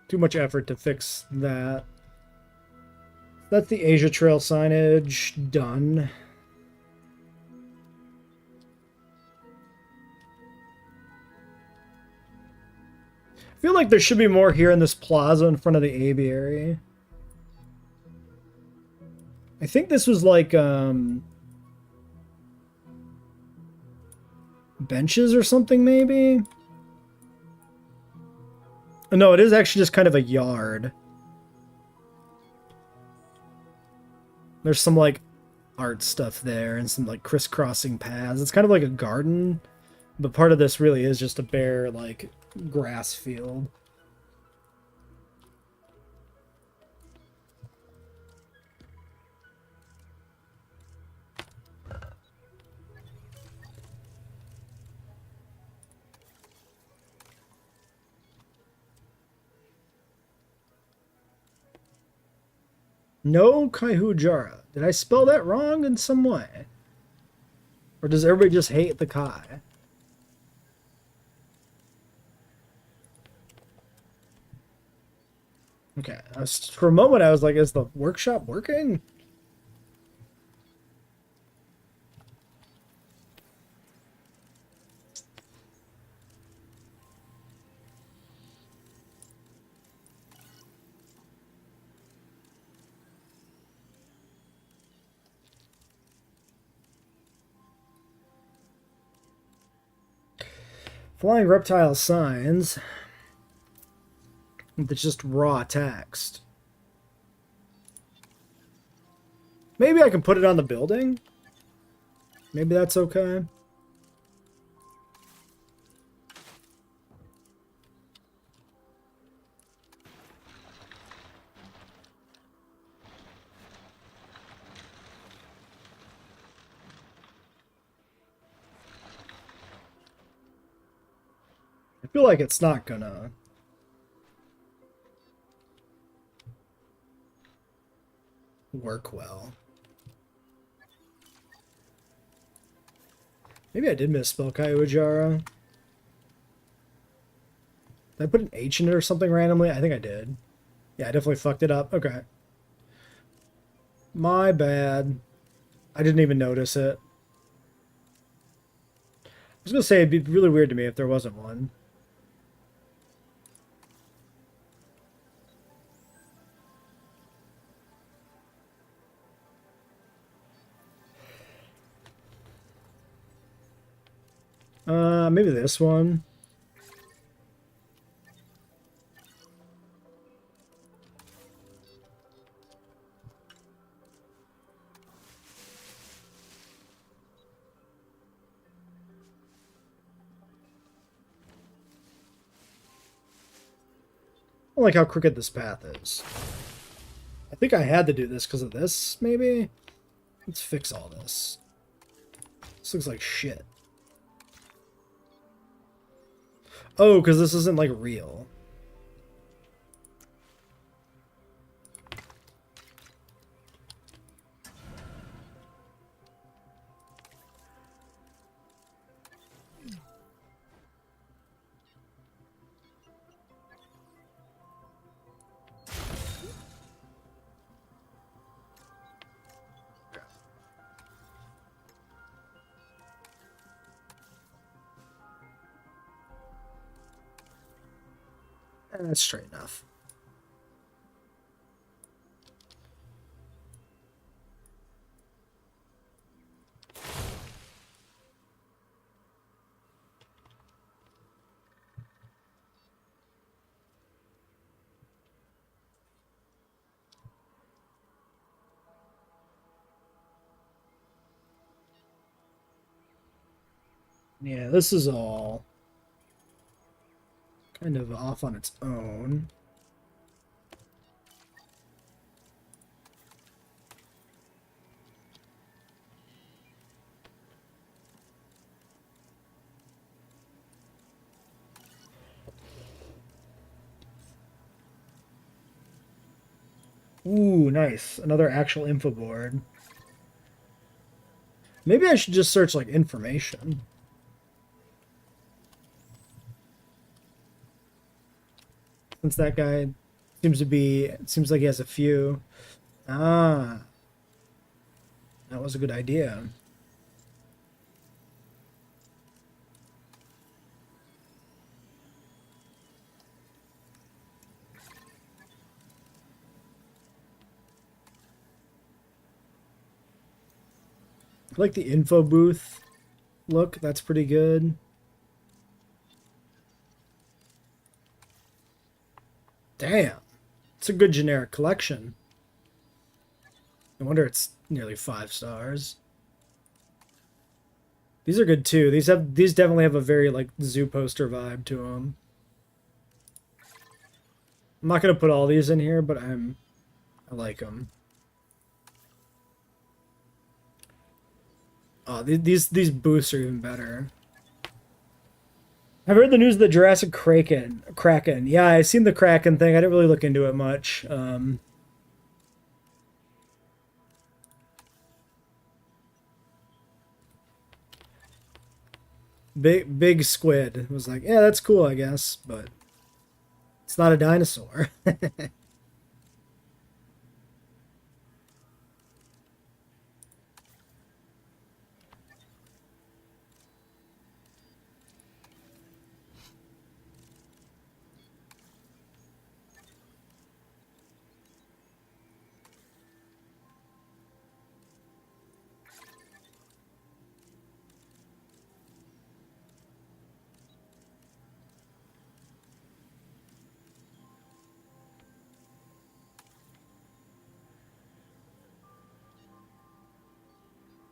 [SPEAKER 1] Too much effort to fix that. That's the Asia Trail signage done. I feel like there should be more here in this plaza in front of the aviary. I think this was like benches or something maybe? No, it is actually just kind of a yard. There's some like art stuff there and some like crisscrossing paths. It's kind of like a garden, but part of this really is just a bare like grass field. No Kaihujara. Did I spell that wrong in some way? Or does everybody just hate the Kai? Okay, for a moment I was like, is the workshop working? Flying reptile signs. It's just raw text. Maybe I can put it on the building? Maybe that's okay. I feel like it's not gonna work well. Maybe I did misspell Kaijara. Did I put an H in it or something randomly? I think I did. Yeah, I definitely fucked it up. Okay. My bad. I didn't even notice it. I was gonna say it'd be really weird to me if there wasn't one. Maybe this one. I like how crooked this path is. I think I had to do this because of this, maybe? Let's fix all this. This looks like shit. Oh, because this isn't, like, real. That's straight enough. Yeah, this is all kind of off on its own. Ooh, nice. Another actual info board. Maybe I should just search like information. Since that guy it seems like he has a few. Ah, that was a good idea. I like the info booth look. That's pretty good. Damn. It's a good generic collection. No wonder it's nearly 5 stars. These are good too. These definitely have a very like zoo poster vibe to them. I'm not gonna put all these in here, but I like them. Oh, these booths are even better. I've heard the news of the Jurassic Kraken. Yeah, I seen the Kraken thing. I didn't really look into it much. Big squid was like, yeah, that's cool, I guess, but it's not a dinosaur.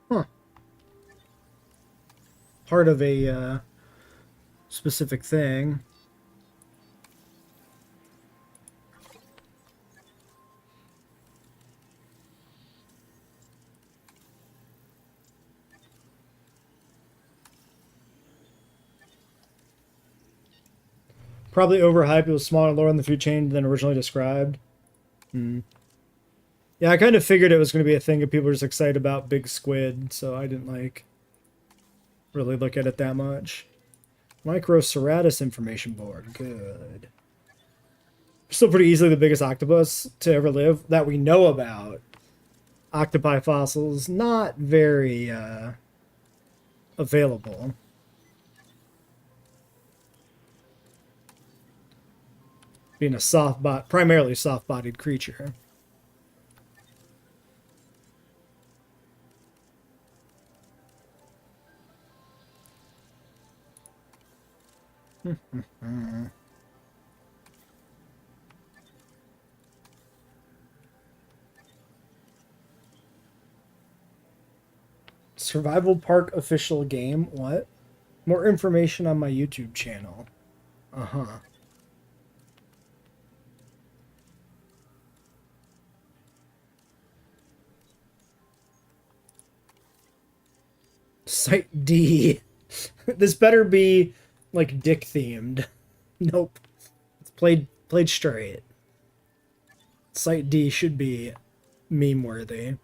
[SPEAKER 1] Huh. Part of a specific thing. Probably overhyped. It was smaller and lower in the food chain than originally described. Hmm. Yeah, I kind of figured it was going to be a thing if people were just excited about big squid, so I didn't like really look at it that much. Microceratus information board. Good. Still pretty easily the biggest octopus to ever live that we know about. Octopi fossils, not very available. Being a primarily soft-bodied creature. Survival Park official game. What? More information on my YouTube channel. Uh-huh. Site D. This better be like dick themed. Nope. It's played straight. Site D should be meme worthy.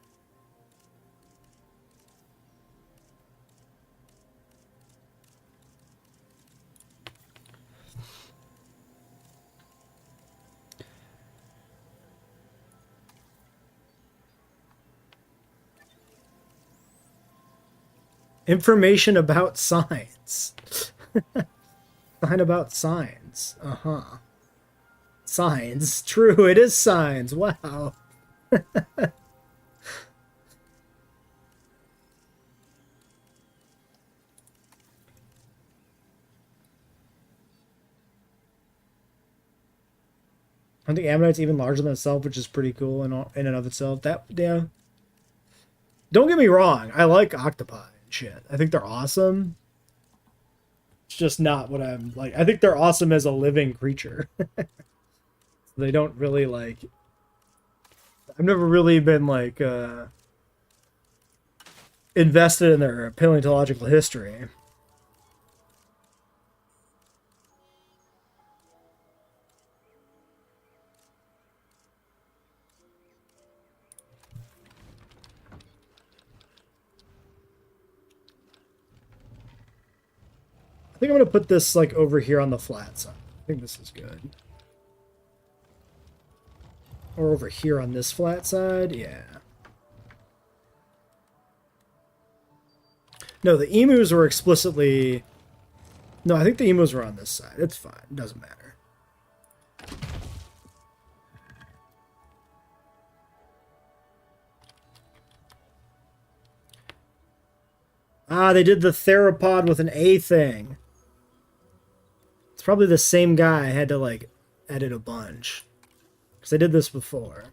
[SPEAKER 1] Information about science. Sign about signs. Uh-huh. Signs. True, it is signs. Wow. I think Ammonite's even larger than itself, which is pretty cool in and of itself. That, yeah. Don't get me wrong. I like octopi and shit. I think they're awesome. It's just not what I'm like. I think they're awesome as a living creature. They don't really like. I've never really been like invested in their paleontological history. think I'm gonna put this like over here on the flat side. I think this is good. Or over here on this flat side, yeah. No, the emus were explicitly... No, I think the emus were on this side. It's fine. It doesn't matter. Ah, they did the theropod with an A thing. It's probably the same guy I had to, like, edit a bunch. Because I did this before.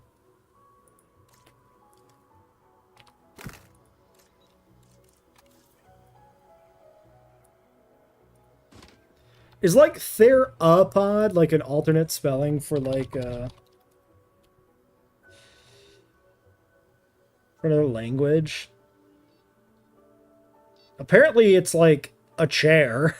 [SPEAKER 1] Is, like, theropod, like, an alternate spelling for, like, for another language? Apparently it's, like, a chair.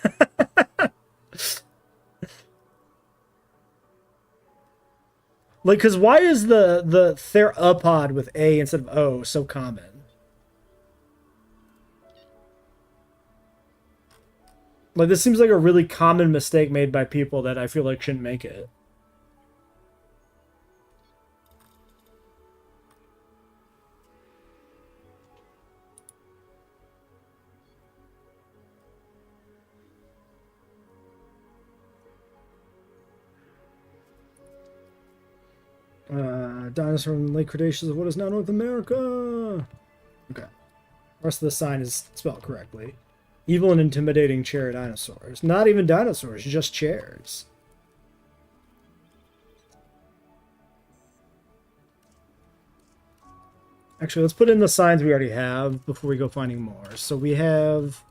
[SPEAKER 1] Like, because why is the theropod with A instead of O so common? Like, this seems like a really common mistake made by people that I feel like shouldn't make it. Dinosaur in the late Cretaceous of what is now North America. Okay. The rest of the sign is spelled correctly. Evil and intimidating chair dinosaurs. Not even dinosaurs, just chairs. Actually, let's put in the signs we already have before we go finding more. So we have...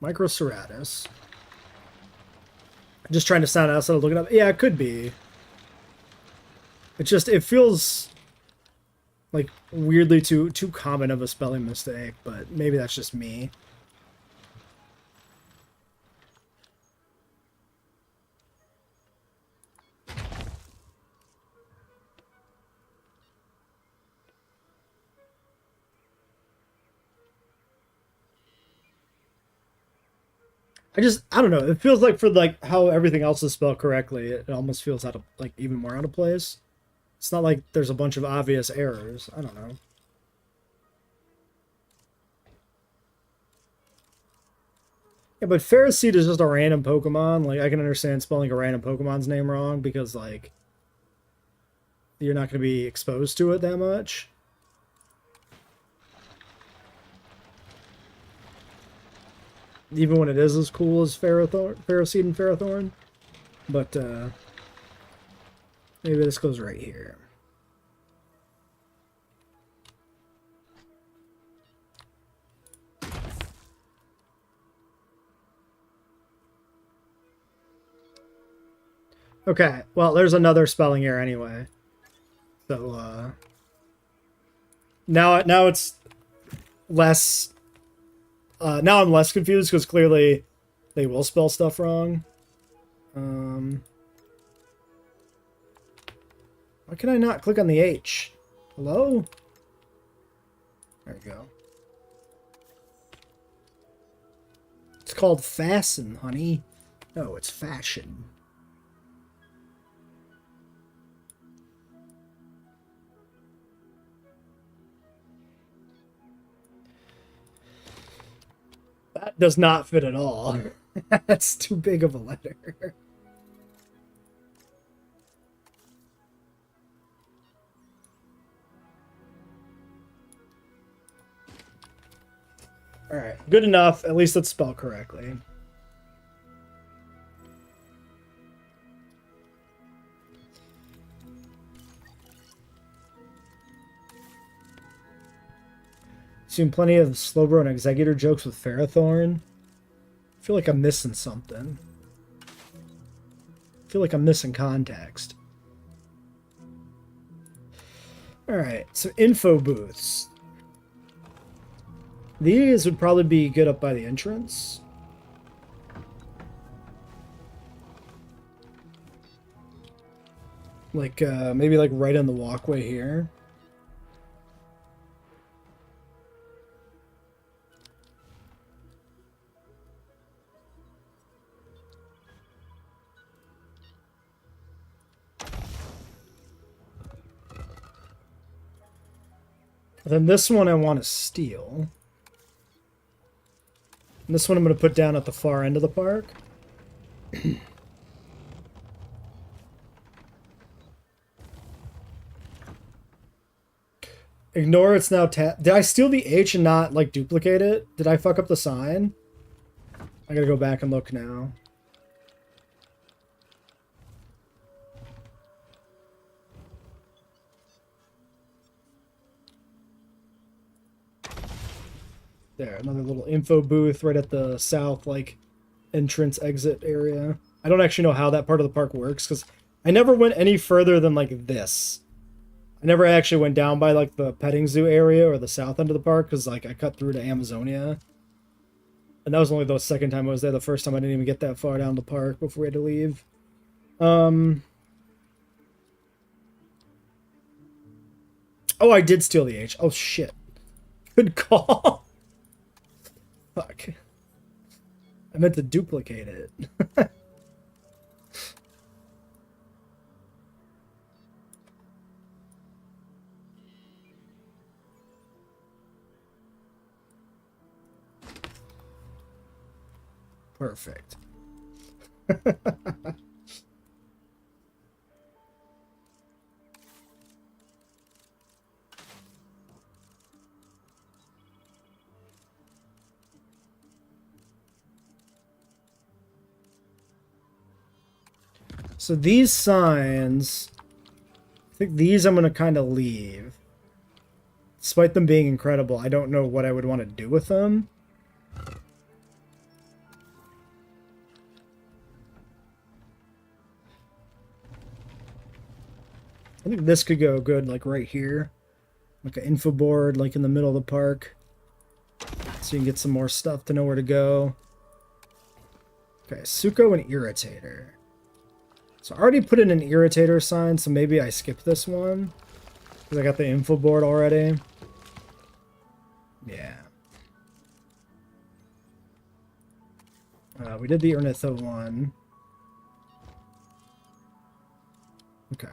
[SPEAKER 1] Microceratus. Just trying to sound out instead of looking up. Yeah, it could be. It feels like weirdly too common of a spelling mistake, but maybe that's just me. I don't know. It feels like for like how everything else is spelled correctly, it almost feels out of like even more out of place. It's not like there's a bunch of obvious errors. I don't know. Yeah, but Ferroseed is just a random Pokemon. Like, I can understand spelling a random Pokemon's name wrong because, like, you're not going to be exposed to it that much. Even when it is as cool as Ferroseed and Ferrothorn. But, maybe this goes right here. Okay, well, there's another spelling error anyway. So, now it's less... now I'm less confused because clearly they will spell stuff wrong. Why can I not click on the H? Hello? There we go. It's called fasten, honey. No, it's fashion. That does not fit at all. That's too big of a letter. Alright, good enough. At least it's spelled correctly. Seen plenty of Slowbro and Executor jokes with Ferrothorn. I feel like I'm missing something. I feel like I'm missing context. Alright, so info booths. These would probably be good up by the entrance. Like, maybe like right on the walkway here. Then this one I want to steal. And this one I'm going to put down at the far end of the park. Ignore it's now Did I steal the H and not, like, duplicate it? Did I fuck up the sign? I gotta go back and look now. There, another little info booth right at the south, like, entrance exit area. I don't actually know how that part of the park works, because I never went any further than, like, this. I never actually went down by, like, the petting zoo area or the south end of the park, because, like, I cut through to Amazonia. And that was only the second time I was there. The first time I didn't even get that far down the park before we had to leave. Oh, I did steal the H. Oh, shit. Good call. Fuck. I meant to duplicate it. Perfect. So these signs, I think these I'm going to kind of leave. Despite them being incredible, I don't know what I would want to do with them. I think this could go good, like right here. Like an info board, like in the middle of the park. So you can get some more stuff to know where to go. Okay, Suko and Irritator. So I already put in an Irritator sign, so maybe I skip this one. Because I got the info board already. Yeah. We did the Ornitho one. Okay.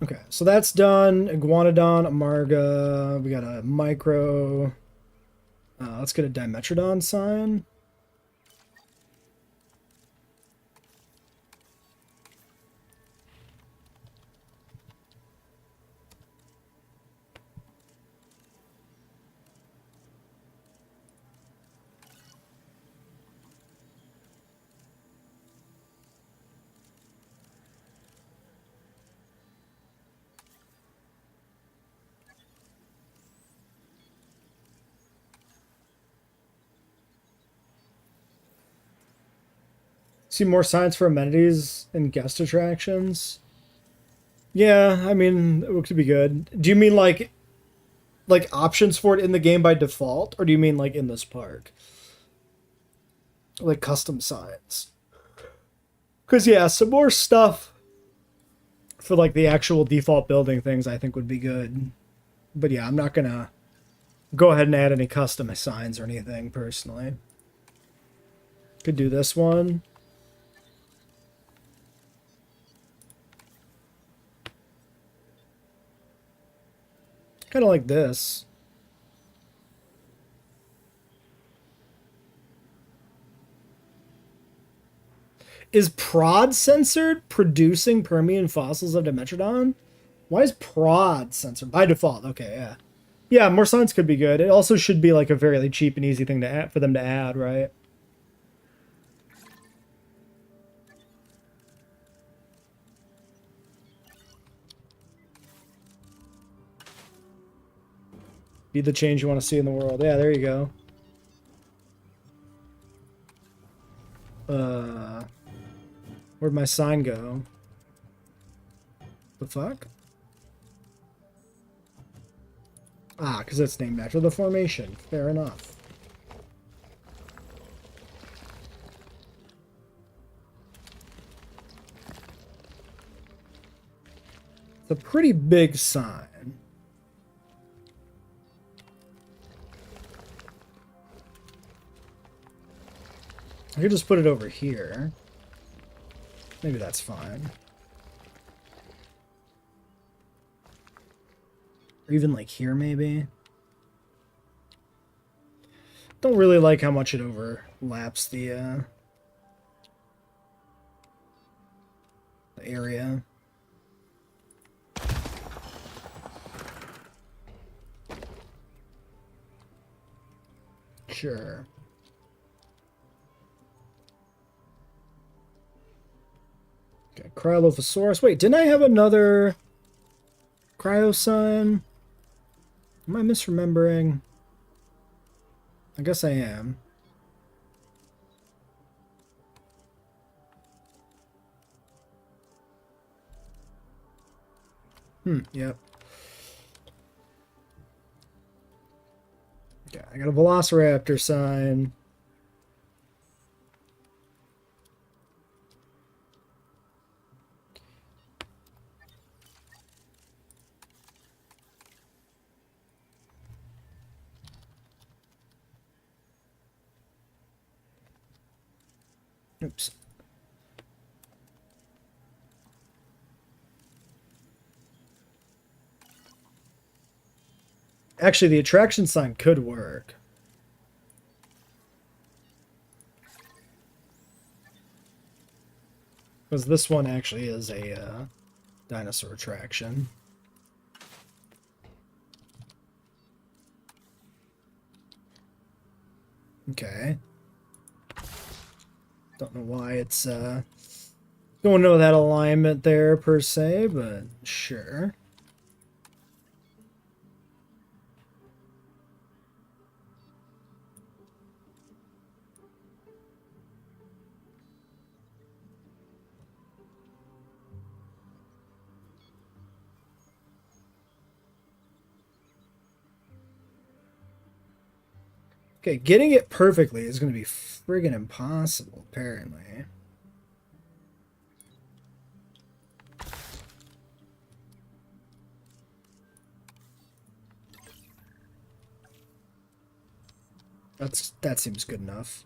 [SPEAKER 1] Okay, so that's done. Iguanodon, Amarga. We got a Micro. Let's get a Dimetrodon sign. See more signs for amenities and guest attractions. Yeah, I mean, it could be good. Do you mean like options for it in the game by default, or do you mean like in this park? Like custom signs. Because yeah, some more stuff for like the actual default building things I think would be good. But yeah, I'm not gonna go ahead and add any custom signs or anything personally. Could do this one. Kind of like this. Is Prod censored producing Permian fossils of Dimetrodon? Why is Prod censored? By default, okay, yeah. Yeah, more signs could be good. It also should be like a very cheap and easy thing to add for them to add, right? Be the change you want to see in the world. Yeah, there you go. Where'd my sign go? The fuck? Ah, because it's named after the formation. Fair enough. It's a pretty big sign. I could just put it over here. Maybe that's fine. Or even like here, maybe. Don't really like how much it overlaps the area. Sure. Okay, Cryolophosaurus. Wait, didn't I have another cryo sign? Am I misremembering? I guess I am. Yep. Okay, I got a Velociraptor sign. Oops. Actually, the attraction sign could work. Because this one actually is a dinosaur attraction. Okay. Don't know why it's going to that alignment there per se, but sure. Okay, getting it perfectly is going to be friggin' impossible, apparently. That seems good enough.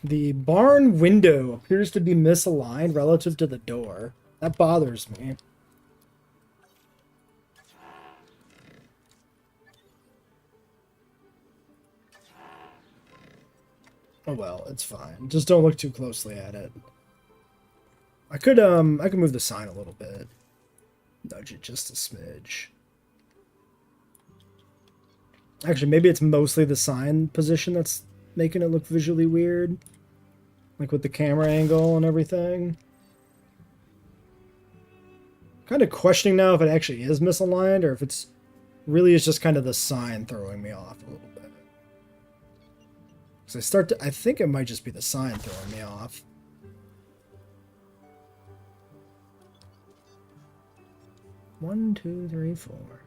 [SPEAKER 1] The barn window appears to be misaligned relative to the door. That bothers me. Oh well, it's fine. Just don't look too closely at it. I could move the sign a little bit. Nudge it just a smidge. Actually, maybe it's mostly the sign position that's making it look visually weird. Like with the camera angle and everything. Kind of questioning now if it actually is misaligned or if it's really is just kind of the sign throwing me off a little bit. Because I think it might just be the sign throwing me off. One, two, three, four.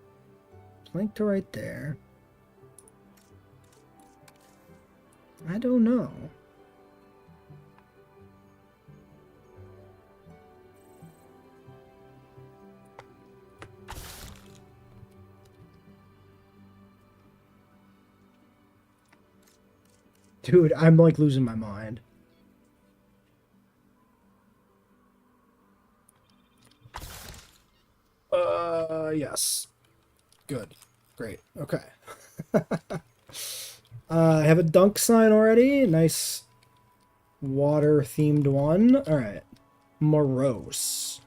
[SPEAKER 1] Plank to right there. I don't know. Dude, I'm like losing my mind. Yes. Good. Great. Okay. I have a dunk sign already. Nice water themed one. All right. Morose.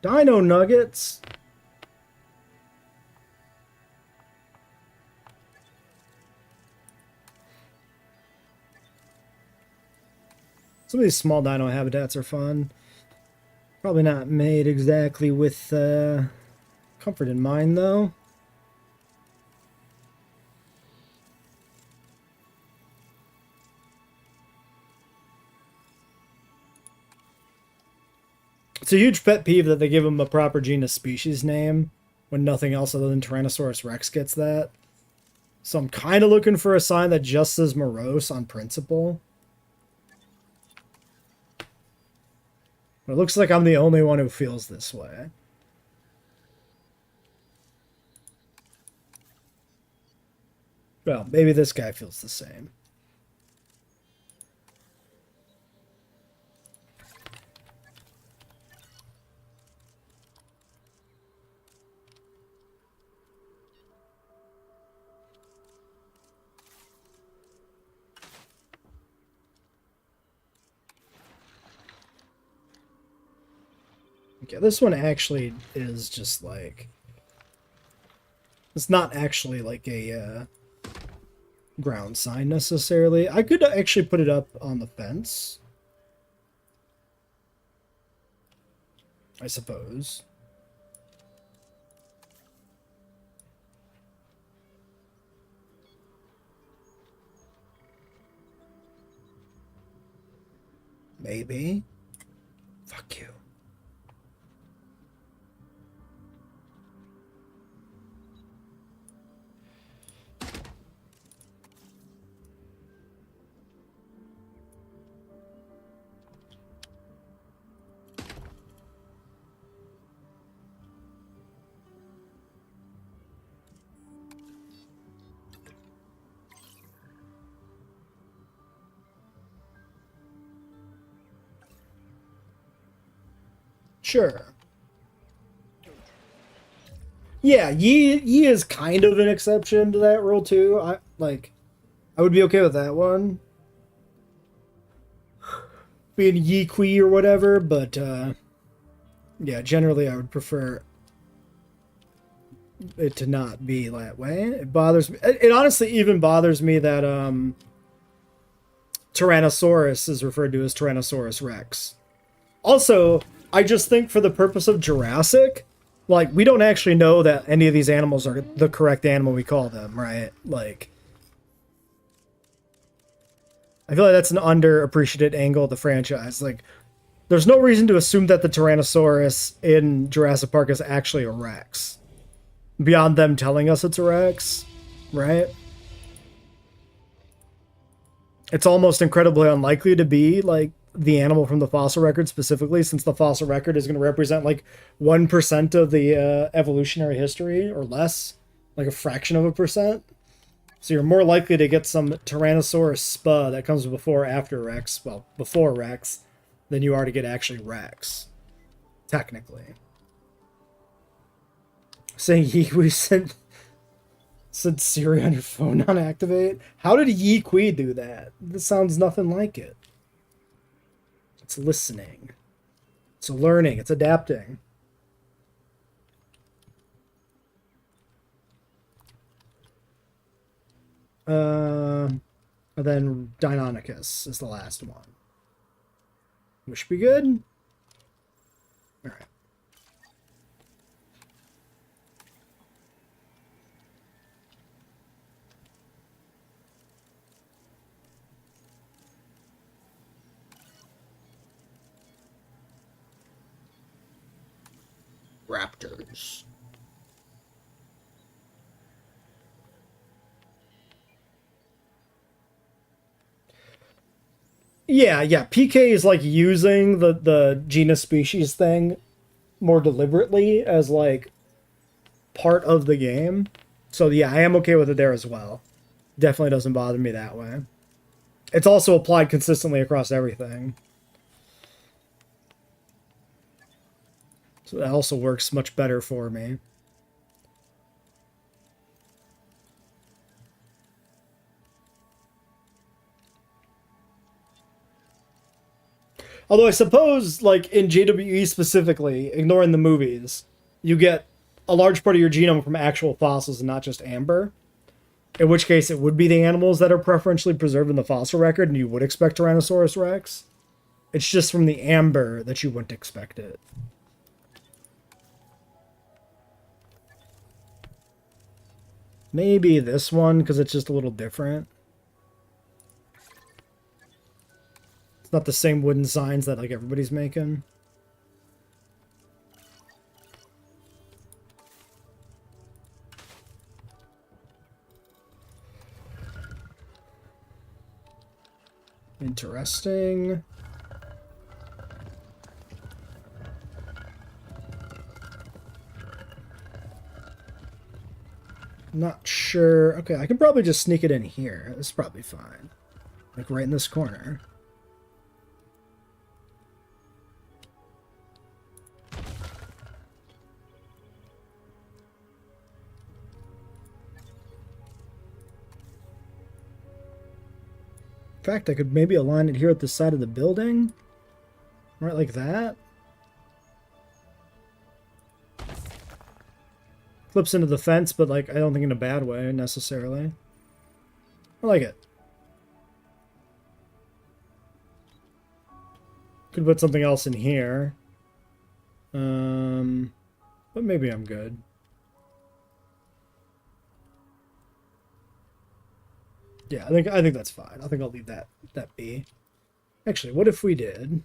[SPEAKER 1] Dino nuggets. Some of these small dino habitats are fun. Probably not made exactly with comfort in mind, though. It's a huge pet peeve that they give them a proper genus species name when nothing else other than Tyrannosaurus Rex gets that. So I'm kind of looking for a sign that just says morose on principle. But it looks like I'm the only one who feels this way. Well, maybe this guy feels the same. Okay, this one actually is just like... It's not actually like a ground sign necessarily. I could actually put it up on the fence, I suppose. Maybe. Fuck you. Sure. Yeah, Yi is kind of an exception to that rule too. I would be okay with that one. Being Yi Kui or whatever, but yeah, generally I would prefer it to not be that way. It bothers me. It honestly even bothers me that Tyrannosaurus is referred to as Tyrannosaurus Rex. Also, I just think for the purpose of Jurassic, like, we don't actually know that any of these animals are the correct animal we call them, right? Like, I feel like that's an underappreciated angle of the franchise. Like, there's no reason to assume that the Tyrannosaurus in Jurassic Park is actually a Rex. Beyond them telling us it's a Rex, right? It's almost incredibly unlikely to be, like, the animal from the fossil record specifically, since the fossil record is going to represent, like, 1% of the evolutionary history, or less. Like, a fraction of a percent. So you're more likely to get some Tyrannosaurus spa that comes before or after Rex, well, before Rex, than you are to get actually Rex. Technically. Saying Yi sent Siri on your phone not activate? How did Yi Kui do that? This sounds nothing like it. It's listening. It's learning. It's adapting. And then Deinonychus is the last one. Which should be good. All right. Raptors. Yeah. PK is like using the genus species thing more deliberately as like part of the game. So yeah, I am okay with it there as well. Definitely doesn't bother me that way. It's also applied consistently across everything. So that also works much better for me. Although I suppose, like, in JWE specifically, ignoring the movies, you get a large part of your genome from actual fossils and not just amber. In which case, it would be the animals that are preferentially preserved in the fossil record, and you would expect Tyrannosaurus Rex. It's just from the amber that you wouldn't expect it. Maybe this one, because it's just a little different. It's not the same wooden signs that, like, everybody's making. Interesting. Not sure. Okay, I can probably just sneak it in here. This is probably fine. Like right in this corner. In fact, I could maybe align it here at the side of the building. Right like that. Flips into the fence, but like I don't think in a bad way necessarily. I like it. Could put something else in here. But maybe I'm good. Yeah, I think that's fine. I think I'll leave that be. Actually, what if we did?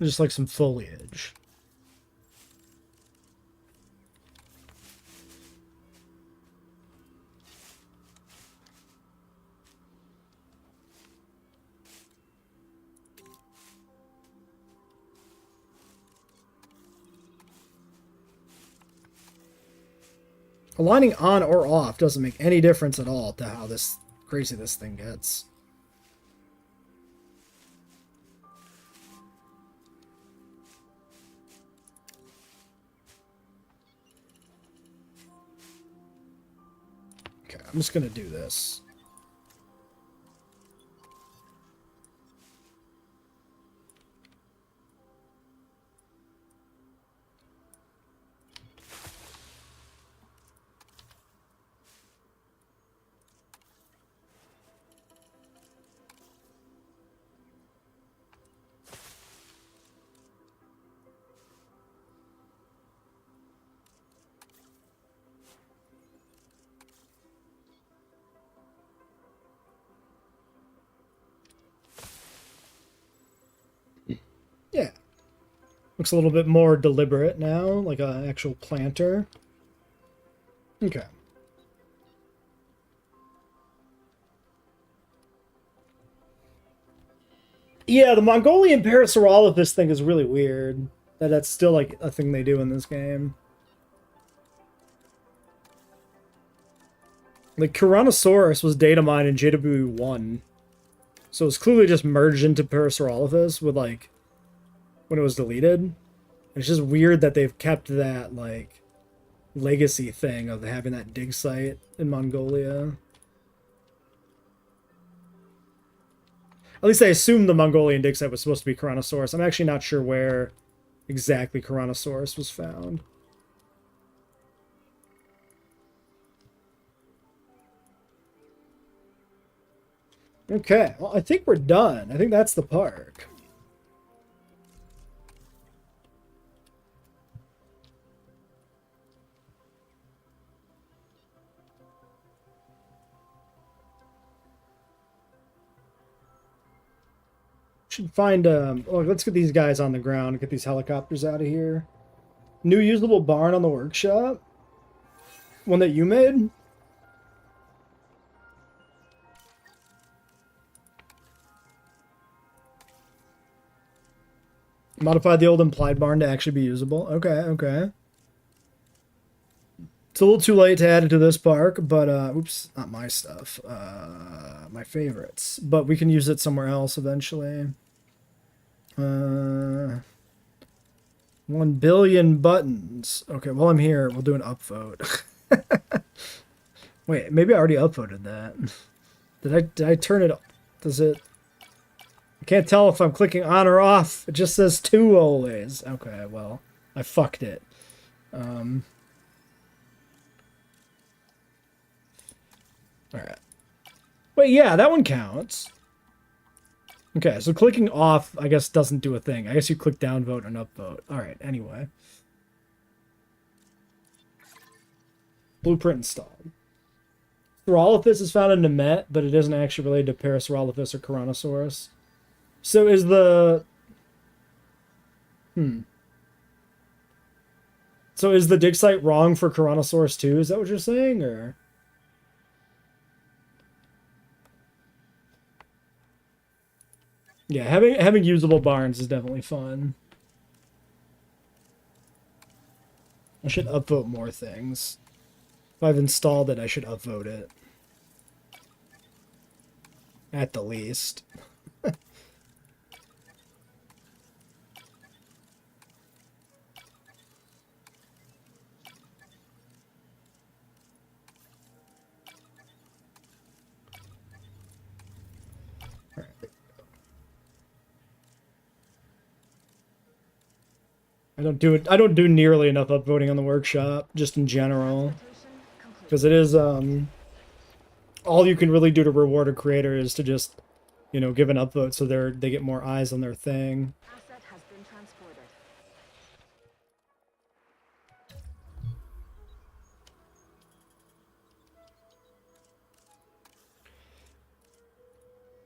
[SPEAKER 1] Just like some foliage. Aligning on or off doesn't make any difference at all to how crazy this thing gets. Okay, I'm just gonna do this. Yeah. Looks a little bit more deliberate now, like an actual planter. Okay. Yeah, the Mongolian Parasaurolophus thing is really weird. That's still like a thing they do in this game. Like Tyrannosaurus was data mined in JWE1. So it's clearly just merged into Parasaurolophus with like when it was deleted. It's just weird that they've kept that like legacy thing of having that dig site in Mongolia. At least I assume the Mongolian dig site was supposed to be Tyrannosaurus. I'm actually not sure where exactly Tyrannosaurus was found. Okay, well, I think we're done. I think that's the park. Should find, oh, let's get these guys on the ground, get these helicopters out of here. New usable barn on the workshop? One that you made? Modified the old implied barn to actually be usable. Okay, okay. It's a little too late to add it to this park, but, oops, not my stuff. My favorites. But we can use it somewhere else eventually. 1 billion buttons. Okay, while I'm here, we'll do an upvote. Wait, maybe I already upvoted that. Did I turn it? Does it? I can't tell if I'm clicking on or off. It just says 2 always. Okay, well, I fucked it. All right. Wait, yeah, that one counts. Okay, so clicking off, I guess, doesn't do a thing. I guess you click downvote and upvote. All right, anyway. Blueprint installed. Saurolophus is found in Namet, but it isn't actually related to Parasaurolophus or Tyrannosaurus. So is the... So is the dig site wrong for Tyrannosaurus too? Is that what you're saying, or... Yeah, having usable barns is definitely fun. I should upvote more things. If I've installed it, I should upvote it. At the least. I don't do nearly enough upvoting on the workshop, just in general. Because it is all you can really do to reward a creator is to just, you know, give an upvote so they get more eyes on their thing.
[SPEAKER 3] Asset has been transported.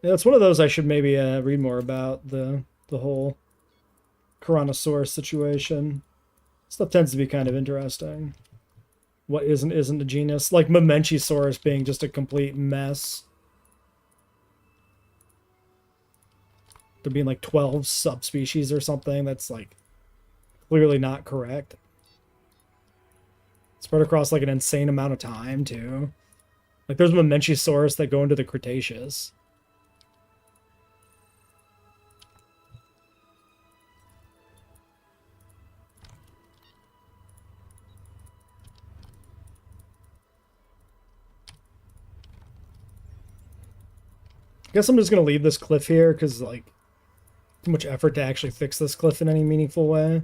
[SPEAKER 1] Yeah, it's one of those I should maybe read more about, the whole Tyrannosaurus situation. Stuff tends to be kind of interesting. What isn't a genus? Like Mamenchisaurus being just a complete mess. There being like 12 subspecies or something that's like clearly not correct. Spread across like an insane amount of time too. Like there's Mamenchisaurus that go into the Cretaceous. I guess I'm just gonna leave this cliff here because like too much effort to actually fix this cliff in any meaningful way.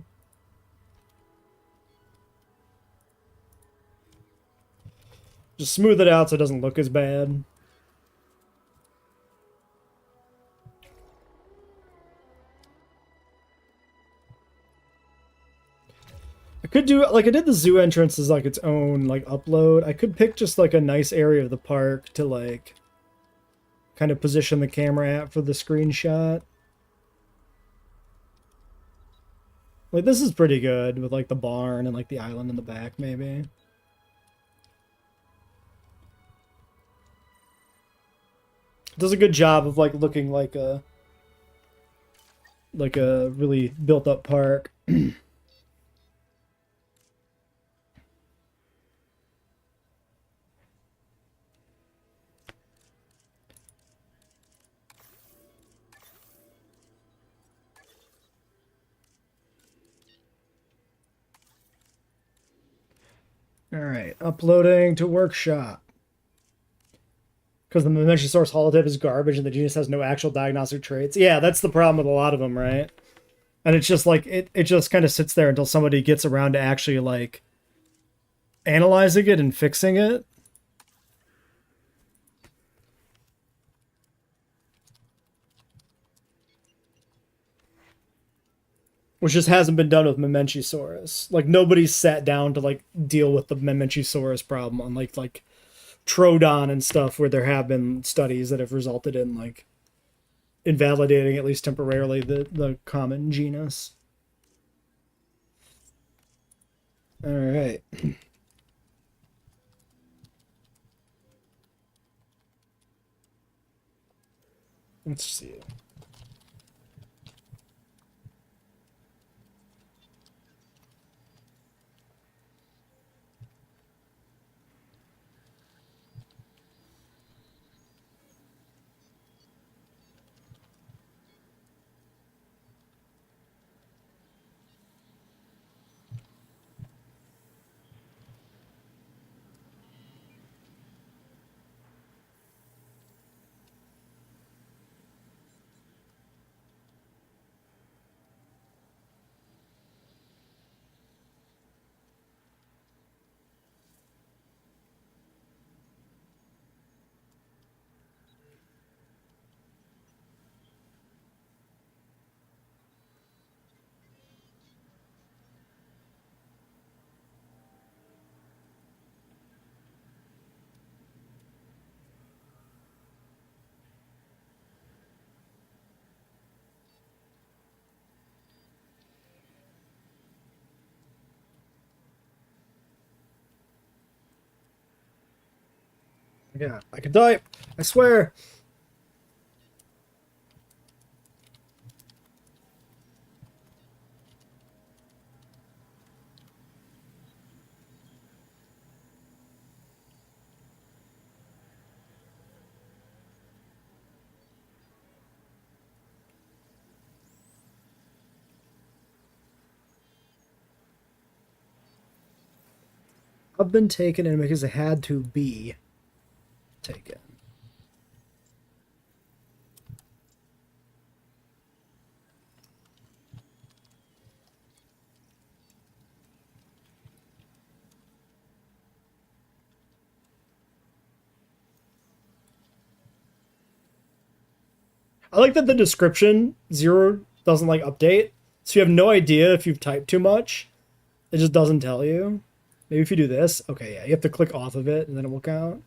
[SPEAKER 1] Just smooth it out so it doesn't look as bad. I could do like I did the zoo entrance as like its own like upload. I could pick just like a nice area of the park to like kind of position the camera at for the screenshot. Like this is pretty good with like the barn and like the island in the back maybe. It does a good job of like looking like a really built up park. Alright, uploading to workshop. Because the Mamenchisaurus holotype is garbage and the genus has no actual diagnostic traits. Yeah, that's the problem with a lot of them, right? And it's just like, it just kind of sits there until somebody gets around to actually like analyzing it and fixing it. Which just hasn't been done with Mamenchisaurus. Like nobody's sat down to like deal with the Mamenchisaurus problem on like Troodon and stuff, where there have been studies that have resulted in like invalidating at least temporarily the common genus. All right. Let's see. Yeah, I can type. I swear. have been taken and because it had to be taken. I like that the description 0 doesn't like update, so you have no idea if you've typed too much. It just doesn't tell you. Maybe if you do this, okay, yeah, you have to click off of it and then it will count.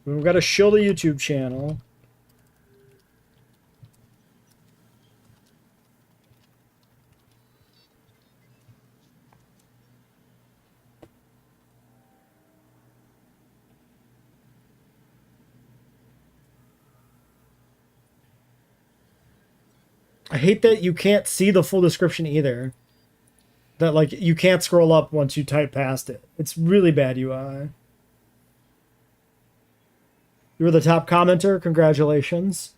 [SPEAKER 1] We've got to show the YouTube channel. I hate that you can't see the full description either. That, like, you can't scroll up once you type past it. It's really bad UI. You were the top commenter. Congratulations.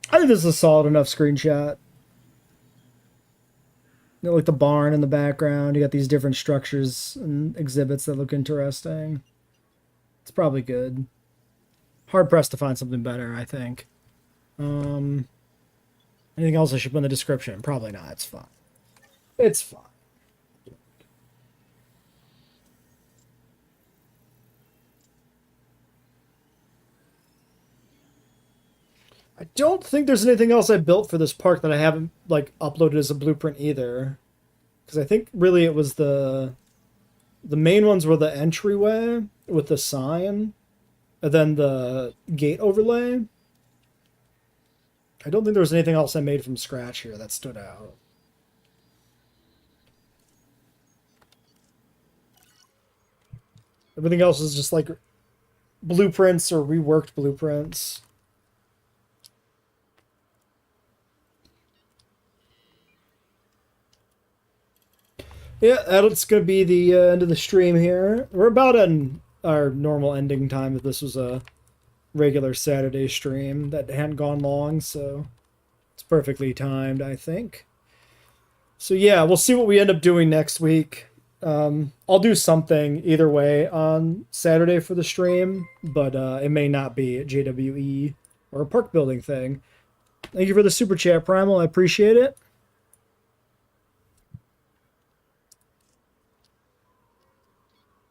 [SPEAKER 1] I think this is a solid enough screenshot. You know, like the barn in the background. You got these different structures and exhibits that look interesting. It's probably good. Hard pressed to find something better, I think. Anything else I should put in the description? Probably not. It's fine. It's fine. I don't think there's anything else I built for this park that I haven't like uploaded as a blueprint either. Because I think really it was the main ones were the entryway with the sign, and then the gate overlay. I don't think there was anything else I made from scratch here that stood out. Everything else is just like blueprints or reworked blueprints. Yeah, that's going to be the end of the stream here. We're about on our normal ending time if this was a regular Saturday stream that hadn't gone long, so it's perfectly timed, I think. So yeah, we'll see what we end up doing next week. I'll do something either way on Saturday for the stream, but it may not be at JWE or a park building thing. Thank you for the super chat, Primal. I appreciate it.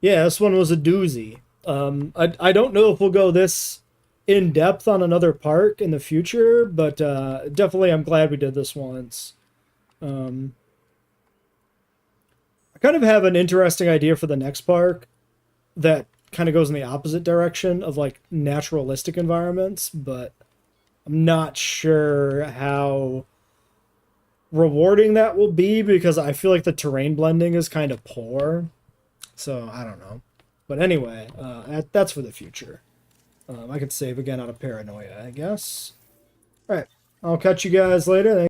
[SPEAKER 1] Yeah, this one was a doozy. I don't know if we'll go this in depth on another park in the future, but definitely I'm glad we did this once. I kind of have an interesting idea for the next park that kind of goes in the opposite direction of like naturalistic environments, but I'm not sure how rewarding that will be because I feel like the terrain blending is kind of poor. So, I don't know. But anyway, that's for the future. I could save again out of paranoia, I guess. Alright, I'll catch you guys later.